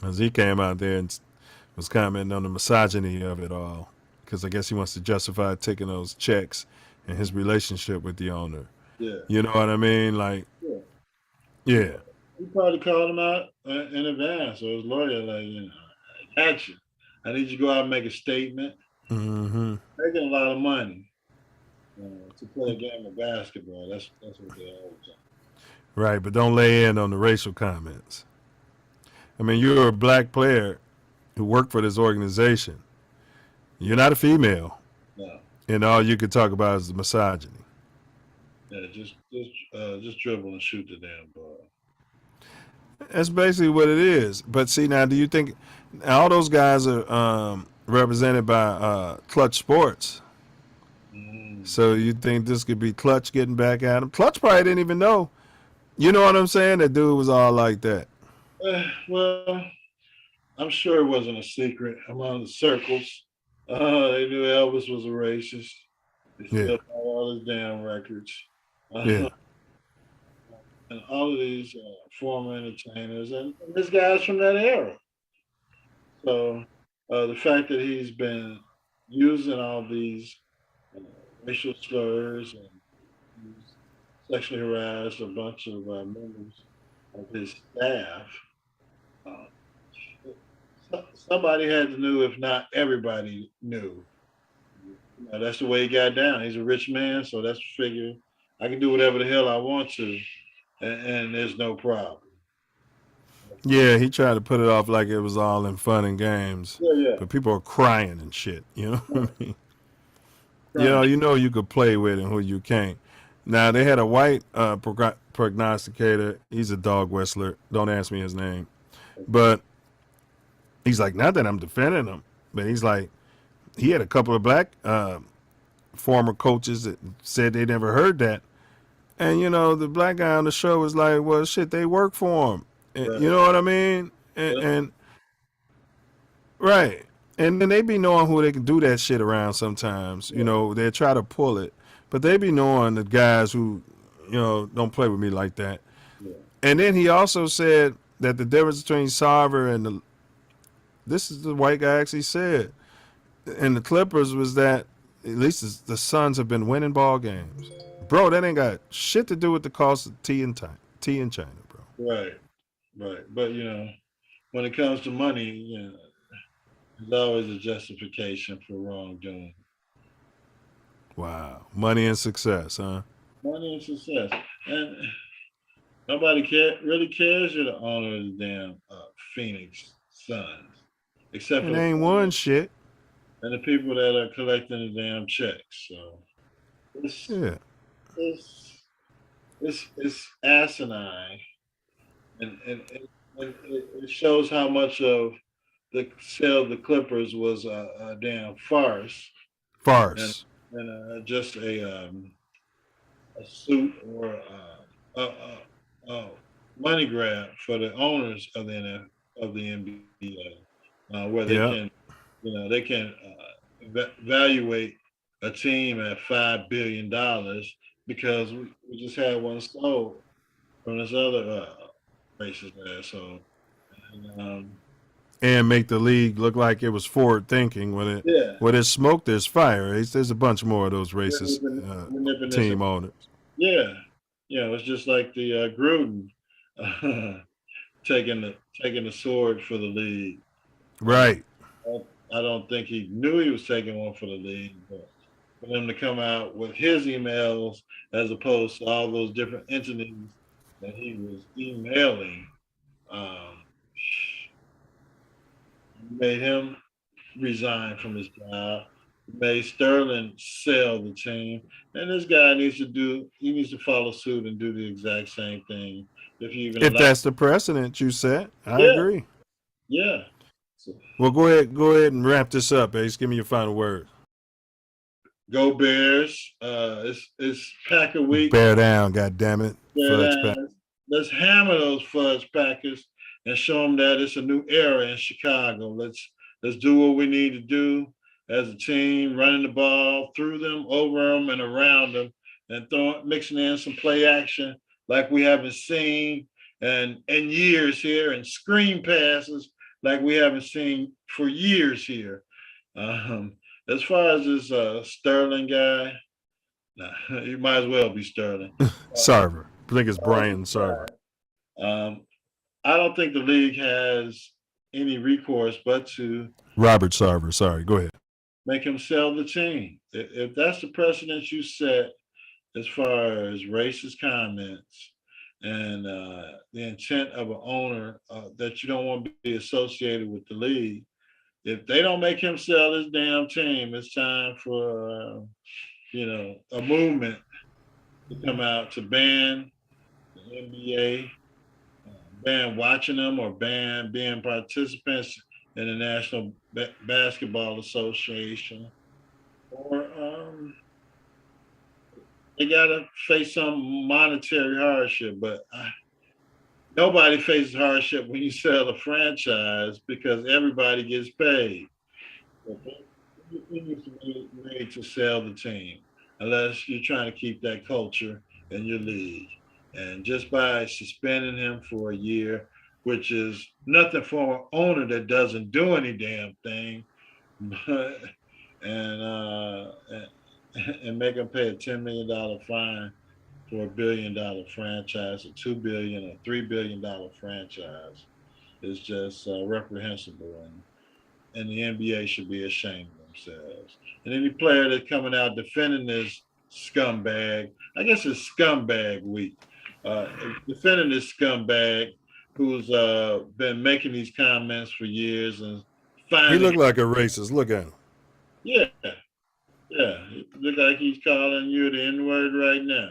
as he came out there and was commenting on the misogyny of it all, because I guess he wants to justify taking those checks and his relationship with the owner. Yeah. You know what I mean? Like, yeah. He probably called him out in advance, or his lawyer, like, action. I need you to go out and make a statement. Mm-hmm. Making a lot of money to play a game of basketball. That's what they always say. Right, but don't lay in on the racial comments. I mean, you're a black player who worked for this organization. You're not a female. No. And all you could talk about is the misogyny. Yeah, just dribble and shoot the damn ball. That's basically what it is. But see, now, do you think all those guys are represented by Clutch Sports? So you think this could be Clutch getting back at him? Clutch probably didn't even know. You know what I'm saying? That dude was all like that. Well, I'm sure it wasn't a secret among the circles. They knew Elvis was a racist. They still had all his damn records. Yeah. And all of these former entertainers, and this guy's from that era. So the fact that he's been using all these racial slurs and he's sexually harassed a bunch of members of his staff, somebody had to know, if not everybody knew. That's the way he got down. He's a rich man, so that's figure. I can do whatever the hell I want to, and there's no problem. Yeah, he tried to put it off like it was all in fun and games. Yeah. But people are crying and shit, you know what I mean? You know you could play with and who you can't. Now, they had a white prognosticator. He's a dog whistler. Don't ask me his name. But he's like, not that I'm defending him, but he's like, he had a couple of black former coaches that said they never heard that. And, the black guy on the show was like, well, shit, they work for him. And, you know what I mean? And right. And then they be knowing who they can do that shit around sometimes. They try to pull it. But they be knowing the guys who, don't play with me like that. Yeah. And then he also said that the difference between Sarver and this is the white guy actually said, and the Clippers was that at least the Suns have been winning ball games. Bro, that ain't got shit to do with the cost of tea in China, bro. Right. But, when it comes to money, there's always a justification for wrongdoing. Wow. Money and success, huh? Money and success. And nobody really cares you're the owner of the damn Phoenix Suns. Except for ain't one shit. And the people that are collecting the damn checks. So it's asinine. And it shows how much of the sale of the Clippers was a damn farce. And just a suit or a money grab for the owners of the NBA, where they can evaluate a team at $5 billion because we just had one sold from this other racist asshole. And make the league look like it was forward thinking when there's smoke, there's fire. There's a bunch more of those racist team owners. Yeah. It's just like the Gruden taking the sword for the league. Right. I don't think he knew he was taking one for the league, but for them to come out with his emails as opposed to all those different entities that he was emailing, made him resign from his job, made Sterling sell the team, and this guy needs to follow suit and do the exact same thing. If that's the precedent you set, I Yeah. agree. Yeah. Well, go ahead and wrap this up, Ace. Give me your final word. Go Bears. It's Packer week. Bear down, goddammit. Fudge pack. Let's hammer those Fudge Packers and show them that it's a new era in Chicago. Let's do what we need to do as a team, running the ball through them, over them, and around them, and mixing in some play action like we haven't seen in years here, and screen passes like we haven't seen for years here. As far as this Sterling guy, nah, you might as well be Sterling. Sarver. I think it's Brian Sarver. I don't think the league has any recourse but to Robert Sarver. Sorry, go ahead. make him sell the team. If that's the precedent you set as far as racist comments and the intent of an owner that you don't want to be associated with the league, if they don't make him sell his damn team, it's time for a movement to come out to ban the NBA, ban watching them, or ban being participants in the National Basketball Association, or they gotta face some monetary hardship. But nobody faces hardship when you sell a franchise because everybody gets paid. You need to be ready to sell the team unless you're trying to keep that culture in your league. And just by suspending him for a year, which is nothing for an owner that doesn't do any damn thing, and make him pay a $10 million fine for a $1 billion franchise, a $2 billion or $3 billion franchise, is just reprehensible, and the NBA should be ashamed of themselves. And any player that's coming out defending this scumbag, I guess it's scumbag week, defending this scumbag who's been making these comments for years and He looked like a racist. Look at him. Yeah. It look like he's calling you the N-word right now.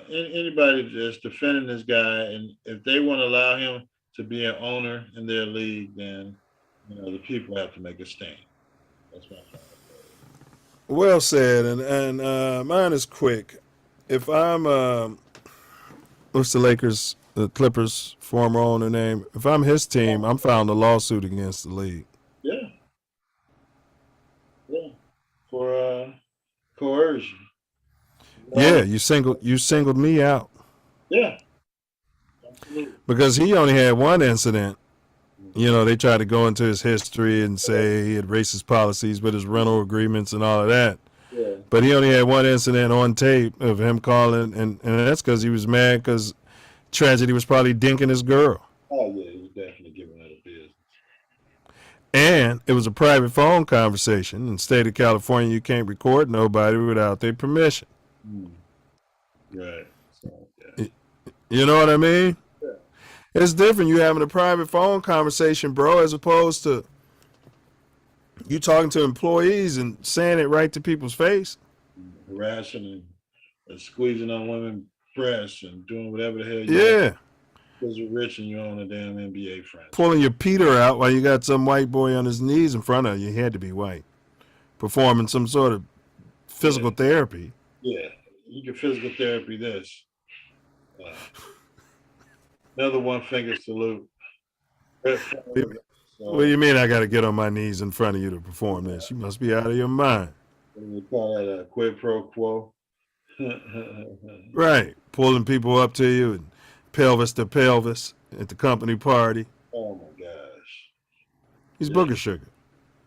Anybody that's defending this guy, and if they want to allow him to be an owner in their league, then the people have to make a stand. That's my final word. Well said, and mine is quick. If I'm what's the Clippers former owner name? If I'm his team, I'm filing a lawsuit against the league. Yeah, for coercion. Yeah, you singled me out. Yeah, absolutely. Because he only had one incident. They tried to go into his history and say he had racist policies with his rental agreements and all of that. Yeah. But he only had one incident on tape of him calling, and that's because he was mad because Tragedy was probably dinking his girl. Oh, yeah, he was definitely giving her the business. And it was a private phone conversation. In the state of California, you can't record nobody without their permission. Right. So, yeah. You know what I mean? Yeah. It's different. You having a private phone conversation, bro, as opposed to you talking to employees and saying it right to people's face. Harassing and squeezing on women's breasts and doing whatever the hell you Yeah. because you're rich and you own a damn NBA franchise. Pulling your Peter out while you got some white boy on his knees in front of you. He had to be white. Performing some sort of physical therapy. Yeah, you can physical therapy this. Another one finger salute. What do you mean I got to get on my knees in front of you to perform this? You must be out of your mind. We call that a quid pro quo. Right. Pulling people up to you and pelvis to pelvis at the company party. Oh, my gosh. He's booger sugar.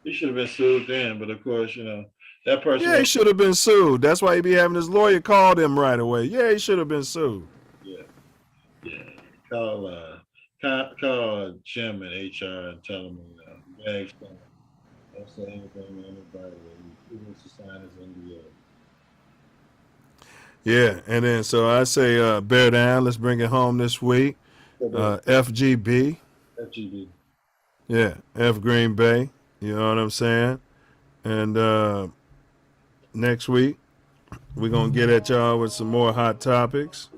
He should have been sued then, but of course, that person. Yeah, he should have been sued. That's why he be having his lawyer call him right away. Yeah, he should have been sued. Yeah. Call Jim at HR and tell him, bags don't say anything to anybody. He wants to sign his NDA. Yeah, and then so I say bear down. Let's bring it home this week. FGB. FGB. Yeah, F Green Bay. You know what I'm saying? And next week, we're going to get at y'all with some more hot topics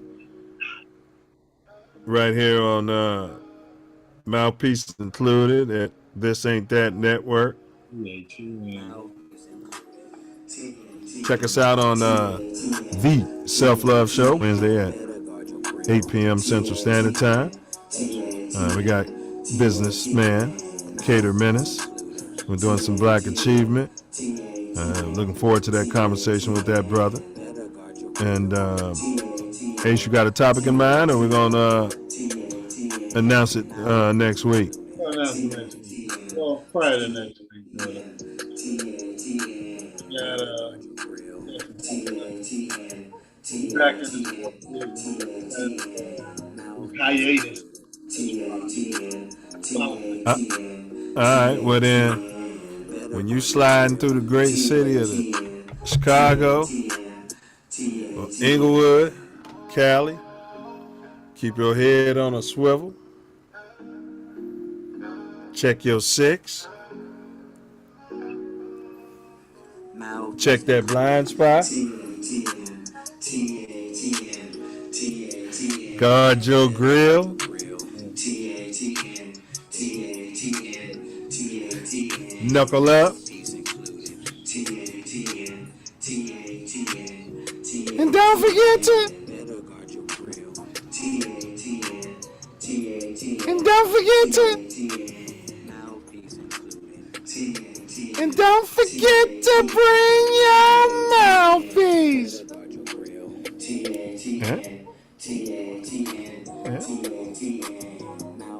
right here on Mouthpiece included at This Ain't That Network. Check us out on The Self Love Show, Wednesday at 8 p.m. Central Standard Time. We got Businessman, Cater Menace. We're doing some Black Achievement. Looking forward to that conversation with that brother. And Ace, you got a topic in mind, or we're going to announce it next week? We'll announce it next week. Well, prior to next week. Back in the hiatus. All right, well then, when you sliding through the great city of Chicago, or Inglewood, Cali, keep your head on a swivel. Check your six. Check that blind spot. Guard your grill. Knuckle up. And don't forget to. And don't forget to. And don't forget to bring your mouthpiece. Huh?